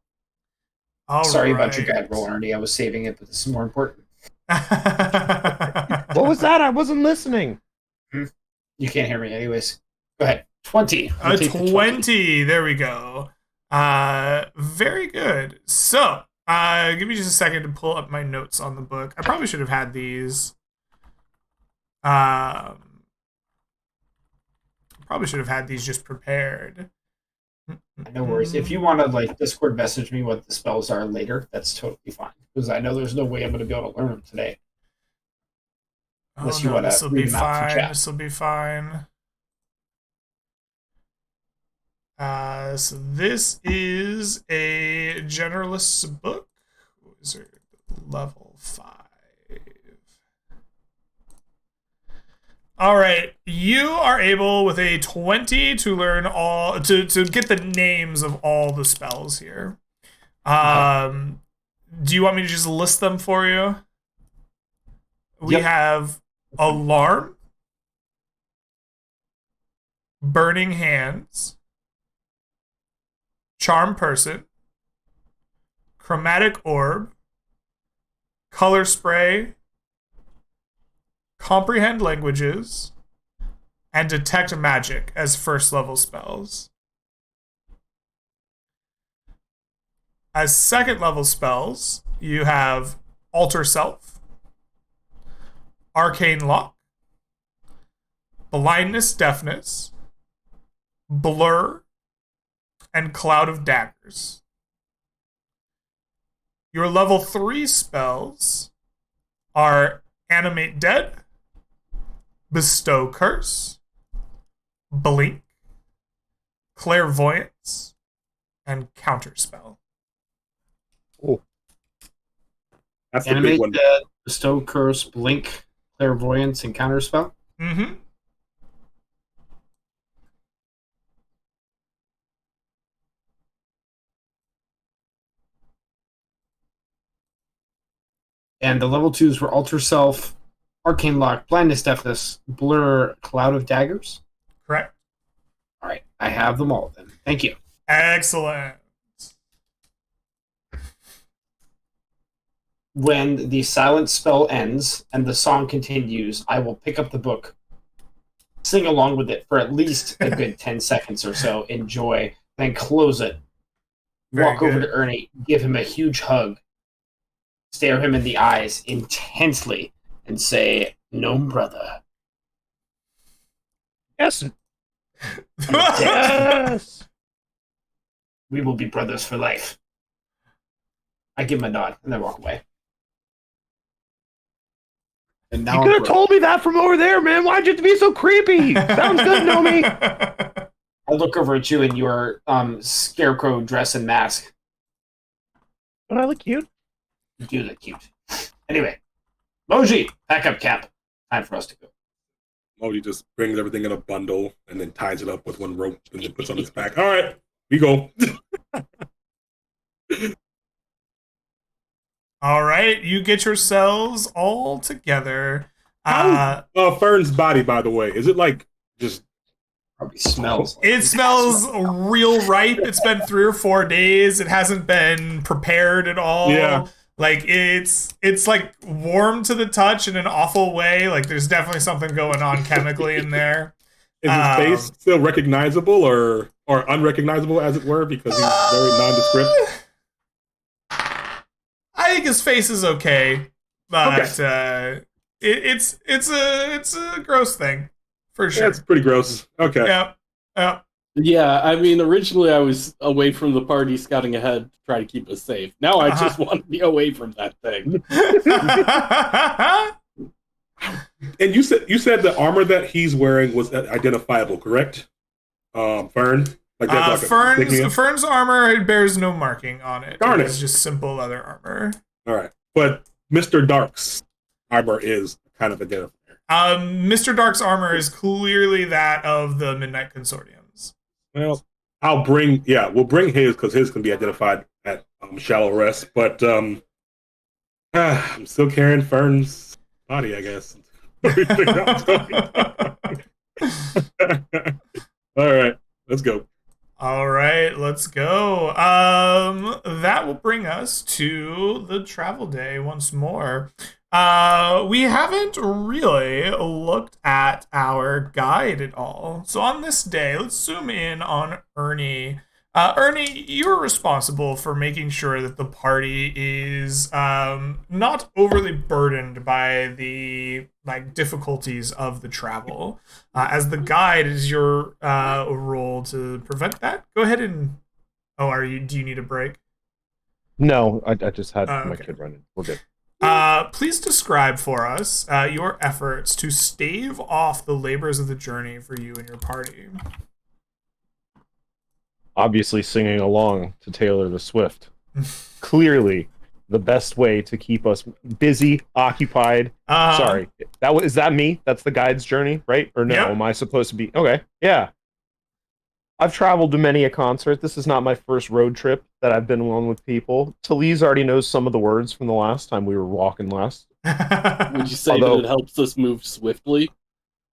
All Sorry right. about your guide roll, Ernie. I was saving it, but this is more important. What was that? I wasn't listening. You can't hear me anyways. Go ahead. 20. A 20. There we go. Very good. So, give me just a second to pull up my notes on the book. I probably should have had these. Probably should have had these just prepared. No worries. If you want to Discord message me what the spells are later, that's totally fine. Because I know there's no way I'm going to be able to learn them today. Unless you want to this will be read them out for fine. chat. This will be fine. So this is a generalist's book. Wizard level 5. All right, you are able with a 20 to learn all to get the names of all the spells here. Do you want me to just list them for you? We have Alarm, Burning Hands, Charm Person, Chromatic Orb, Color Spray, Comprehend Languages, and Detect Magic as first level spells. As second level spells, you have Alter Self, Arcane Lock, Blindness, Deafness, Blur, and Cloud of Daggers. Your level 3 spells are Animate Dead, Bestow Curse, Blink, Clairvoyance, and Counterspell. Oh, That's the big Animate one. Dead, Bestow Curse, Blink, Clairvoyance, and Counterspell. Mm-hmm. And the level 2s were Alter Self, Arcane Lock, Blindness, Deafness, Blur, Cloud of Daggers. Correct. All right, I have them all then. Thank you. Excellent. When the silent spell ends and the song continues, I will pick up the book, sing along with it for at least a good 10 seconds or so, enjoy, then close it, Very walk over good. to Ernie, give him a huge hug, stare him in the eyes intensely, and say, "No, brother." yes, yes. We will be brothers for life. I give him a nod and then walk away. And now You I'm could have broke. told me that from over there, man. Why'd you have to be so creepy? Sounds good, Nomi. I look over at you in your scarecrow dress and mask. Don't I look cute? You do look cute. Anyway, Moji, pack up camp. Time for us to go. Modi just brings everything in a bundle and then ties it up with one rope and then puts on his back. All right, we go. All right, you get yourselves all together. How's Fern's body, by the way? Is it like just Probably smells. Like It smells real ripe. It's been 3 or 4 days. It hasn't been prepared at all. Yeah. Like it's like warm to the touch in an awful way. Like there's definitely something going on chemically in there. is his face still recognizable or unrecognizable, as it were, because he's very nondescript? I think his face is okay, but it's a gross thing for sure. That's pretty gross. Okay. Yeah. Yeah, I mean, originally I was away from the party scouting ahead to try to keep us safe. Now I just want to be away from that thing. And you said the armor that he's wearing was identifiable, correct? Fern. Like that's like a insignia? Fern's armor bears no marking on it. Darn It's it. just simple leather armor. All right, but Mr. Dark's armor is kind of identifier. Mr. Dark's armor is clearly that of the Midnight Consortiums. Well, we'll bring his because his can be identified at Shallow Rest. But I'm still carrying Fern's body, I guess. All right, let's go. All right, let's go. That will bring us to the travel day once more. We haven't really looked at our guide at all. So on this day, let's zoom in on Ernie. Ernie, you're responsible for making sure that the party is not overly burdened by the difficulties of the travel. As the guide, is your role to prevent that. Go ahead and. Oh, do you need a break? No, I just had my Okay. kid running. We're good. Please describe for us your efforts to stave off the labors of the journey for you and your party. Obviously, singing along to Taylor the Swift. Clearly, the best way to keep us busy, occupied. Sorry, is that me? That's the guide's journey, right? Or no? Yep. Am I supposed to be? Okay, yeah. I've traveled to many a concert. This is not my first road trip that I've been on with people. Talise already knows some of the words from the last time we were walking last. Would you say Although- that it helps us move swiftly?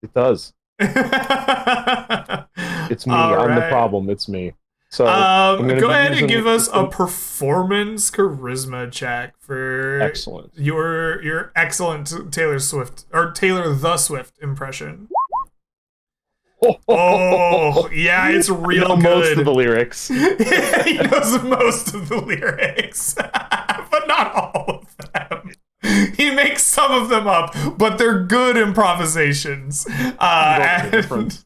It does. It's me. All I'm the right. problem. It's me. So I'm gonna go be ahead and using- give us a performance charisma check for Excellent. your excellent Taylor Swift or Taylor the Swift impression. Oh, yeah, it's real know good. most of the lyrics. He knows most of the lyrics, but not all of them. He makes some of them up, but they're good improvisations. Don't make a difference.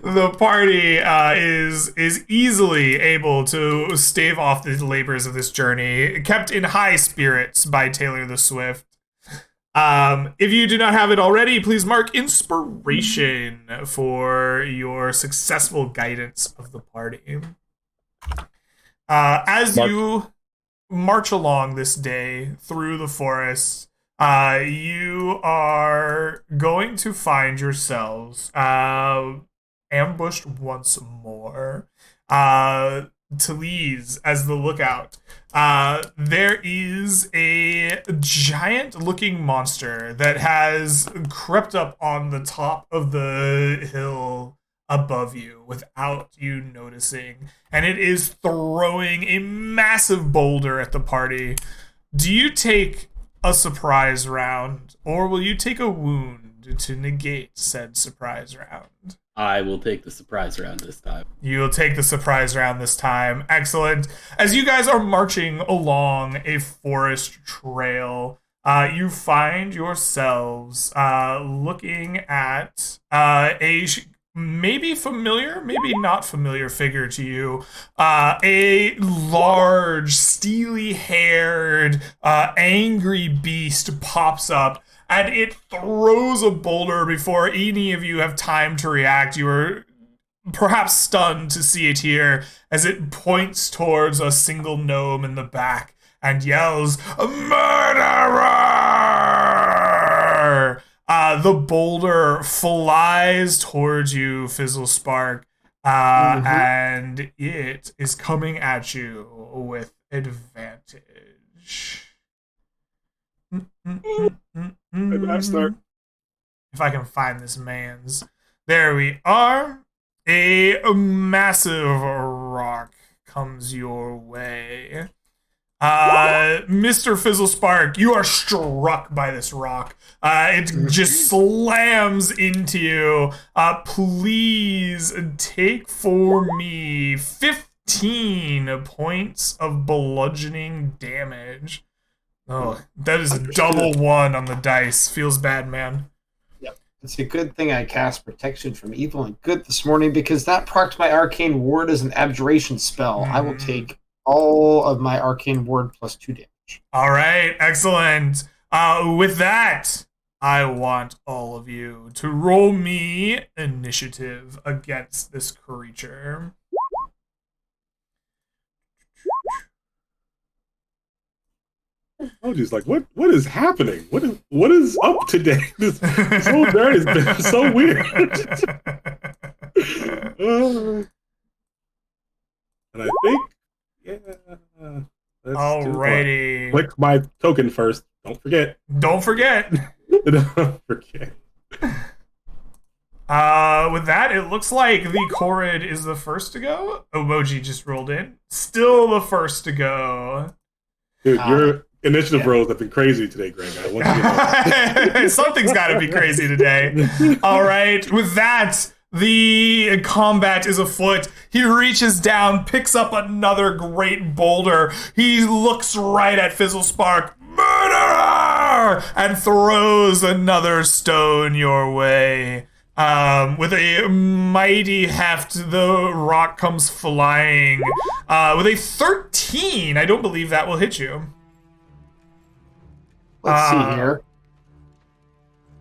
the party is easily able to stave off the labors of this journey, kept in high spirits by Taylor the Swift. If you do not have it already, please mark inspiration for your successful guidance of the party. As you march along this day through the forest, you are going to find yourselves ambushed once more. Talise as the lookout. There is a giant-looking monster that has crept up on the top of the hill above you without you noticing, and it is throwing a massive boulder at the party. Do you take a surprise round, or will you take a wound to negate said surprise round? I will take the surprise round this time. You will take the surprise round this time. Excellent. As you guys are marching along a forest trail, you find yourselves looking at a maybe familiar, maybe not familiar figure to you. A large, steely-haired, angry beast pops up, and it throws a boulder before any of you have time to react. You are perhaps stunned to see it here as it points towards a single gnome in the back and yells, "Murderer!" The boulder flies towards you, Fizzle Spark, and it is coming at you with advantage. Master. If I can find this man's. There we are. A massive rock comes your way. Mr. Fizzle Spark, you are struck by this rock. It just slams into you. Please take for me 15 points of bludgeoning damage. Oh, that is a double 1 on the dice. Feels bad, man. Yep. It's a good thing I cast Protection from Evil and Good this morning, because that procs my Arcane Ward as an Abjuration spell. I will take all of my Arcane Ward plus 2 damage. All right, excellent. With that, I want all of you to roll me initiative against this creature. Oh, just like what is happening? What is up today? This whole day has been so weird. And I think, Alrighty. Click my token first. Don't forget. Don't forget. Don't forget. With that, it looks like the Corrid is the first to go. Emoji just rolled in. Still the first to go. Dude, your initiative rolls have been crazy today, Greg. I want you to know. Something's got to be crazy today. All right. With that, the combat is afoot. He reaches down, picks up another great boulder. He looks right at Fizzle Spark. Murderer! And throws another stone your way. With a mighty heft, the rock comes flying. With a 13, I don't believe that will hit you. Let's see here.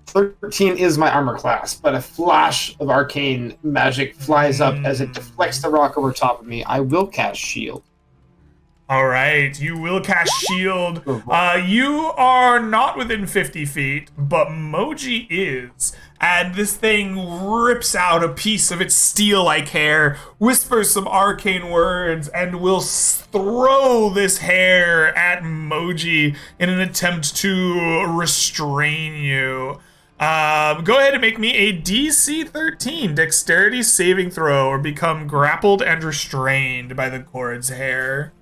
13 is my armor class, but a flash of arcane magic flies up as it deflects the rock over top of me. I will cast shield. All right, you will cast shield. You are not within 50 feet, but Moji is. And this thing rips out a piece of its steel-like hair, whispers some arcane words, and will throw this hair at Moji in an attempt to restrain you. Go ahead and make me a DC 13 dexterity saving throw, or become grappled and restrained by the Corrid's hair.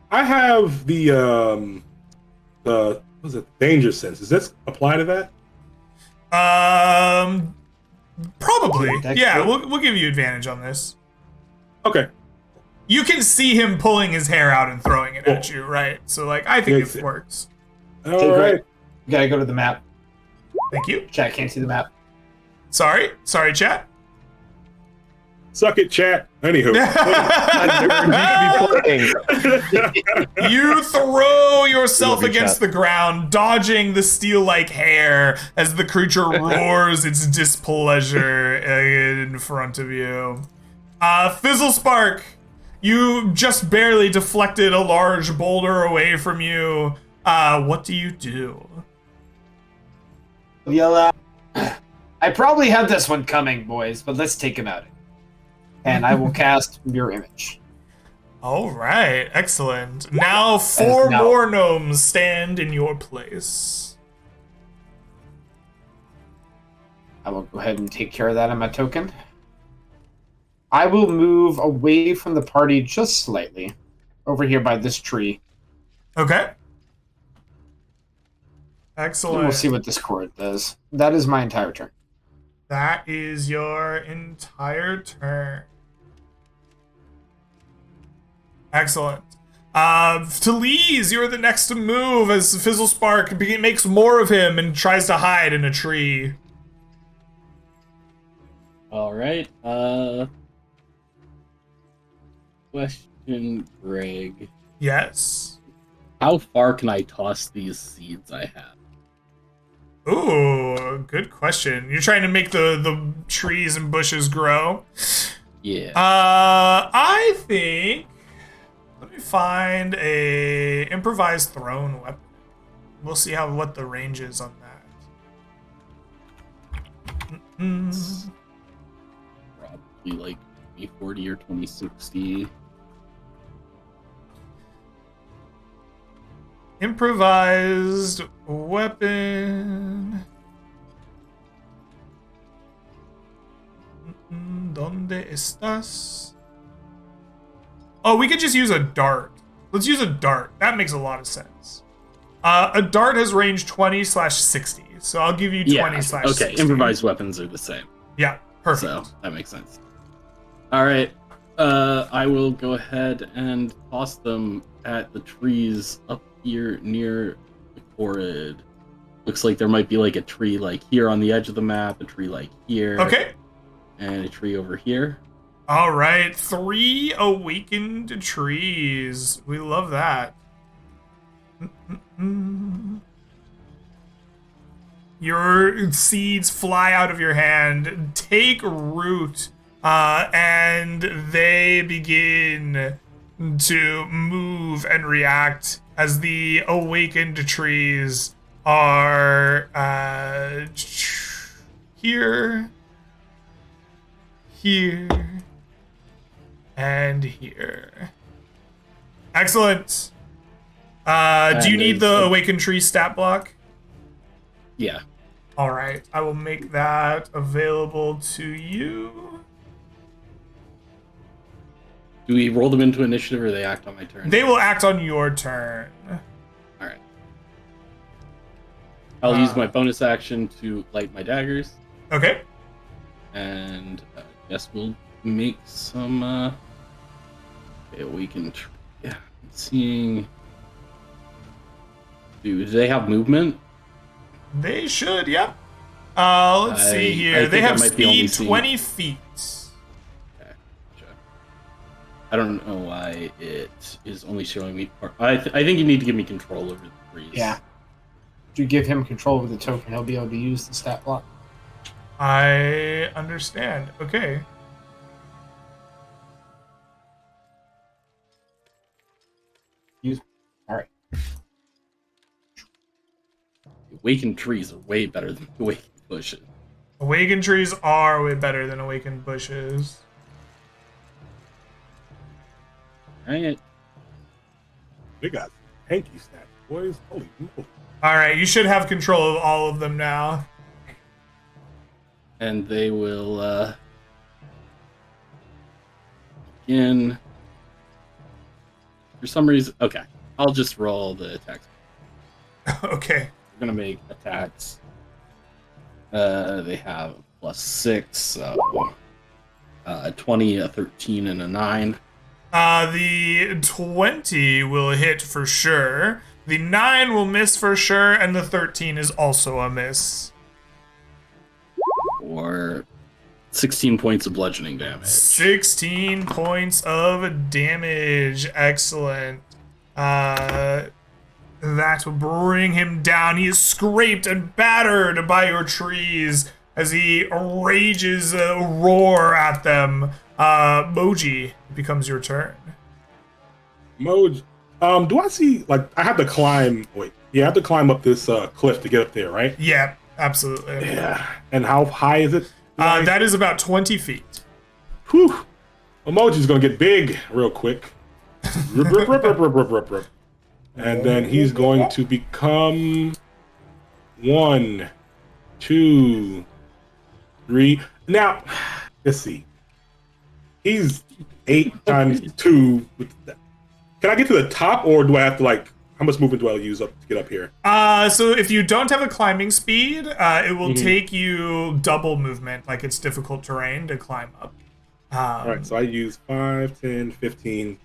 I have the what was it, danger sense. Does this apply to that? Probably. Yeah, we'll give you advantage on this. Okay. You can see him pulling his hair out and throwing it at you, right? So, like, I think it works. All right. You gotta go to the map. Thank you. Chat can't see the map. Sorry, chat. Suck it, chat. Anywho. You throw yourself Love you, against chat. the ground, dodging the steel-like hair as the creature roars its displeasure in front of you. Fizzle Spark, you just barely deflected a large boulder away from you. What do you do? Yell I probably have this one coming, boys, but let's take him out. And I will cast Mirror Image. All right, excellent. Now 4 now- more gnomes stand in your place. I will go ahead and take care of that on my token. I will move away from the party just slightly. Over here by this tree. Okay. And Excellent. we'll see what this cord does. That is my entire turn. That is your entire turn. Excellent. Talise, you're the next to move as Fizzle Spark makes more of him and tries to hide in a tree. All right. Question, Greg. Yes. How far can I toss these seeds I have? Ooh, good question. You're trying to make the trees and bushes grow? Yeah. I think... Let me find a improvised thrown weapon. We'll see what the range is on that. Probably like 2040 or 2060. Improvised weapon. ¿Dónde estás? Oh, we could just use a dart. Let's use a dart. That makes a lot of sense. A dart has range 20/60, so I'll give you 20/60. Okay, improvised weapons are the same. Yeah, perfect. So that makes sense. All right. I will go ahead and toss them at the trees up here near the Corrid. Looks like there might be like a tree like here on the edge of the map, a tree like here. Okay. And a tree over here. All right, 3 awakened trees. We love that. Your seeds fly out of your hand, take root, and they begin to move and react as the awakened trees are here, and here. Excellent. Do you need the awakened tree stat block? Yeah. All right, I will make that available to you. Do we roll them into initiative or they act on my turn? They will act on your turn. All right. I'll use my bonus action to light my daggers. Okay. And I guess we'll make some awakened tree. Yeah, I'm seeing. Do they have movement? They should, yep. Let's see here. I They think I have might be only speed seeing- 20 feet. Okay, gotcha. I don't know why it is only showing me. I think you need to give me control over the trees. Yeah. If you give him control over the token, he'll be able to use the stat block. I understand. Okay. All right. Awakened trees are way better than awakened bushes. Awakened trees are way better than awakened bushes. Alright. We got hanky stats, boys. Holy moly. All right, you should have control of all of them now. And they will begin. For some reason, okay. I'll just roll the attacks. Okay. We're gonna make attacks. They have +6, so 20, a 13, and a 9. The 20 will hit for sure. The 9 will miss for sure, and the 13 is also a miss. for 16 points of bludgeoning damage. 16 points of damage. Excellent. That will bring him down. He is scraped and battered by your trees as he rages a roar at them. Moji, it becomes your turn. Moj, do I see, like, I have to climb, I have to climb up this cliff to get up there, right? Yeah, absolutely. Yeah. And how high is it? That is about 20 feet. Whew. Emoji's gonna get big real quick. Rup, rup, rup, rup, rup, rup, rup, rup. And then he's going to become 1, 2, 3. Now, let's see. He's 8 times 2. Can I get to the top, or do I have to, like, how much movement do I use up to get up here? So if you don't have a climbing speed, it will take you double movement, like it's difficult terrain to climb up. All right, so I use 5, 10, 15.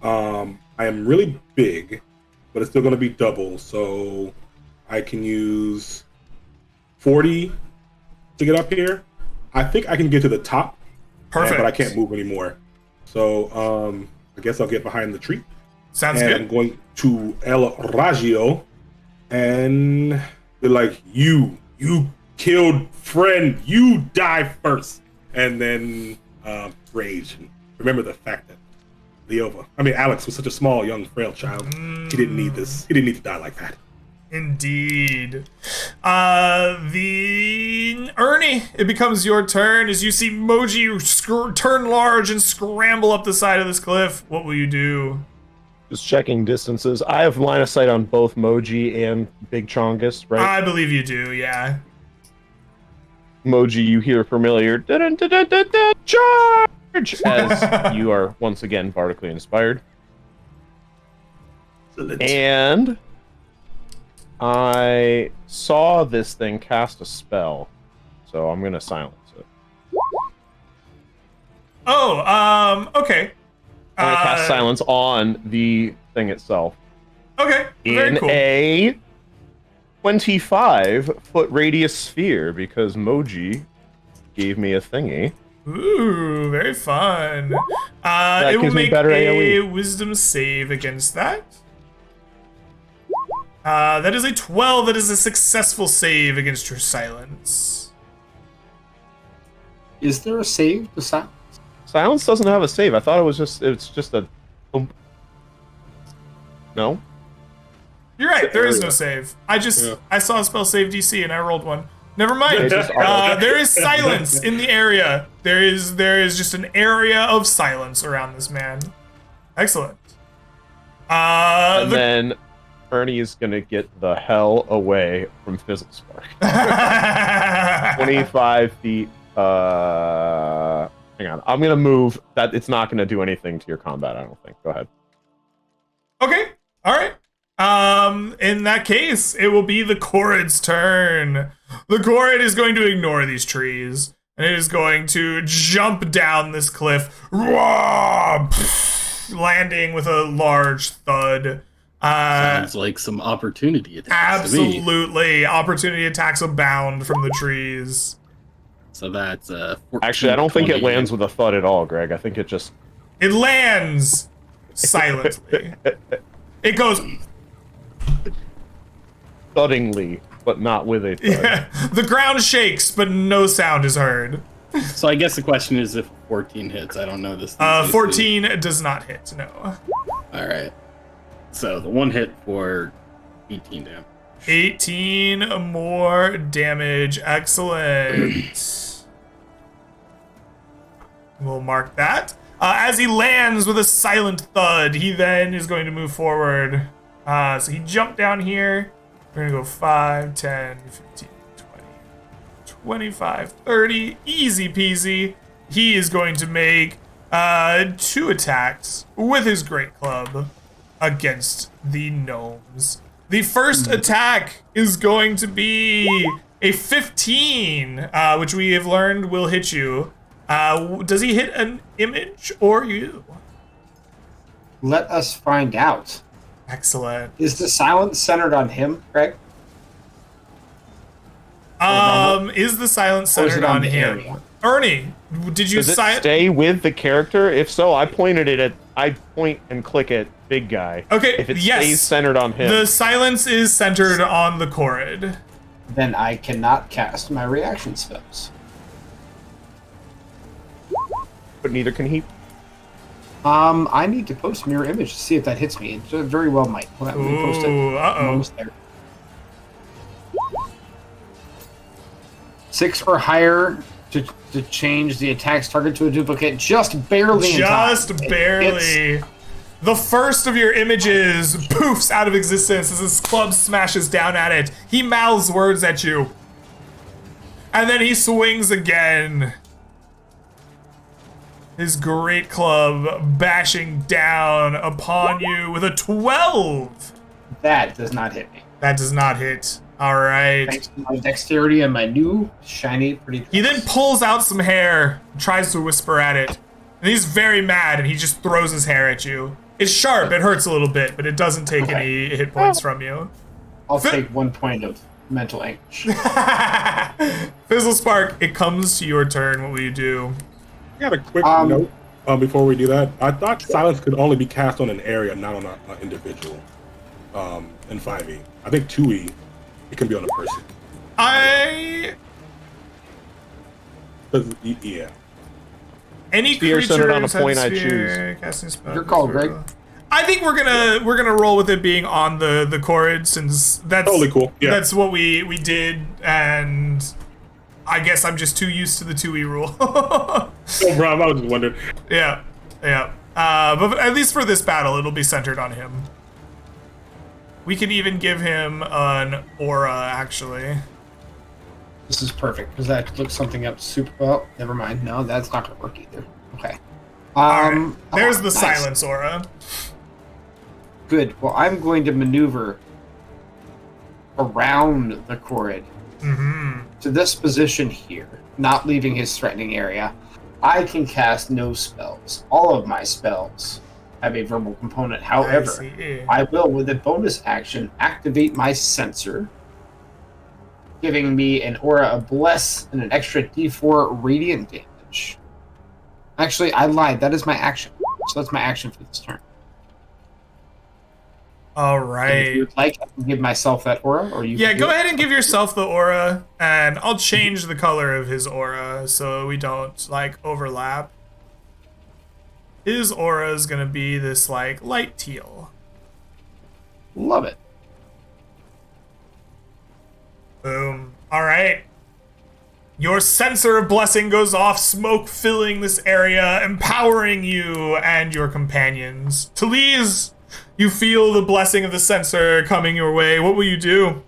I am really big, but it's still going to be double, so I can use 40 to get up here. I think I can get to the top. Perfect. But I can't move anymore. So I guess I'll get behind the tree. Sounds and good. I'm going to El Raggio, and they're like, you killed friend, you die first. And then rage. And remember the fact that Alex was such a small, young, frail child. He didn't need this. He didn't need to die like that. Indeed. Ernie, it becomes your turn as you see Moji turn large and scramble up the side of this cliff. What will you do? Just checking distances. I have line of sight on both Moji and Big Chongus, right? I believe you do, yeah. Moji, you hear familiar "Da-dun-da-dun-dun-dun, charge!" as you are once again bardically inspired. And I saw this thing cast a spell, so I'm gonna silence it. Oh, okay. I'm gonna cast silence on the thing itself. Okay, very In cool. a 25-foot radius sphere, because Moji gave me a thingy. Ooh, very fun. That It will gives me make better a AoE. wisdom save against that. That is a 12. That is a successful save against your silence. Is there a save to silence? Silence doesn't have a save. I thought it's just a. No. You're right. There is no save. I saw a spell save DC and I rolled one. Never mind. It's just auto. There is silence in the area. There is just an area of silence around this man. Excellent. And then Ernie is gonna get the hell away from Fizzle Spark. 25 feet. Hang on. I'm gonna move. That it's not gonna do anything to your combat. I don't think. Go ahead. Okay. All right. In that case, it will be the Korid's turn. The Korid is going to ignore these trees, and it is going to jump down this cliff, landing with a large thud. Sounds like some opportunity attacks to me. Absolutely. Opportunity attacks abound from the trees. So that's 14, Actually, I don't think it 20. lands with a thud at all, Greg. I think it just. It lands silently. It goes. Thuddingly, but not with a thud. Yeah, the ground shakes, but no sound is heard. So I guess the question is if 14 hits. I don't know this. 14 does not hit, no. All right. So the one hit for 18 damage. 18 more damage. Excellent. We'll mark that. As he lands with a silent thud, he then is going to move forward. So he jumped down here. We're going to go 5, 10, 15, 20, 25, 30. Easy peasy. He is going to make 2 attacks with his great club against the gnomes. The first attack is going to be a 15, which we have learned will hit you. Does he hit an image or you? Let us find out. Excellent. Is the silence centered on him, Greg? Is the silence Or is centered it on on the him? area? Ernie, did you Does it stay with the character? If so, I point and click at big guy. Okay, If it yes. stays centered on him. The silence is centered on the Korid. Then I cannot cast my reaction spells. But neither can he. I need to post mirror image to see if that hits me. It very well might. Hold on, let me post it. Ooh, I'm uh-oh. almost there. 6 or higher to change the attack's target to a duplicate. Just barely in time. Just barely. The first of your images poofs out of existence as his club smashes down at it. He mouths words at you. And then he swings again. His great club bashing down upon you with a 12. That does not hit me. That does not hit. All right. Thanks to my dexterity and my new shiny pretty dress. He then pulls out some hair, tries to whisper at it. And he's very mad, and he just throws his hair at you. It's sharp, it hurts a little bit, but it doesn't take any hit points from you. I'll take 1 point of mental anguish. Fizzle Spark, it comes to your turn. What will you do? I got a quick note before we do that. I thought silence could only be cast on an area, not on an individual. In 5e, I think 2e, it can be on a person. Yeah. Any Sphere creature centered on a inside point the I sphere, casting spell. Your call, Greg. I think we're gonna roll with it being on the Korid, since that's Totally cool. Yeah. That's what we did, and I guess I'm just too used to the 2e rule. No problem. I was just wondering. Yeah. But at least for this battle, it'll be centered on him. We can even give him an aura, actually. This is perfect because I looked something up super well. Never mind. No, that's not gonna work either. Okay. Alright, there's the nice. silence aura. Good. Well, I'm going to maneuver around the Korid to this position here, not leaving his threatening area. I can cast no spells. All of my spells have a verbal component. However, I will, with a bonus action, activate my sensor, giving me an aura of bless and an extra d4 radiant damage. Actually, I lied. That is my action. So that's my action for this turn. All And if right. you'd like, I can give myself that aura, or you. Yeah, can do go it. ahead and give yourself the aura, and I'll change the color of his aura so we don't, like, overlap. His aura is gonna be this, like, light teal. Love it. Boom. All right. Your sensor of blessing goes off, smoke filling this area, empowering you and your companions. Talise, you feel the blessing of the sensor coming your way. What will you do?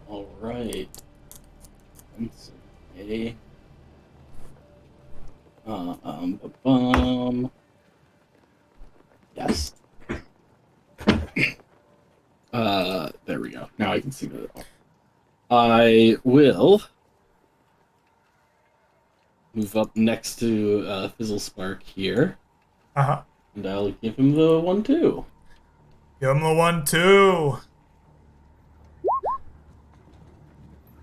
All right. Okay. Yes. There we go. Now I can see the. I will move up next to Fizzle Spark here, Uh-huh. and I'll give him the 1-2. Give him the 1-2.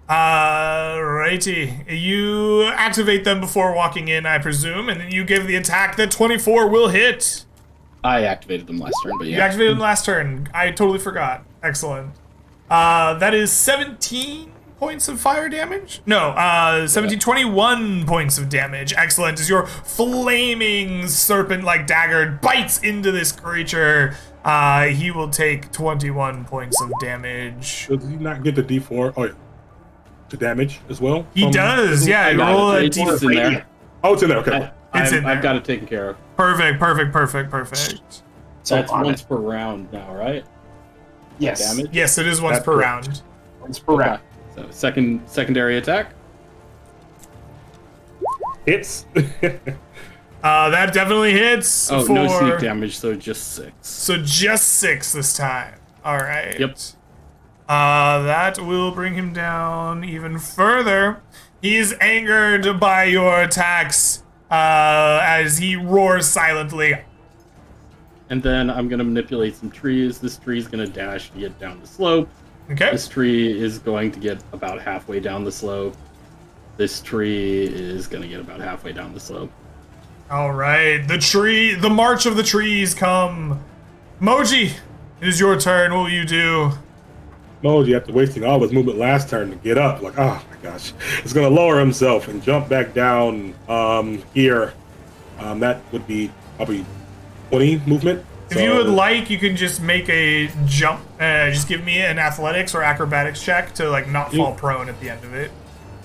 Righty. You activate them before walking in, I presume, and then you give the attack that 24 will hit. I activated them last turn, but yeah. You activated them last turn. I totally forgot. Excellent. That is 17 points of fire damage? No, 21 points of damage. Excellent. As your flaming serpent-like dagger bites into this creature, he will take 21 points of damage. Does he not get the D4? Oh, yeah. The damage as well? He does, yeah. I got Roll it. a It's in there. Oh, it's in there. Okay. It's in there. I've got it taken care of. Perfect. So That's on once it. per round now, right? Yes. Damage? Yes, it is once That's per correct. round. Once per round. So secondary attack. Hits. That definitely hits. Oh, for... no sneak damage, so just 6. So just 6 this time. All right. Yep. That will bring him down even further. He's angered by your attacks as he roars silently. And then I'm gonna manipulate some trees. This tree's gonna dash to get down the slope. Okay. This tree is going to get about halfway down the slope. This tree is going to get about halfway down the slope. All right. The march of the trees come. Moji, it is your turn. What will you do? Moji, after wasting all his movement last turn to get up, like, oh my gosh, is going to lower himself and jump back down here. That would be probably 20 movement. If you would like, you can just make a jump. Just give me an athletics or acrobatics check to like not fall prone at the end of it.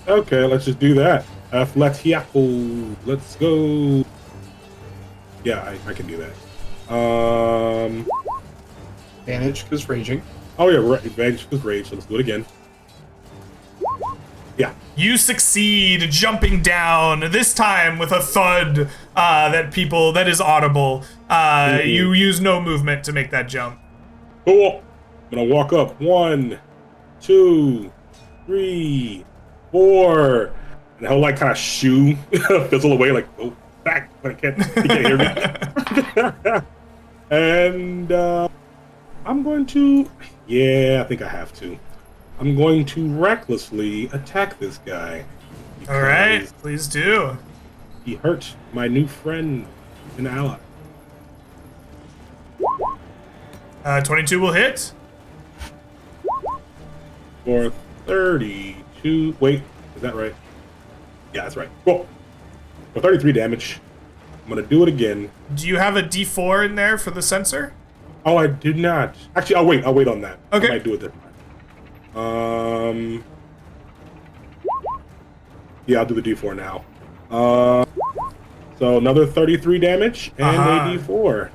Okay, let's just do that. Athletico, let's go. Yeah, I can do that. Advantage because raging. Oh yeah, advantage with rage. So let's do it again. Yeah. You succeed jumping down, this time with a thud that is audible. You use no movement to make that jump. Cool. I'm gonna walk up. 1, 2, 3, 4. And he'll like kind of shoo fizzle away, like, oh, back. But he can't hear me. And I'm going to, I think I have to. I'm going to recklessly attack this guy. All right, please do. He hurt my new friend and ally. 22 will hit. For 32. Wait, is that right? Yeah, that's right. Cool. For 33 damage. I'm going to do it again. Do you have a D4 in there for the sensor? Oh, I did not. Actually, I'll wait on that. Okay. I might do it this time. Yeah, I'll do the D4 now. So another 33 damage and a D4.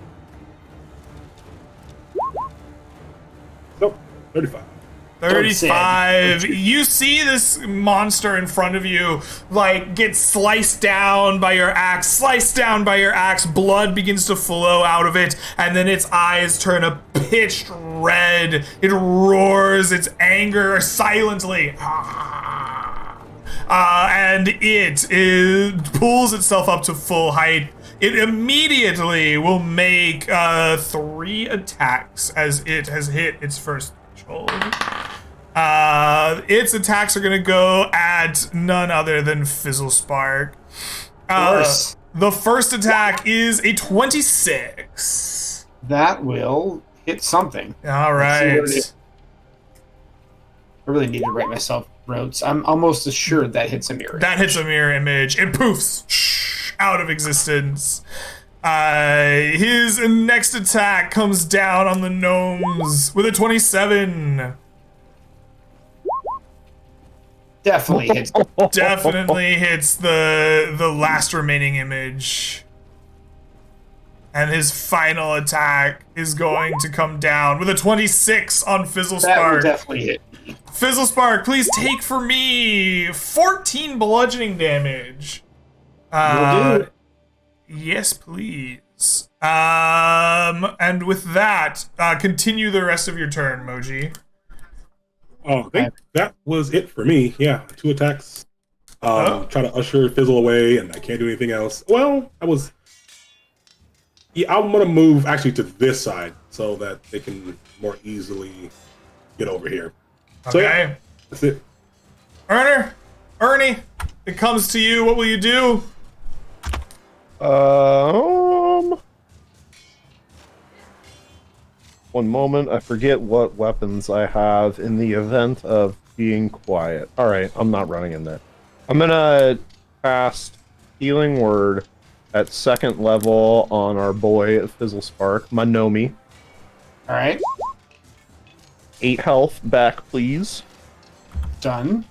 So 35. 35. You see this monster in front of you, like, get sliced down by your axe, blood begins to flow out of it, and then its eyes turn a pitched red. It roars its anger silently. And it pulls itself up to full height. It immediately will make 3 attacks as it has hit its first threshold. Its attacks are gonna go at none other than Fizzle Spark. The first attack is a 26. That will hit something. All right. I really need to write myself notes. I'm almost assured that hits a mirror. That hits a mirror image. It poofs out of existence. His next attack comes down on the gnomes with a 27. Definitely hits. Definitely hits the last remaining image. And his final attack is going to come down with a 26 on Fizzle That will Spark. definitely hit. Fizzle Spark, please take for me 14 bludgeoning damage. Will do. Yes, please. And with that, continue the rest of your turn, Moji. Oh, I think that was it for me. Yeah, 2 attacks. Try to usher Fizzle away, and I can't do anything else. Well, Yeah, I'm gonna move actually to this side so that they can more easily get over here. So yeah, that's it. Ernie, it comes to you. What will you do? One moment, I forget what weapons I have in the event of being quiet. Alright, I'm not running in there. I'm gonna cast Healing Word at 2nd level on our boy Fizzle Spark, my Nomi. Alright. 8 health back, please. Done.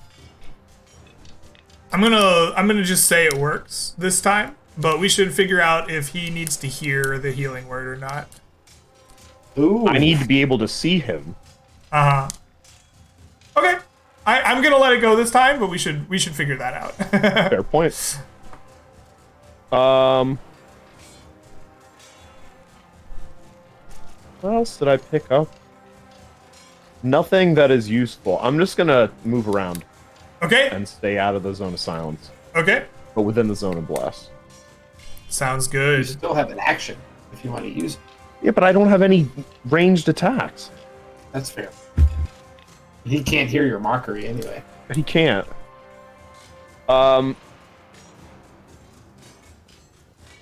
I'm gonna just say it works this time, but we should figure out if he needs to hear the healing word or not. Ooh. I need to be able to see him. Okay. I'm gonna let it go this time, but we should figure that out. Fair point. What else did I pick up? Nothing that is useful. I'm just gonna move around. Okay. And stay out of the zone of silence. Okay. But within the zone of blast. Sounds You good. still have an action if you want to use it. Yeah, but I don't have any ranged attacks. That's fair. He can't hear your mockery anyway. He can't.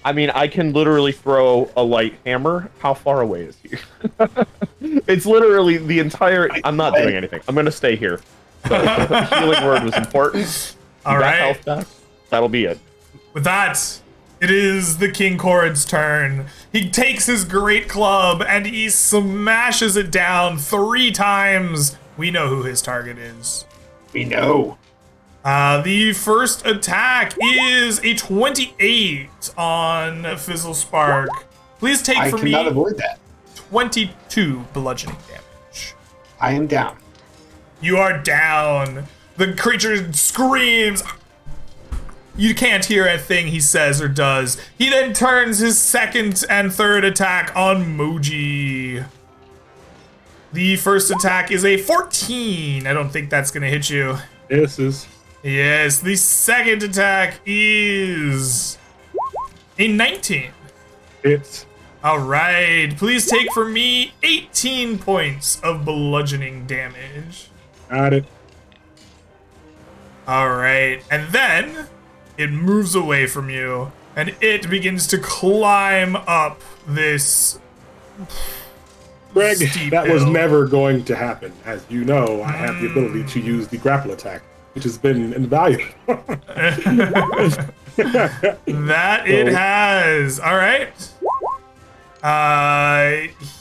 I mean, I can literally throw a light hammer. How far away is he? It's literally the entire... I'm not doing anything. I'm going to stay here. The healing word was important. All Got right. health back. That'll be it. With that, it is the King Korid's turn. He takes his great club and he smashes it down 3 times. We know who his target is. We know. The first attack is a 28 on Fizzle Spark. Please take I for me cannot avoid that. 22 bludgeoning damage. I am down. You are down. The creature screams. You can't hear a thing he says or does. He then turns his second and third attack on Moji. The first attack is a 14. I don't think that's going to hit you. This is Yes, the second attack is a 19. it's All right, please take for me 18 points of bludgeoning damage. got it. All right, and then it moves away from you, and it begins to climb up this Greg, steep that was hill. never going to happen. As you know, I have the ability to use the grapple attack, which has been invaluable. That it has. All right.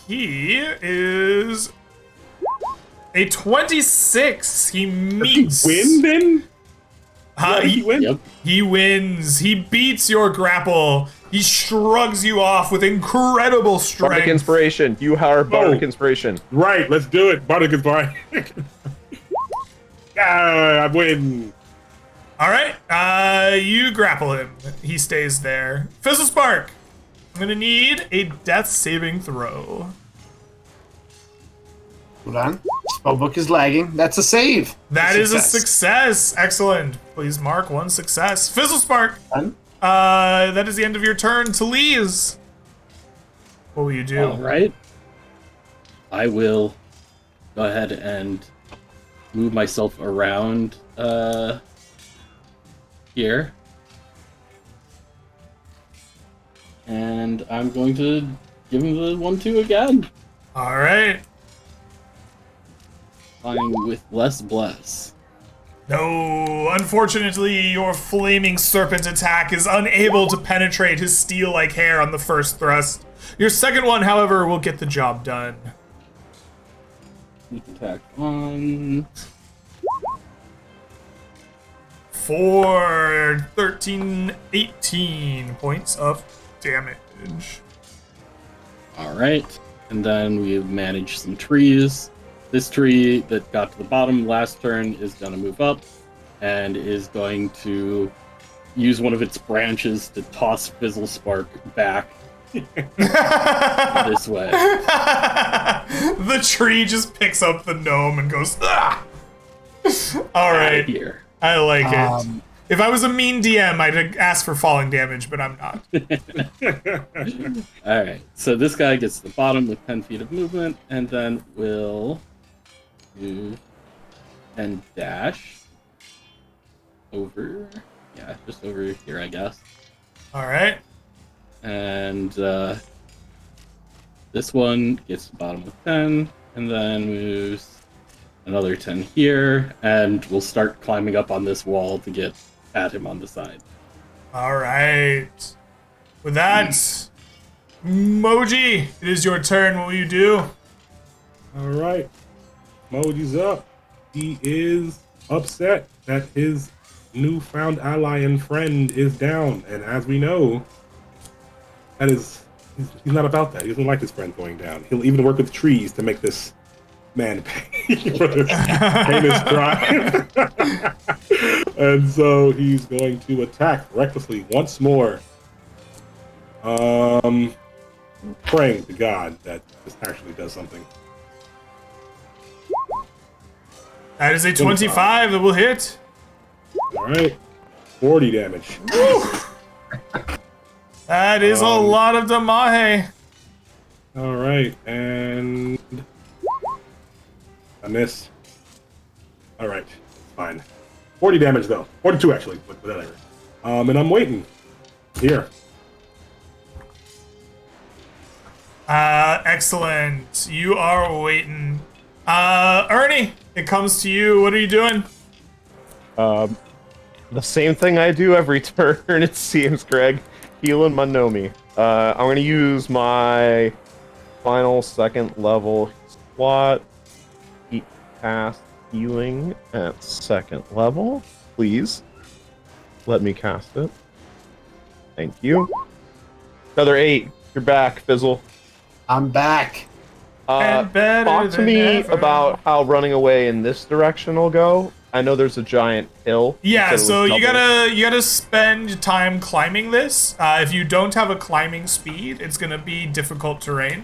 He is a 26. He meets. Win then? Huh, He win? Yep. He wins. He beats your grapple. He shrugs you off with incredible Bardic strength. Inspiration. You are Bardic Inspiration. Right, let's do it. Bardic is fine. I win. All right. You grapple him. He stays there. Fizzle Spark. I'm gonna need a death saving throw. Hold on. Spellbook is lagging. That's a save. That is a success. Excellent. Please mark 1 success. Fizzle Spark. Done. That is the end of your turn. Talise. What will you do? All right. I will go ahead and move myself around here. And I'm going to give him the 1-2 again. All right. Flying with less bless. No, unfortunately, your flaming serpent attack is unable to penetrate his steel-like hair on the first thrust. Your second one, however, will get the job done. Sneak attack on. For 18 points of damage. All right. And then we manage some trees. This tree that got to the bottom last turn is going to move up and is going to use one of its branches to toss Fizzle Spark back this way. The tree just picks up the gnome and goes, ah! All right. Here. I like it. If I was a mean DM, I'd ask for falling damage, but I'm not. All right. So this guy gets to the bottom with 10 feet of movement, and then will move and dash over. Yeah, just over here, I guess. All right. And this one gets to the bottom with 10, and then moves another 10 here, and we'll start climbing up on this wall to get at him on the side. All right. With that, Moji, it is your turn. What will you do? All right. Moji's up. He is upset that his newfound ally and friend is down. And as we know, that is, he's not about that. He doesn't like his friend going down. He'll even work with trees to make this man pay for this heinous crime. And so he's going to attack recklessly once more. Praying to God that this actually does something. That is a 25 that will hit. All right, 40 damage. That is a lot of damahe. All right, and I miss. All right, fine. 40 damage though. 42 actually, but whatever. And I'm waiting. Here. Excellent. You are waiting. Ernie, it comes to you. What are you doing? The same thing I do every turn, it seems, Greg. Healing my Nomi. I'm going to use my final second level squat. Cast healing at second level. Please. Let me cast it. Thank you. Another 8. You're back, Fizzle. I'm back. And better Talk to than me ever. about how running away in this direction will go. I know there's a giant hill. Yeah, said it so was you double. gotta spend time climbing this. If you don't have a climbing speed, it's gonna be difficult terrain.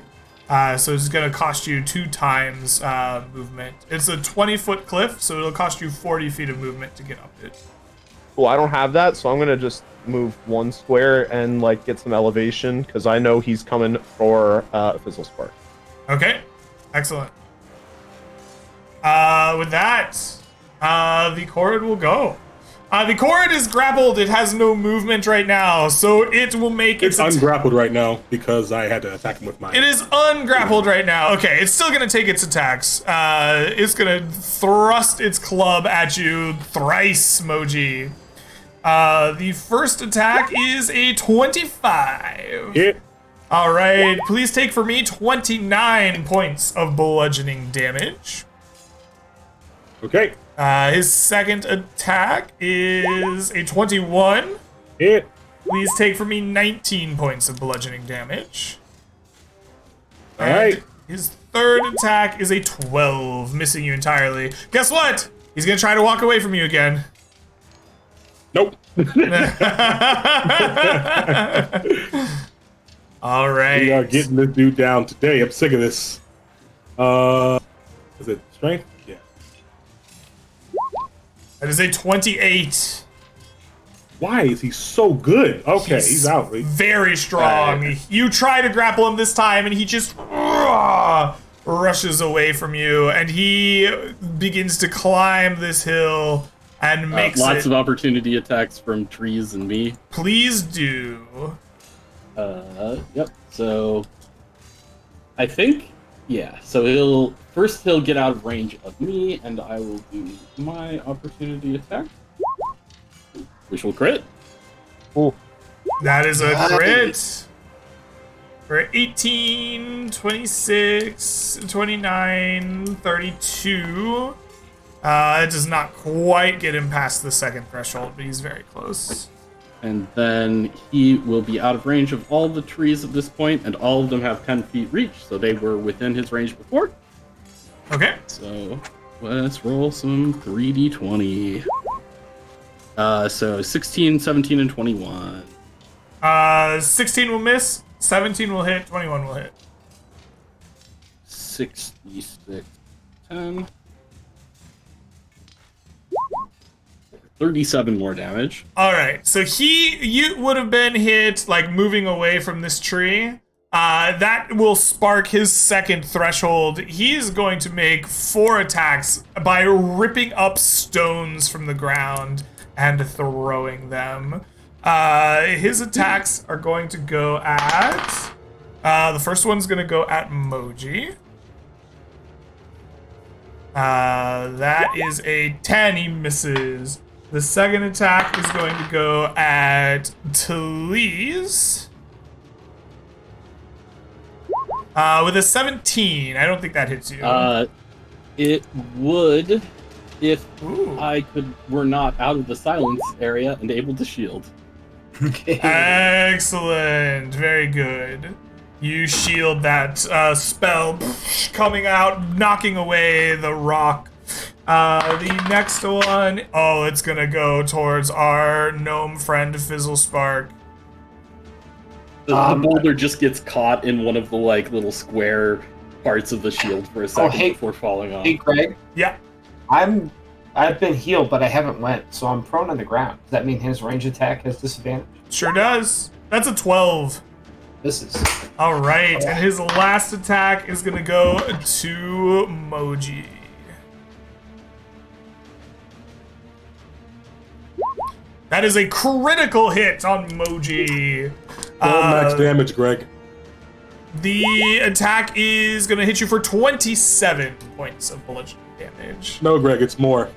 So it's gonna cost you 2 times movement. It's a 20-foot cliff, so it'll cost you 40 feet of movement to get up it. Well, I don't have that, so I'm gonna just move 1 square and like get some elevation because I know he's coming for Fizzle Spark. Okay, excellent. With that, the Chord will go. The Chord is grappled. It has no movement right now, so it will make It's its ungrappled right now because I had to attack him with my. It is ungrappled right now. Okay, it's still gonna take its attacks. It's gonna thrust its club at you thrice, Moji. The first attack is a 25. Hit. All right, please take for me 29 points of bludgeoning damage. Okay. His second attack is a 21. Hit. Please take for me 19 points of bludgeoning damage. All right. And his third attack is a 12, missing you entirely. Guess what? He's gonna try to walk away from you again. Nope. All right. We are getting this dude down today. I'm sick of this. Is it strength? Yeah. That is a 28. Why is he so good? Okay, he's out. Very strong. You try to grapple him this time, and he just rushes away from you, and he begins to climb this hill and makes lots of opportunity attacks from trees and me. Please do. Yep. So I think, yeah. So he'll get out of range of me, and I will do my opportunity attack, which will crit. Ooh. That is a crit. For 18, 26, 29, 32. It does not quite get him past the second threshold, but he's very close. And then he will be out of range of all the trees at this point, and all of them have 10 feet reach, so they were within his range before. Okay. So let's roll some 3d20. So 16, 17, and 21. 16 will miss, 17 will hit, 21 will hit. 66, 10. 37 more damage. All right, so you would have been hit like moving away from this tree. That will spark his second threshold. He's going to make 4 attacks by ripping up stones from the ground and throwing them. His attacks are going to go at. The first one's going to go at Moji. That is a 10. He misses. The second attack is going to go at Talise. With a 17. I don't think that hits you. It would if Ooh. were not out of the silence area and able to shield. Okay. Excellent. Very good. You shield that spell coming out, knocking away the rock. The next one, it's gonna go towards our gnome friend Fizzle Spark. The boulder just gets caught in one of the little square parts of the shield for a second before falling off. Hey, Greg. Yeah. I've been healed, but I haven't went, so I'm prone on the ground. Does that mean his range attack has disadvantage? Sure does. That's a 12. This is... All right, and his last attack is gonna go to Moji. That is a critical hit on Moji. Max damage, Greg. The attack is going to hit you for 27 points of bludgeoning damage. No, Greg, it's more.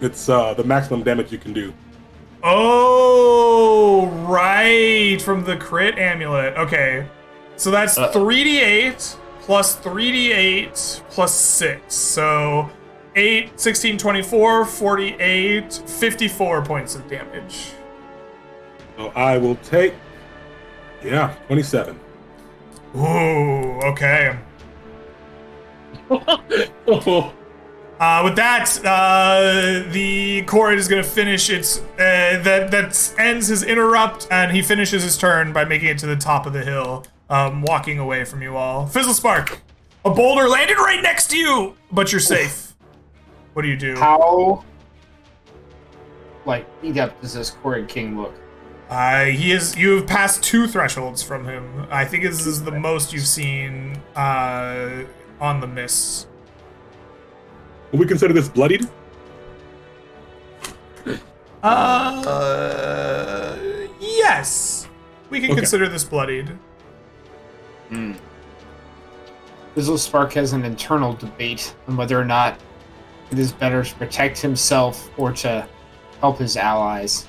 It's the maximum damage you can do. Oh, right. From the crit amulet. Okay. So that's 3d8 plus 3d8 plus 6. So 8, 16, 24, 48, 54 points of damage. So I will take, 27. Ooh, okay. With that, the Chord is going to finish its... that ends his interrupt, and he finishes his turn by making it to the top of the hill, walking away from you all. Fizzle Spark, a boulder landed right next to you, but you're safe. What do you do? How, beat up does this Chord King look? You've passed 2 thresholds from him. I think this is the most you've seen on the miss. Will we consider this bloodied? Yes. We can consider this bloodied. Fizzle Spark has an internal debate on whether or not it is better to protect himself or to help his allies.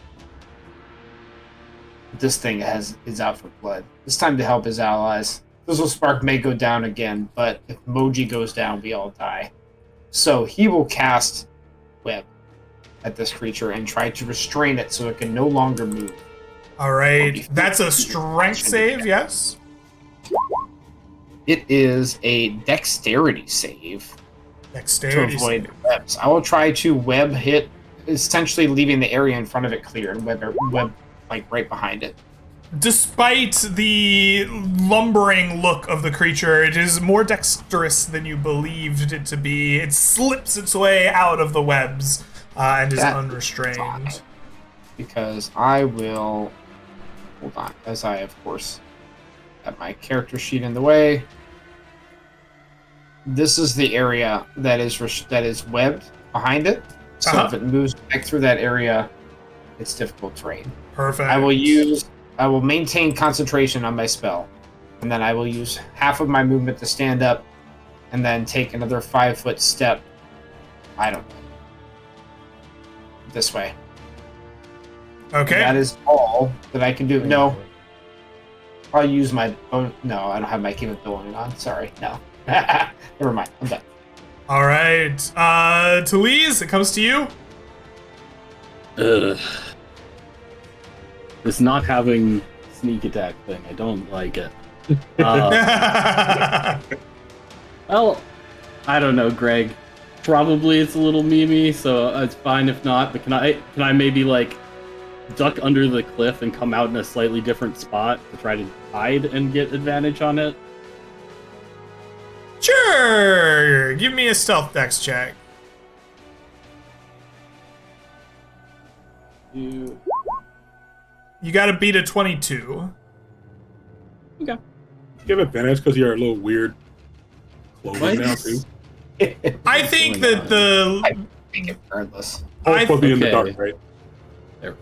This thing is out for blood. It's time to help his allies. Fizzle Spark may go down again, but if Moji goes down, we all die. So he will cast Web at this creature and try to restrain it so it can no longer move. All right. That's a strength save, yes? It is a dexterity save to Dexterity avoid save. webs. I will try to web hit, essentially leaving the area in front of it clear and web right behind it. Despite the lumbering look of the creature, it is more dexterous than you believed it to be. It slips its way out of the webs and is unrestrained. Because I will... Hold on, as I, of course, have my character sheet in the way. This is the area that is webbed behind it. So if it moves back through that area, it's difficult terrain. Perfect. I will maintain concentration on my spell. And then I will use half of my movement to stand up and then take another 5-foot step. I don't know. This way. Okay. That is all that I can do. No. I'll use my own. No, I don't have my capability on. Sorry. No. Never mind. I'm done. All right. Talise, it comes to you. This not having sneak attack thing, I don't like it. Well, I don't know, Greg. Probably it's a little memey, so it's fine if not. But can I maybe duck under the cliff and come out in a slightly different spot to try to hide and get advantage on it? Sure. Give me a stealth dex check. You got to beat a 22. Okay. You have advantage because you're a little weird clothing now too. I think that the I think it regardless. Oh, it's supposed to be in the Okay. dark, right? There.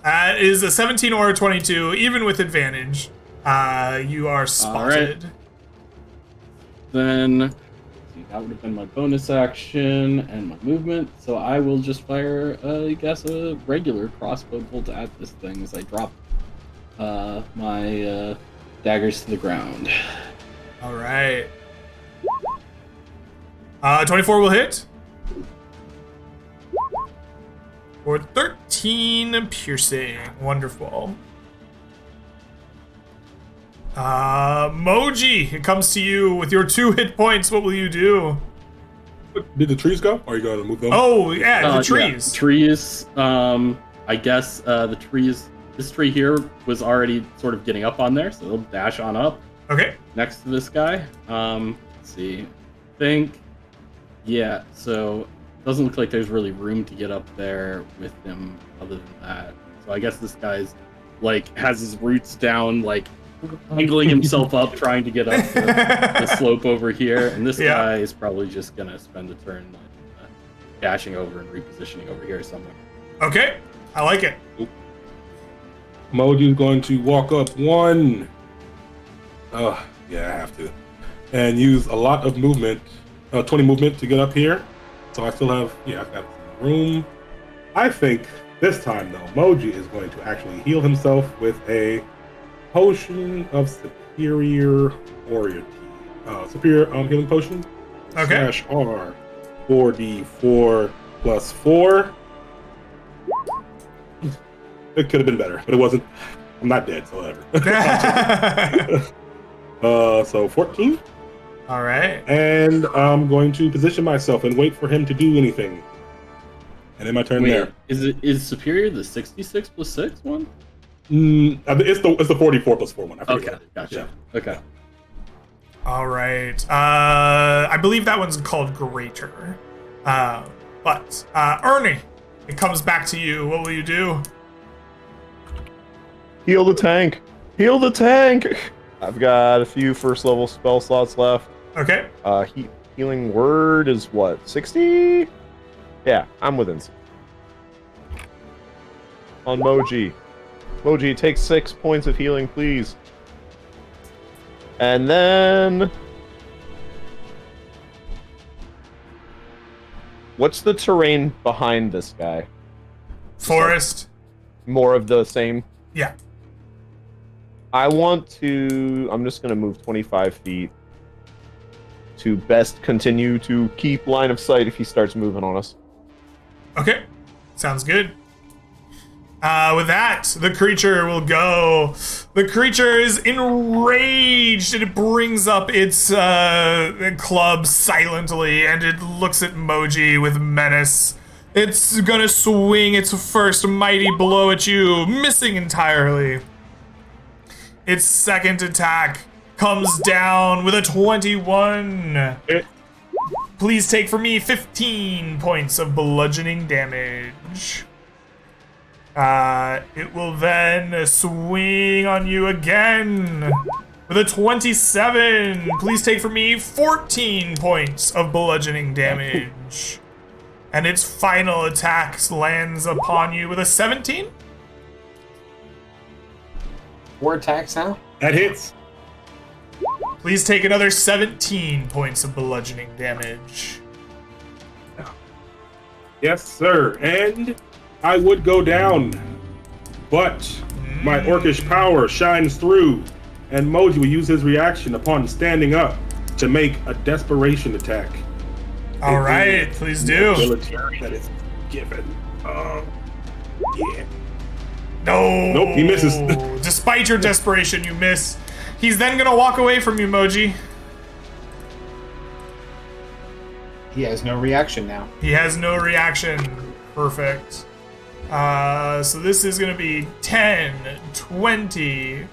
that is a 17 or a 22, even with advantage. You are spotted. All right. Then, let's see, that would have been my bonus action and my movement. So I will just fire, I guess, a regular crossbow bolt at this thing as I drop my daggers to the ground. All right. 24 will hit. For 13 piercing. Wonderful. Moji, it comes to you with your 2 hit points. What will you do? Did the trees go? Or are you going to move them? Oh, yeah, the trees. Yeah, trees. I guess the trees. This tree here was already sort of getting up on there, so they'll dash on up Okay. next to this guy. Let's see. I think. Yeah. So it doesn't look like there's really room to get up there with him, other than that. So I guess this guy's has his roots down, angling himself up, trying to get up the slope over here. And this guy is probably just gonna spend a turn dashing over and repositioning over here somewhere. Okay, I like it. Moji's going to walk up one. Oh, yeah, I have to. And use a lot of movement, 20 movement to get up here. So I still have, I've got some room. I think this time, though, Moji is going to actually heal himself with a potion of superiority. Superior healing potion. Okay. /R. 4d4 plus 4. It could have been better, but it wasn't. I'm not dead, so whatever. So 14. All right. And I'm going to position myself and wait for him to do anything. And then my turn there. Is superior the 66 plus 6 one? It's the 44 plus 4 one. I forget. Okay, gotcha. Yeah. Okay. All right. I believe that one's called Greater. But Ernie, it comes back to you. What will you do? Heal the tank. Heal the tank. I've got a few first level spell slots left. Okay. Healing word is what, 60? Yeah, I'm within. On Moji. Moji, take 6 points of healing, please. And then... what's the terrain behind this guy? Forest. More of the same? Yeah. I want to... I'm just going to move 25 feet to best continue to keep line of sight if he starts moving on us. Okay. Sounds good. With that, the creature will go. The creature is enraged and it brings up its club silently and it looks at Moji with menace. It's gonna swing its first mighty blow at you, missing entirely. Its second attack comes down with a 21. Please take for me 15 points of bludgeoning damage. It will then swing on you again with a 27. Please take for me 14 points of bludgeoning damage. And its final attack lands upon you with a 17. 4 attacks now? That hits. Please take another 17 points of bludgeoning damage. Yes, sir. And I would go down, but my orcish power shines through, and Moji will use his reaction upon standing up to make a desperation attack. All right, please do. Ability that is given. Yeah. No. Nope, he misses. Despite your desperation, you miss. He's then gonna walk away from you, Moji. He has no reaction now. He has no reaction. Perfect. So this is gonna be 10, 20,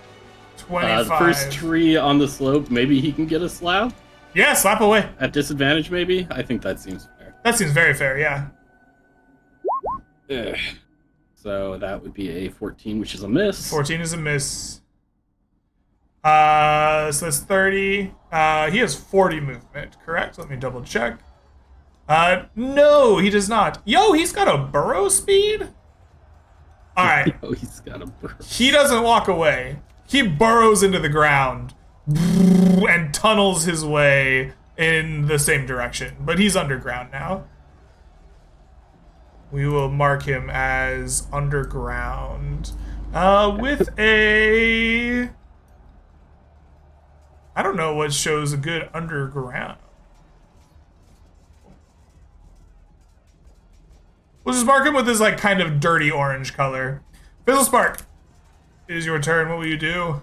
25. The first tree on the slope, maybe he can get a slap? Yeah, slap away. At disadvantage, maybe? I think that seems fair. That seems very fair, yeah. Ugh. So that would be a 14, which is a miss. 14 is a miss. So that's 30. He has 40 movement, correct? Let me double check. No, he does not. Yo, he's got a burrow speed? Alright. Oh, he's got a burrow. He doesn't walk away. He burrows into the ground and tunnels his way in the same direction. But he's underground now. We will mark him as underground. With a... I don't know what shows a good underground. We'll just mark him with this like kind of dirty orange color. Fizzle Spark, it is your turn. What will you do?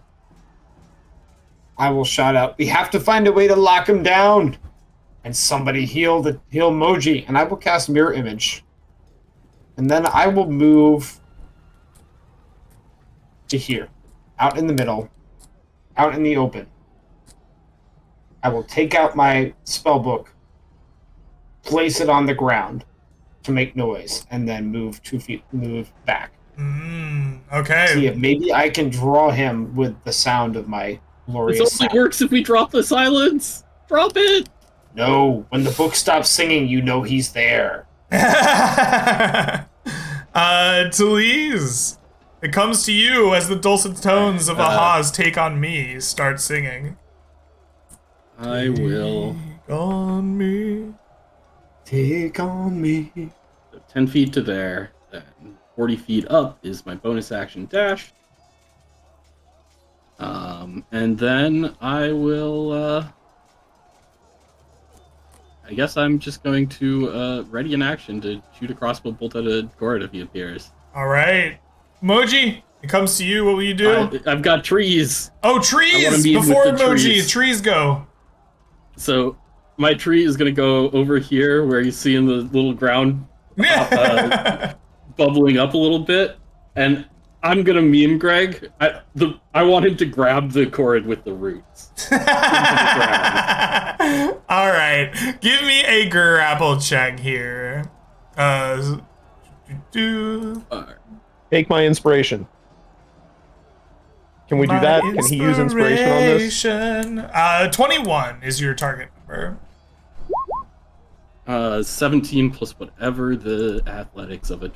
I will shout out, we have to find a way to lock him down. And somebody heal Moji. And I will cast Mirror Image. And then I will move to here. Out in the middle. Out in the open. I will take out my spell book. Place it on the ground to make noise. And then move 2 feet, move back. Okay. See if maybe I can draw him with the sound of my glorious This only sound. works if we drop the silence. Drop it. No, when the book stops singing, you know he's there. Talise, it comes to you as the dulcet tones of Aha's Take On Me start singing. I will. Take on me. Take on me. So 10 feet to there. Then 40 feet up is my bonus action dash. And then I will. I guess I'm just going to ready an action to shoot a crossbow bolt at a Gord if he appears. All right. Moji, it comes to you. What will you do? I've got trees. Oh, I trees! wanna be with Before the Moji, trees go. So my tree is going to go over here where you see in the little ground bubbling up a little bit. And I'm going to meme Greg. I want him to grab the cord with the roots. All right. Give me a grapple check here. Take my inspiration. Can we do that? Can he use inspiration on this? 21 is your target number. 17 plus whatever the athletics of it.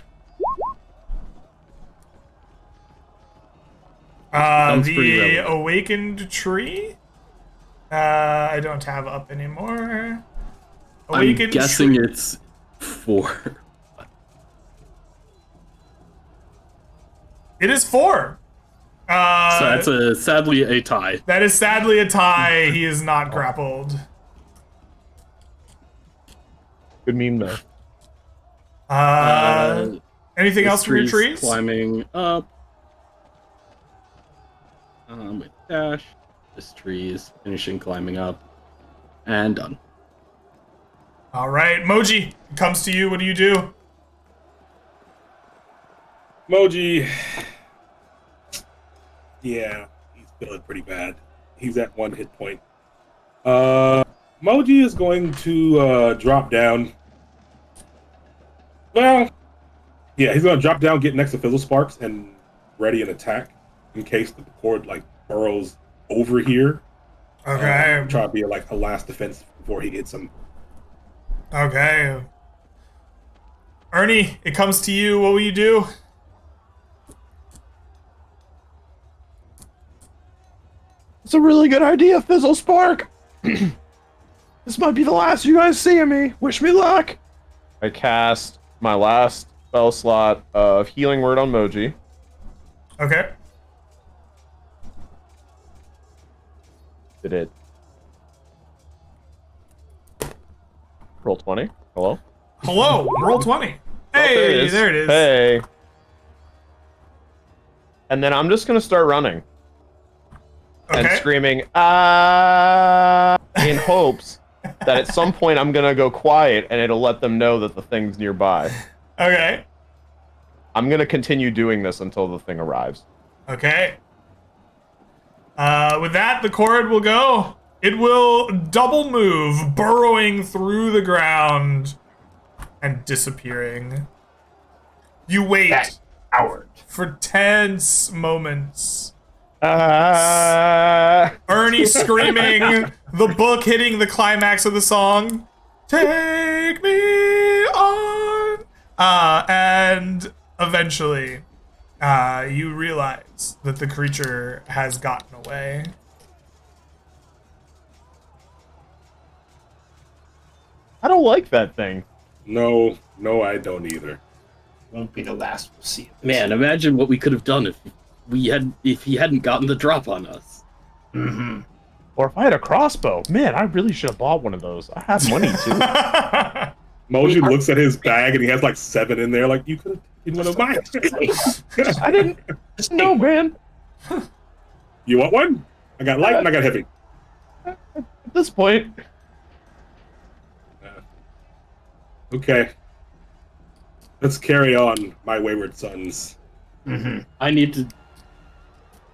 The awakened tree? I don't have up anymore. I'm guessing it's 4. It is 4. So that's sadly a tie. That is sadly a tie. He is not grappled. Good meme though. Anything else from your trees? Climbing up. With dash. This tree is finishing climbing up. And done. All right, Moji, it comes to you. What do you do? Moji. Yeah, he's feeling pretty bad. He's at 1 hit point. Moji is going to drop down. Well, yeah, he's going to drop down, get next to Fizzle Sparks, and ready an attack in case the cord burrows over here. Okay. Try to be a last defense before he hits him. Okay. Ernie, it comes to you. What will you do? It's a really good idea, Fizzle Spark. This might be the last you guys see of me. Wish me luck. I cast my last spell slot of Healing Word on Moji. Okay. Did it? Roll 20. Hello? Hello. Roll 20. Hey, there it is. Hey. And then I'm just going to start running. Okay. And screaming, in hopes that at some point I'm going to go quiet and it'll let them know that the thing's nearby. Okay. I'm going to continue doing this until the thing arrives. Okay. With that, the cord will go. It will double move, burrowing through the ground and disappearing. You wait for tense moments. Ernie screaming, the book hitting the climax of the song. Take me on. And eventually, you realize that the creature has gotten away. I don't like that thing. No, I don't either. Won't be the last we'll see. Man, imagine what we could have done if he hadn't gotten the drop on us. Mm-hmm. Or if I had a crossbow. Man, I really should have bought one of those. I have money too. Moji looks at his bag and he has 7 in there. You could have taken one of mine. I didn't. No, man. You want one? I got light and I got heavy. At this point. Okay. Let's carry on, my wayward sons. Mm-hmm.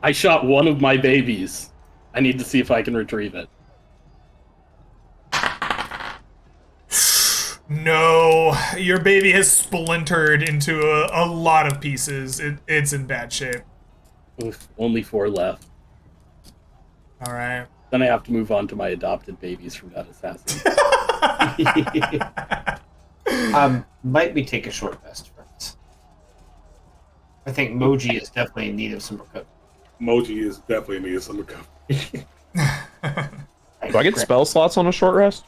I shot one of my babies. I need to see if I can retrieve it. No, your baby has splintered into a lot of pieces. It's in bad shape. Oof, only 4 left. All right. Then I have to move on to my adopted babies from that assassin. Might we take a short rest, friends? I think Moji is definitely in need of some recovery. Moji is definitely in need of some recovery. Do I get spell slots on a short rest?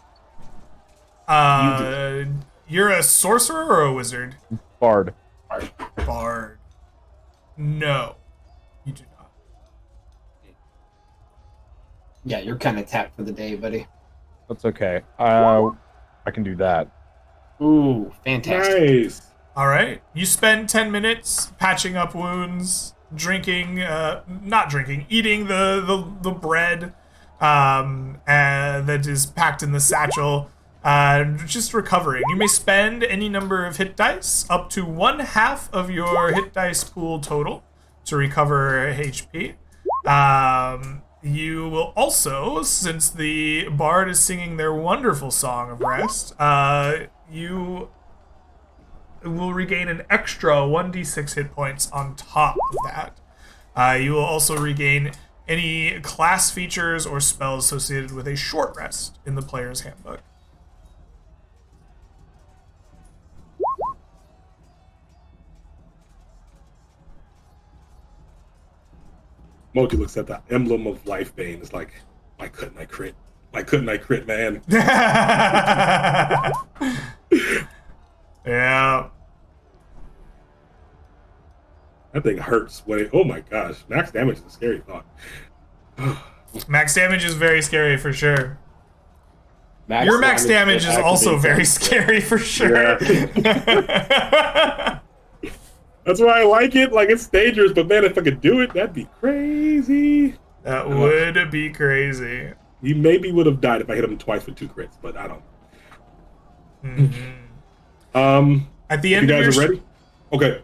You're a sorcerer or a wizard? Bard. Bard. No, you do not. Yeah, you're kind of tapped for the day, buddy. That's okay. I can do that. Ooh, fantastic. Nice. All right. You spend 10 minutes patching up wounds, drinking, not drinking, eating the bread that is packed in the satchel, just recovering. You may spend any number of hit dice, up to 1/2 of your hit dice pool total, to recover HP. You will also, since the bard is singing their wonderful song of rest, you will regain an extra 1d6 hit points on top of that. You will also regain any class features or spells associated with a short rest in the player's handbook. Moji looks at the emblem of life bane. It's like, why couldn't I crit? Why couldn't I crit, man? Yeah. That thing hurts when it. Oh my gosh, max damage is a scary thought. Max damage is very scary for sure. Your max damage is also very scary for sure. Yeah. That's why I like it. Like, it's dangerous, but man, if I could do it, that'd be crazy. That would be crazy. He maybe would have died if I hit him twice with 2 crits, but I don't know. Mm-hmm. At the end, you guys are ready? Okay.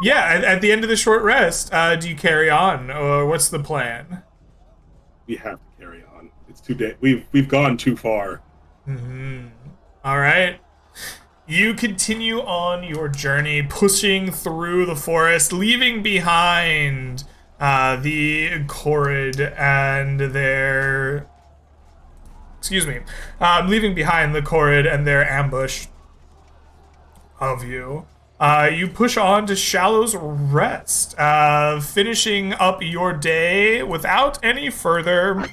Yeah, at the end of the short rest, do you carry on, or what's the plan? We have to carry on. It's too we've gone too far. Mm-hmm. All right. You continue on your journey, pushing through the forest, leaving behind the Corrid and their... Excuse me. Leaving behind the Corrid and their ambush of you. You push on to Shallow's Rest, finishing up your day without any further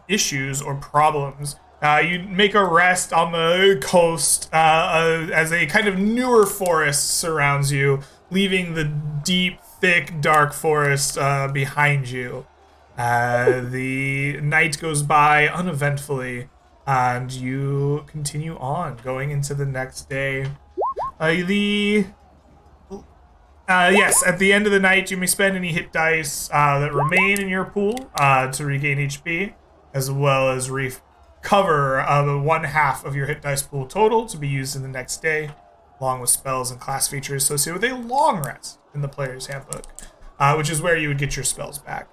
issues or problems. You make a rest on the coast as a kind of newer forest surrounds you, leaving the deep, thick, dark forest behind you. The night goes by uneventfully, and you continue on, going into the next day. Yes, at the end of the night, you may spend any hit dice that remain in your pool to regain HP, as well as recover 1/2 of your hit dice pool total to be used in the next day, along with spells and class features associated with a long rest in the player's handbook, which is where you would get your spells back,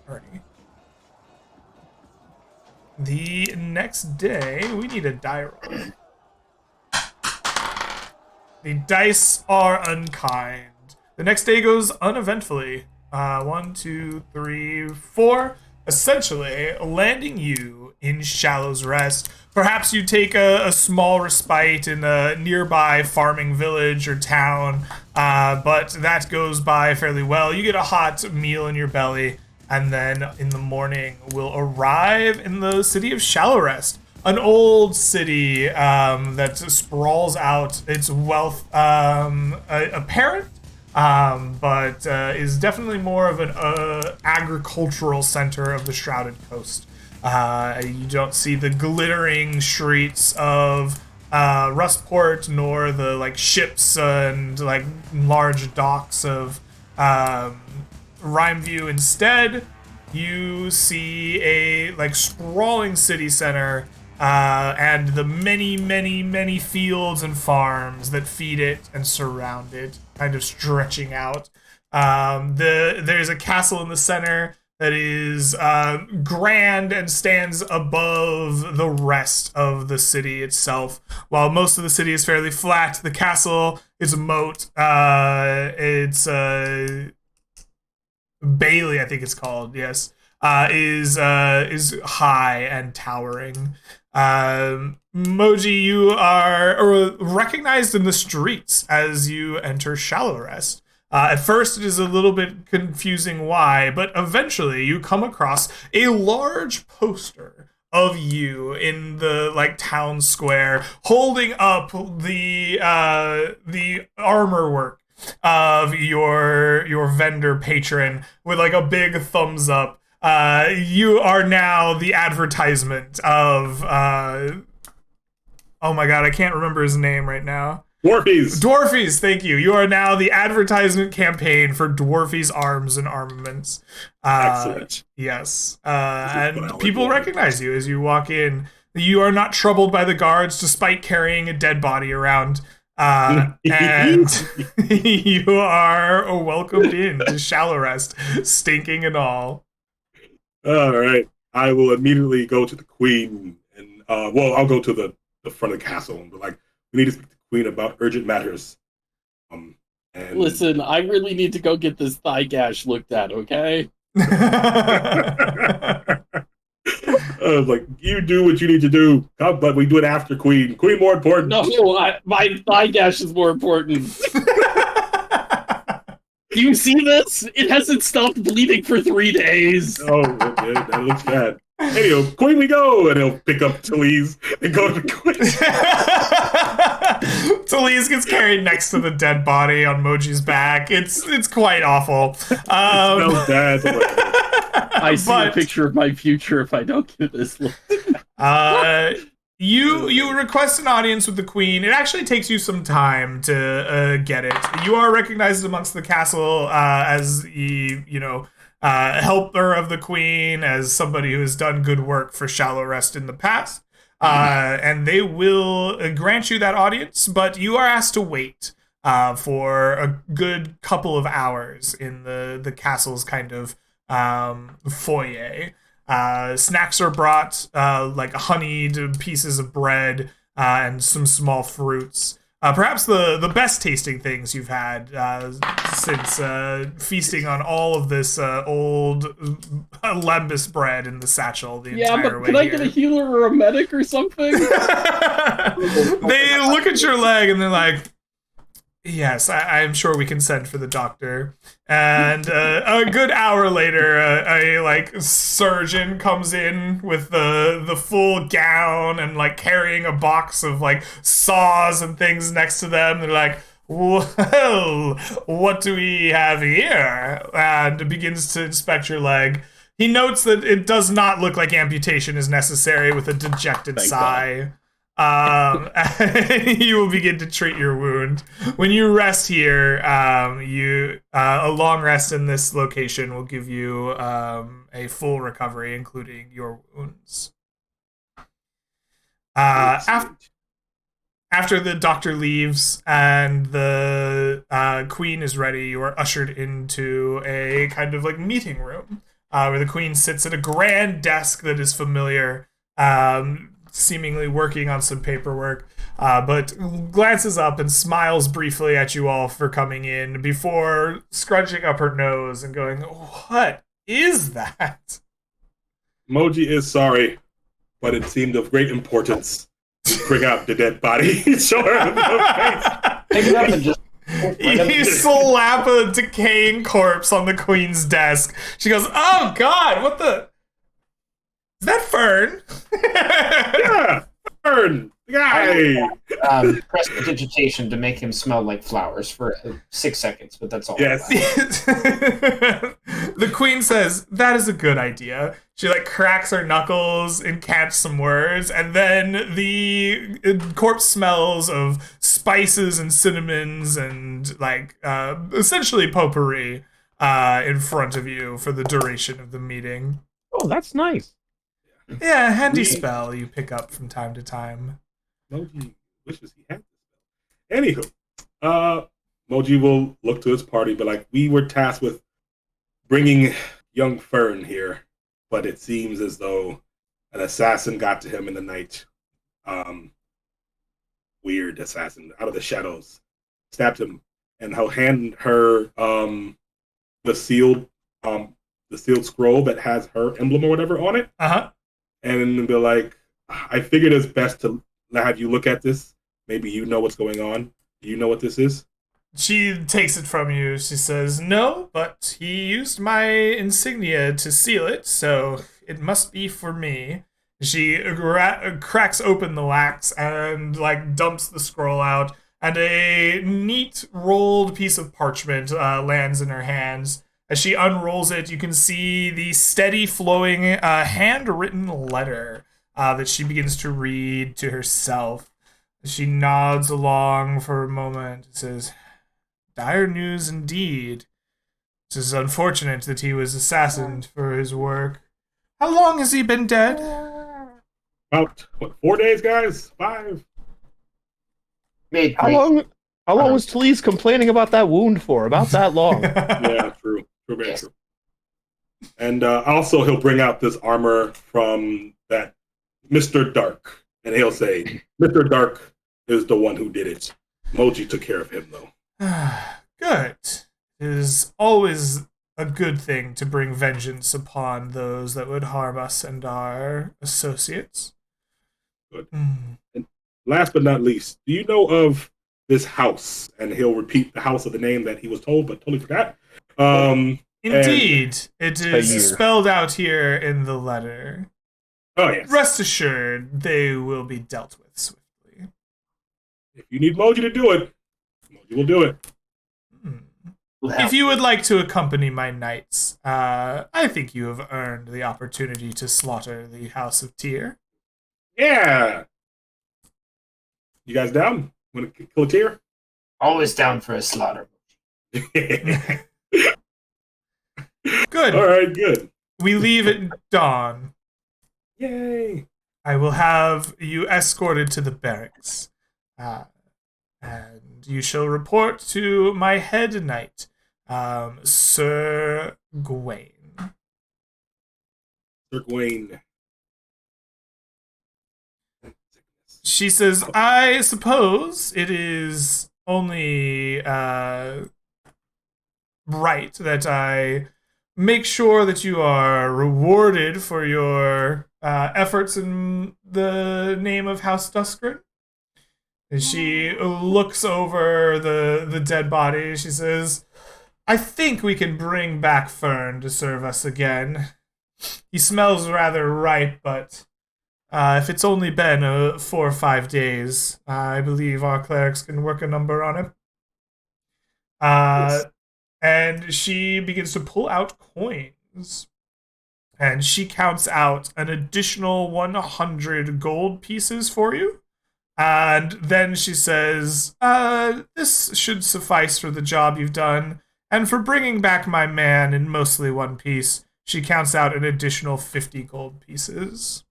Ernie. The next day, we need a die roll. The dice are unkind. The next day goes uneventfully. 1, 2, 3, 4. Essentially, landing you in Shallow's Rest. Perhaps you take a small respite in a nearby farming village or town, but that goes by fairly well. You get a hot meal in your belly, and then in the morning will arrive in the city of Shallow Rest. An old city that sprawls out, its wealth apparent, but is definitely more of an agricultural center of the Shrouded Coast. You don't see the glittering streets of Rustport, nor the ships and large docks of Rhymeview. Instead, you see a sprawling city center. And the many fields and farms that feed it and surround it, kind of stretching out. There's a castle in the center that is grand and stands above the rest of the city itself. While most of the city is fairly flat, the castle is a moat. It's Bailey, I think it's called, yes. is high and towering. Moji, you are recognized in the streets as you enter Shallow Rest. At first, it is a little bit confusing why, but eventually you come across a large poster of you in the town square, holding up the armor work of your vendor patron with a big thumbs up. You are now the advertisement of oh my god, I can't remember his name right now. Dwarfies, thank you. You are now the advertisement campaign for Dwarfies Arms and Armaments. Excellent. Yes. And people recognize you as you walk in. You are not troubled by the guards despite carrying a dead body around. And you are welcomed in to Shallow Rest, stinking and all. All right. I will immediately go to the queen and I'll go to the front of the castle and be like, we need to speak to the queen about urgent matters. And Listen, I really need to go get this thigh gash looked at, okay? Like, you do what you need to do, but we do it after Queen. Queen more important. No, my thigh gash is more important. Do you see this? It hasn't stopped bleeding for 3 days. Oh, okay, that looks bad. Anyway, Queen we go, and he'll pick up Talise and go to Queen. Talise gets carried next to the dead body on Moji's back. It's quite awful. Smells bad. I see a picture of my future if I don't get this look. You request an audience with the queen. It actually takes you some time to get it. You are recognized amongst the castle as the helper of the queen, as somebody who has done good work for Shallow Rest in the past. And they will grant you that audience, but you are asked to wait for a good couple of hours in the castle's kind of foyer. Snacks are brought, like honeyed pieces of bread and some small fruits. Perhaps the best tasting things you've had since feasting on all of this old lembas bread in the satchel the entire way. Can I get a healer or a medic or something? They look at your leg and they're like, yes, I'm sure we can send for the doctor. And a good hour later, a surgeon comes in with the full gown and carrying a box of saws and things next to them. They're like, well, what do we have here? And begins to inspect your leg. He notes that it does not look like amputation is necessary with a dejected sigh. You will begin to treat your wound. When you rest here, a long rest in this location will give you a full recovery, including your wounds. After the doctor leaves and the queen is ready, you are ushered into a kind of meeting room where the queen sits at a grand desk that is familiar. Seemingly working on some paperwork, but glances up and smiles briefly at you all for coming in before scrunching up her nose and going, what is that? Moji is sorry, but it seemed of great importance to bring out the dead body. Show her in the face. Pick it up and just... You slap a decaying corpse on the queen's desk. She goes, oh god, what the... Is that Fern? Yeah, Fern, guy. Press digitation to make him smell like flowers for 6 seconds, but that's all. Yes. The queen says, that is a good idea. She cracks her knuckles and catches some words, and then the corpse smells of spices and cinnamons and essentially potpourri in front of you for the duration of the meeting. Oh, that's nice. Yeah, a handy spell you pick up from time to time. Moji wishes he had this spell. Anywho, Moji will look to his party, but we were tasked with bringing young Fern here, but it seems as though an assassin got to him in the night. Weird assassin out of the shadows stabbed him, and he'll hand her the sealed the sealed scroll that has her emblem or whatever on it, and be like, I figured it's best to have you look at this. Maybe you know what's going on. Do you know what this is? She takes it from you. She says, "No, but he used my insignia to seal it, so it must be for me." She cracks open the wax and like dumps the scroll out, and a neat rolled piece of parchment lands in her hands. As she unrolls it, you can see the steady flowing handwritten letter that she begins to read to herself. She nods along for a moment and says, "Dire news indeed. It is unfortunate that he was assassinated for his work. How long has he been dead?" About, 4 days, guys? 5? How long was Talise complaining about that wound for? About that long. Yeah, true. Very true. And also, he'll bring out this armor from that Mr. Dark, and he'll say, Mr. Dark is the one who did it. Moji took care of him, though. Good. It is always a good thing to bring vengeance upon those that would harm us and our associates. Good. And last but not least, do you know of this house? And he'll repeat the house of the name that he was told, but totally forgot. Indeed, it is spelled out here in the letter. Oh, yes. Rest assured, they will be dealt with swiftly. If you need Moji to do it, Moji will do it. If you would like to accompany my knights, I think you have earned the opportunity to slaughter the House of Tyr. Yeah. You guys down? Want to kill a Tyr? Always down for a slaughter. Good. All right, good. We leave at dawn. Yay. I will have you escorted to the barracks. And you shall report to my head knight, Sir Gawain. Sir Gawain. She says, I suppose it is only right that I make sure that you are rewarded for your efforts in the name of House Duskgrin. And she looks over the dead body. She says, I think we can bring back Fern to serve us again. He smells rather ripe, but if it's only been 4 or 5 days, I believe our clerics can work a number on him. Yes. And she begins to pull out coins. And she counts out an additional 100 gold pieces for you. And then she says, this should suffice for the job you've done. And for bringing back my man in mostly one piece, she counts out an additional 50 gold pieces.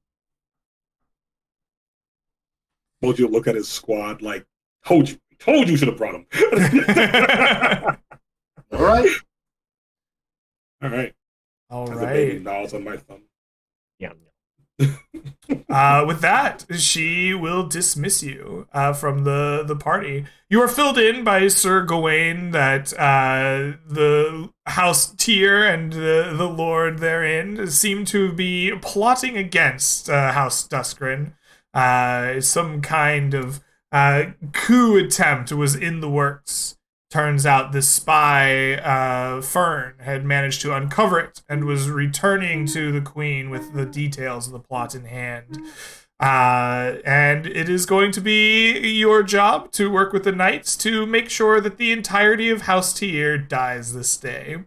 Moji will look at his squad like, told you should have brought him. All right. All right. All As right. a baby gnaws on my thumb. Yeah. With that, she will dismiss you from the party. You are filled in by Sir Gawain that the House Tyr and the Lord therein seem to be plotting against House Duskgrin. Some kind of coup attempt was in the works. Turns out the spy, Fern, had managed to uncover it and was returning to the Queen with the details of the plot in hand. And it is going to be your job to work with the knights to make sure that the entirety of House Tyr dies this day.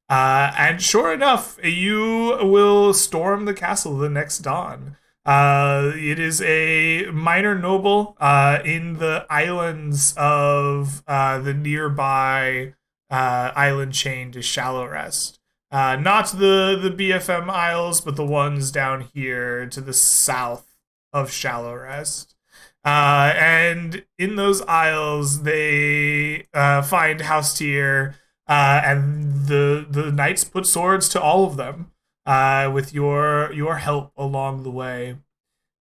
And sure enough, you will storm the castle the next dawn. It is a minor noble in the islands of the nearby island chain to Shallow Rest. Not the BFM Isles, but the ones down here to the south of Shallow Rest. And in those isles, they find House Tyr, and the knights put swords to all of them. With your help along the way.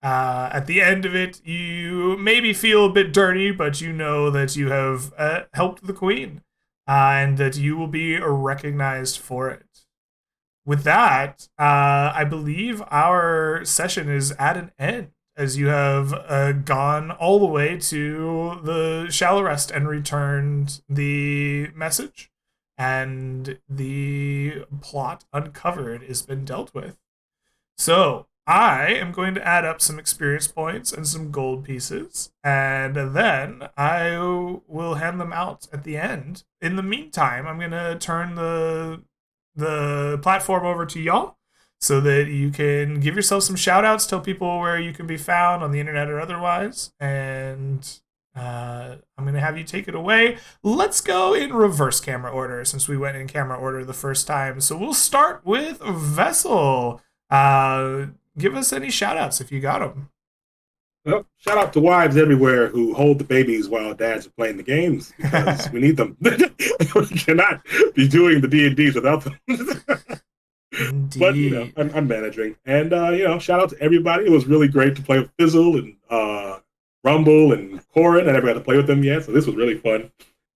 At the end of it, you maybe feel a bit dirty, but you know that you have helped the Queen, and that you will be recognized for it. with that, I believe our session is at an end, as you have gone all the way to the shallow rest and returned the message, and the plot uncovered has been dealt with. So I am going to add up some experience points and some gold pieces, and then I will hand them out at the end. In the meantime, I'm going to turn the platform over to y'all so that you can give yourself some shout outs, tell people where you can be found on the internet or otherwise, and I'm going to have you take it away. Let's go in reverse camera order since we went in camera order the first time. So we'll start with Vessel. Give us any shout outs if you got them. Well, shout out to wives everywhere who hold the babies while dads are playing the games because we need them. We cannot be doing the D&Ds without them. Indeed. But you know, I'm managing, and you know, shout out to everybody. It was really great to play with Fizzle and Rumble and Corin. I never got to play with them yet, so this was really fun.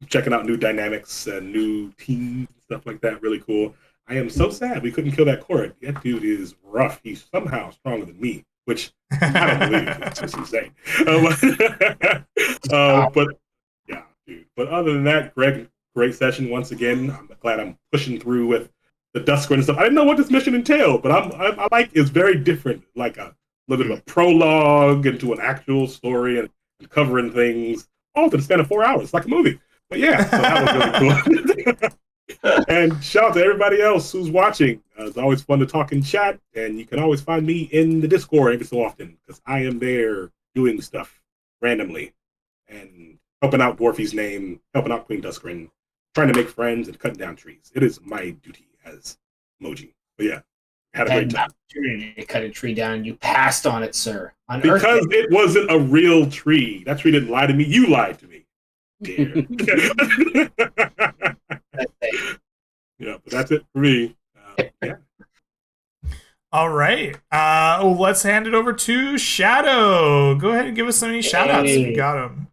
Checking out new dynamics and new teams and stuff like that. Really cool. I am so sad we couldn't kill that Corin. That dude is rough. He's somehow stronger than me, which I don't believe. It's just insane. But yeah, dude. But other than that, Greg, great session once again. I'm glad I'm pushing through with the Duskwind and stuff. I didn't know what this mission entailed, but I like it's very different, like a little bit of a prologue into an actual story and covering things all in the span of 4 hours. It's like a movie. But yeah, so that was really cool. And shout out to everybody else who's watching. It's always fun to talk and chat, and you can always find me in the Discord every so often because I am there doing stuff randomly and helping out Dwarfy's name, helping out Queen Duskrin, trying to make friends and cutting down trees. It is my duty as Moji. But yeah, had a great time. Opportunity to cut a tree down, you passed on it, sir. On Because Earth Day. it wasn't a real tree. That tree didn't lie to me. You lied to me. Dare. Yeah, but that's it for me. Yeah. All right. Let's hand it over to Shadow. Go ahead and give us any shout outs if you got them.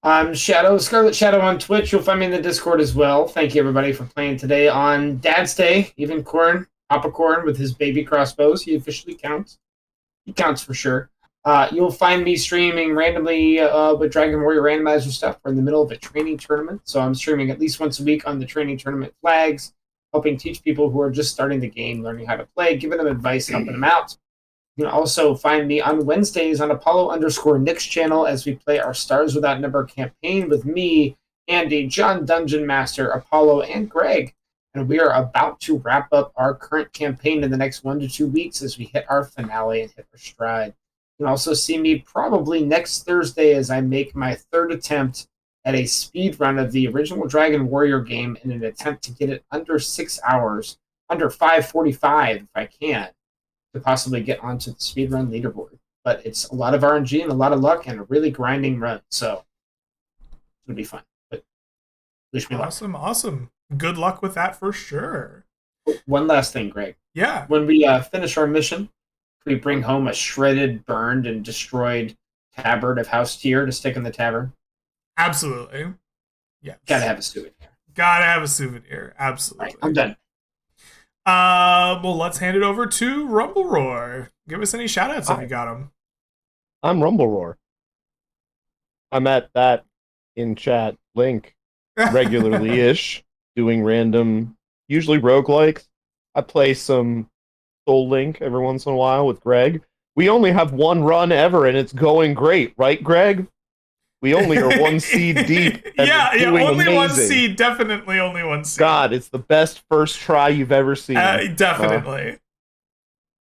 I'm Shadow, Scarlet Shadow on Twitch. You'll find me in the Discord as well. Thank you, everybody, for playing today on Dad's Day. Even Corin, Papa Corin, with his baby crossbows. He officially counts. He counts for sure. You'll find me streaming randomly with Dragon Warrior Randomizer stuff. We're in the middle of a training tournament, so I'm streaming at least once a week on the training tournament flags, helping teach people who are just starting the game, learning how to play, giving them advice, helping them out. You can also find me on Wednesdays on Apollo_Nick's channel as we play our Stars Without Number campaign with me, Andy, John Dungeon Master, Apollo, and Greg. And we are about to wrap up our current campaign in the next 1 to 2 weeks as we hit our finale and hit our stride. You can also see me probably next Thursday as I make my third attempt at a speed run of the original Dragon Warrior game in an attempt to get it under 6 hours, under 5:45 if I can, to possibly get onto the speedrun leaderboard. But it's a lot of RNG and a lot of luck and a really grinding run, so it'll be fun. But wish me luck. Awesome. Good luck with that for sure. One last thing, Greg. Yeah. When we finish our mission, we bring home a shredded, burned, and destroyed tabard of House Tyr to stick in the tavern. Absolutely. Yeah. Gotta have a souvenir. Gotta have a souvenir. Absolutely. Right, I'm done. Well, let's hand it over to Rumble Roar. Give us any shout outs if you got them. I'm Rumble Roar. I'm at that in chat link regularly-ish, doing random, usually roguelikes. I play some Soul Link every once in a while with Greg. We only have one run ever, and it's going great, right, Greg? We only are 1 seed deep. And yeah, only amazing. 1 seed. Definitely only 1 seed. God, it's the best first try you've ever seen. Definitely.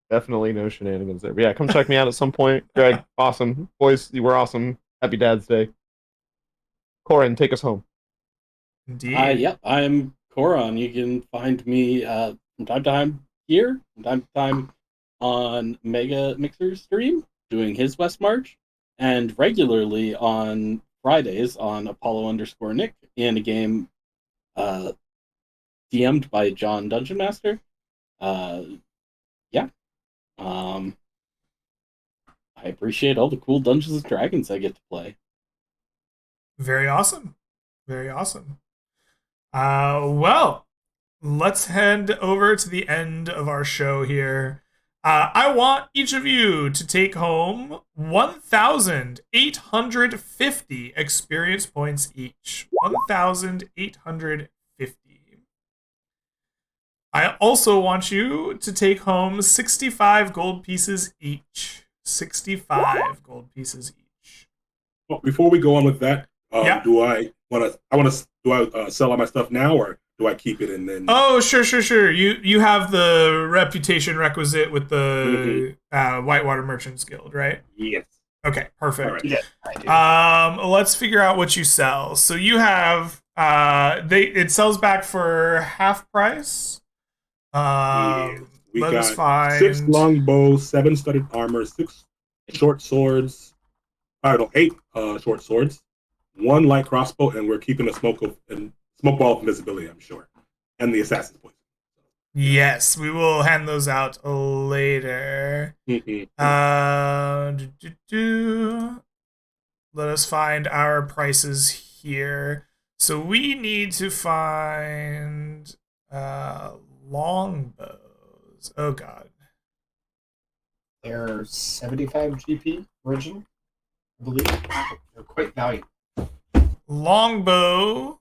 Definitely no shenanigans there. But yeah, come check me out at some point. Greg, awesome. Boys, you were awesome. Happy Dad's Day. Corin, take us home. Indeed. Yep, I'm Coron. You can find me from time to time here, from time to time on Mega Mixer stream, doing his West March, and regularly on Fridays on Apollo_Nick in a game DM'd by John Dungeon Master. I appreciate all the cool Dungeons and Dragons I get to play. Very awesome. Very awesome. Well, let's head over to the end of our show here. I want each of you to take home 1,850 experience points each. 1,850. I also want you to take home 65 gold pieces each. 65 gold pieces each. Well, before we go on with that, Yeah. do I sell all my stuff now, or do I keep it and then? Oh, sure. You have the reputation requisite with the Whitewater Merchants Guild, right? Yes. Okay, perfect. All right. Yeah, I do. Let's figure out what you sell. So you have it sells back for half price. Yes. We Let us got find 6 longbows, 7 studded armor, 6 short swords. I don't know, 8 short swords, 1 light crossbow, and we're keeping a smoke ball of invisibility, I'm sure, and the assassin's poison. Yes, we will hand those out later. Let us find our prices here. So we need to find longbows. Oh god. They're 75 GP original, I believe. They're quite valuable. Longbow,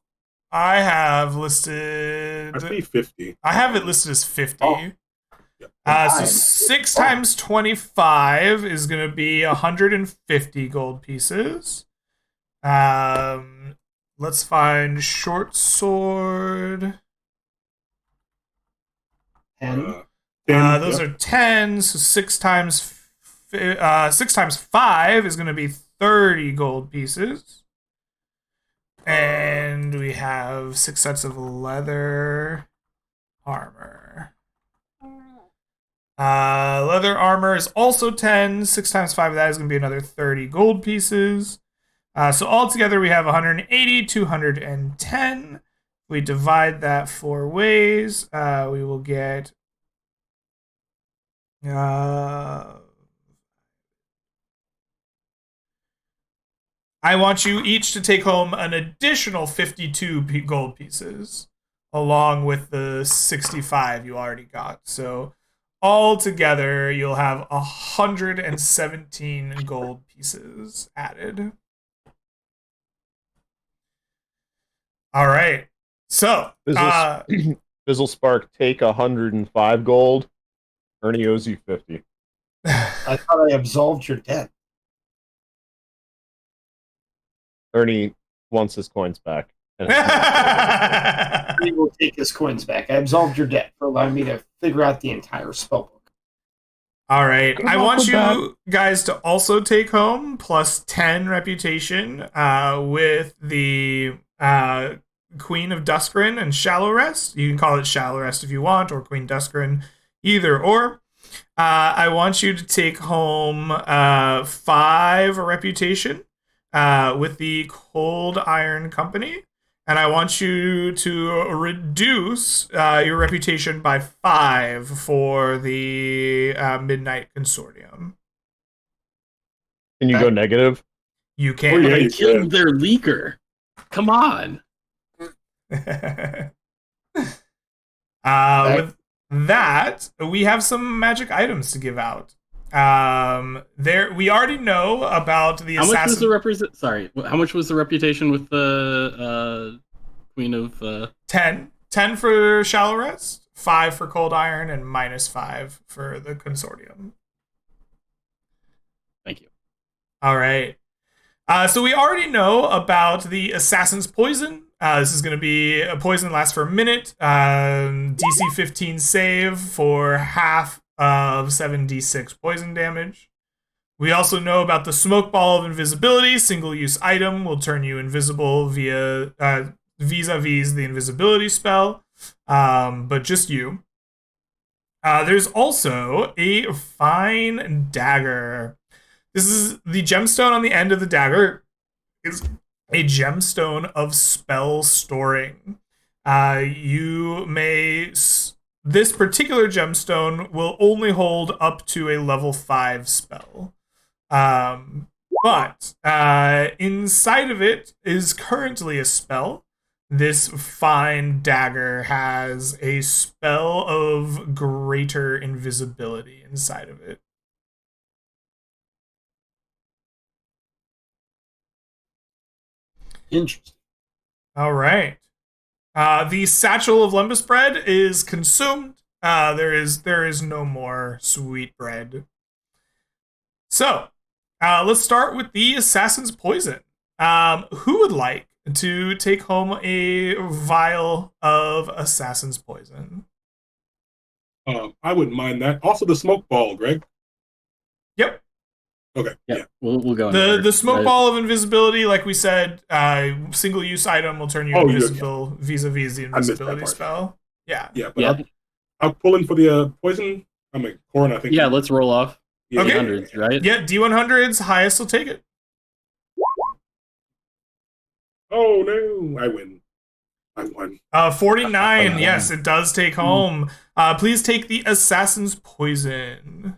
I have listed. I see 50. I have it listed as 50. Oh. So 6 times 25 is going to be 150 gold pieces. Let's find short sword. 10. Those are 10. So 6 times 5 is going to be 30 gold pieces. And we have 6 sets of leather armor. Leather armor is also 10. 6 times 5 of that is going to be another 30 gold pieces. So altogether we have 180, 210. If we divide that 4 ways, we will get I want you each to take home an additional 52 gold pieces, along with the 65 you already got. So all together, you'll have 117 gold pieces added. All right. So, Fizzle Spark, take 105 gold. Ernie owes you 50. I thought I absolved your debt. Ernie wants his coins back. He will take his coins back. I absolved your debt for allowing me to figure out the entire spellbook. All right. I want you guys to also take home plus 10 reputation with the Queen of Duskrin and Shallow Rest. You can call it Shallow Rest if you want, or Queen Duskrin, either or. I want you to take home 5 reputation with the Cold Iron Company. And I want you to reduce your reputation by 5 for the Midnight Consortium. Can you go negative? You can. Oh, yeah, They you killed can. their leaker. Come on. With that, we have some magic items to give out. We already know about the How much was assassin. How much was the reputation with the Queen of 10 for Shallow Rest, 5 for Cold Iron, and -5 for the Consortium. Thank you. All right. So we already know about the Assassin's Poison. This is going to be a poison that lasts for a minute. DC 15 save for half of 7d6 poison damage. We also know about the Smoke Ball of Invisibility. Single-use item will turn you invisible vis-a-vis the invisibility spell, but just you. There's also a Fine Dagger. This is the gemstone on the end of the dagger. Is a gemstone of spell storing. This particular gemstone will only hold up to a level 5 spell. But inside of it is currently a spell this fine dagger has a spell of greater invisibility inside of it. Interesting. All right. The satchel of lembas bread is consumed. There is no more sweet bread. So, let's start with the assassin's poison. Who would like to take home a vial of assassin's poison? I wouldn't mind that. Also, the smoke ball, Greg. Yep. Okay. Yeah, we'll go. The smoke ball of invisibility, like we said, single use item will turn you invisible vis-a-vis the invisibility spell. Yeah. Yeah, but I'll pull in for the poison. I mean, Corin, I think. Yeah, let's roll off. Yeah. Okay. D100s, right? Yeah, D100s, highest will take it. Oh no, I win. I won. 49, yes, it does take home. Please take the assassin's poison.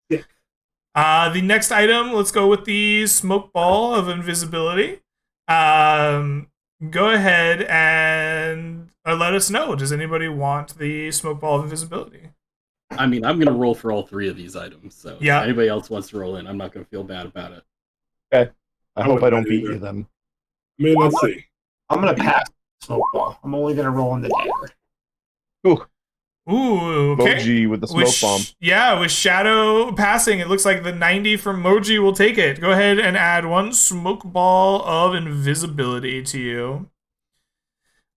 Yeah. The next item, let's go with the smoke ball of invisibility. Go ahead and let us know. Does anybody want the smoke ball of invisibility? I mean, I'm going to roll for all three of these items. So yeah. If anybody else wants to roll in, I'm not going to feel bad about it. Okay. I hope I don't beat you then. I mean, let's see. I'm going to pass smoke ball. I'm only going to roll in the dagger. Ooh, okay. Moji with the smoke bomb. Yeah, with Shadow passing, it looks like the 90 from Moji will take it. Go ahead and add one smoke ball of invisibility to you.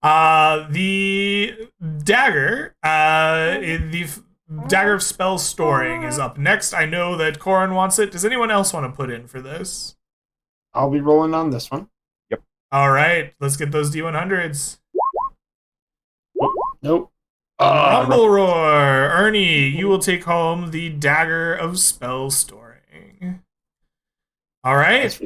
The dagger, the dagger of spell storing is up next. I know that Corin wants it. Does anyone else want to put in for this? I'll be rolling on this one. Yep. All right, let's get those D100s. Nope. Rumble Roar. Ernie, you will take home the dagger of spell storing. All right.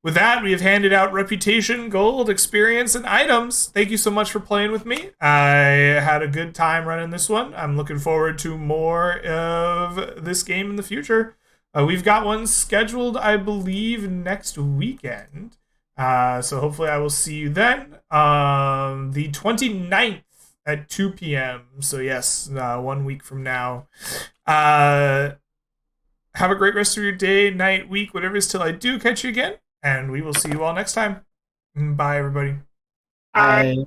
With that, we have handed out reputation, gold, experience, and items. Thank you so much for playing with me. I had a good time running this one. I'm looking forward to more of this game in the future. We've got one scheduled, I believe, next weekend. So hopefully I will see you then. The 29th at 2 p.m. So yes, 1 week from now. Have a great rest of your day, night, week, whatever it is till I do catch you again. And we will see you all next time. Bye, everybody. Bye.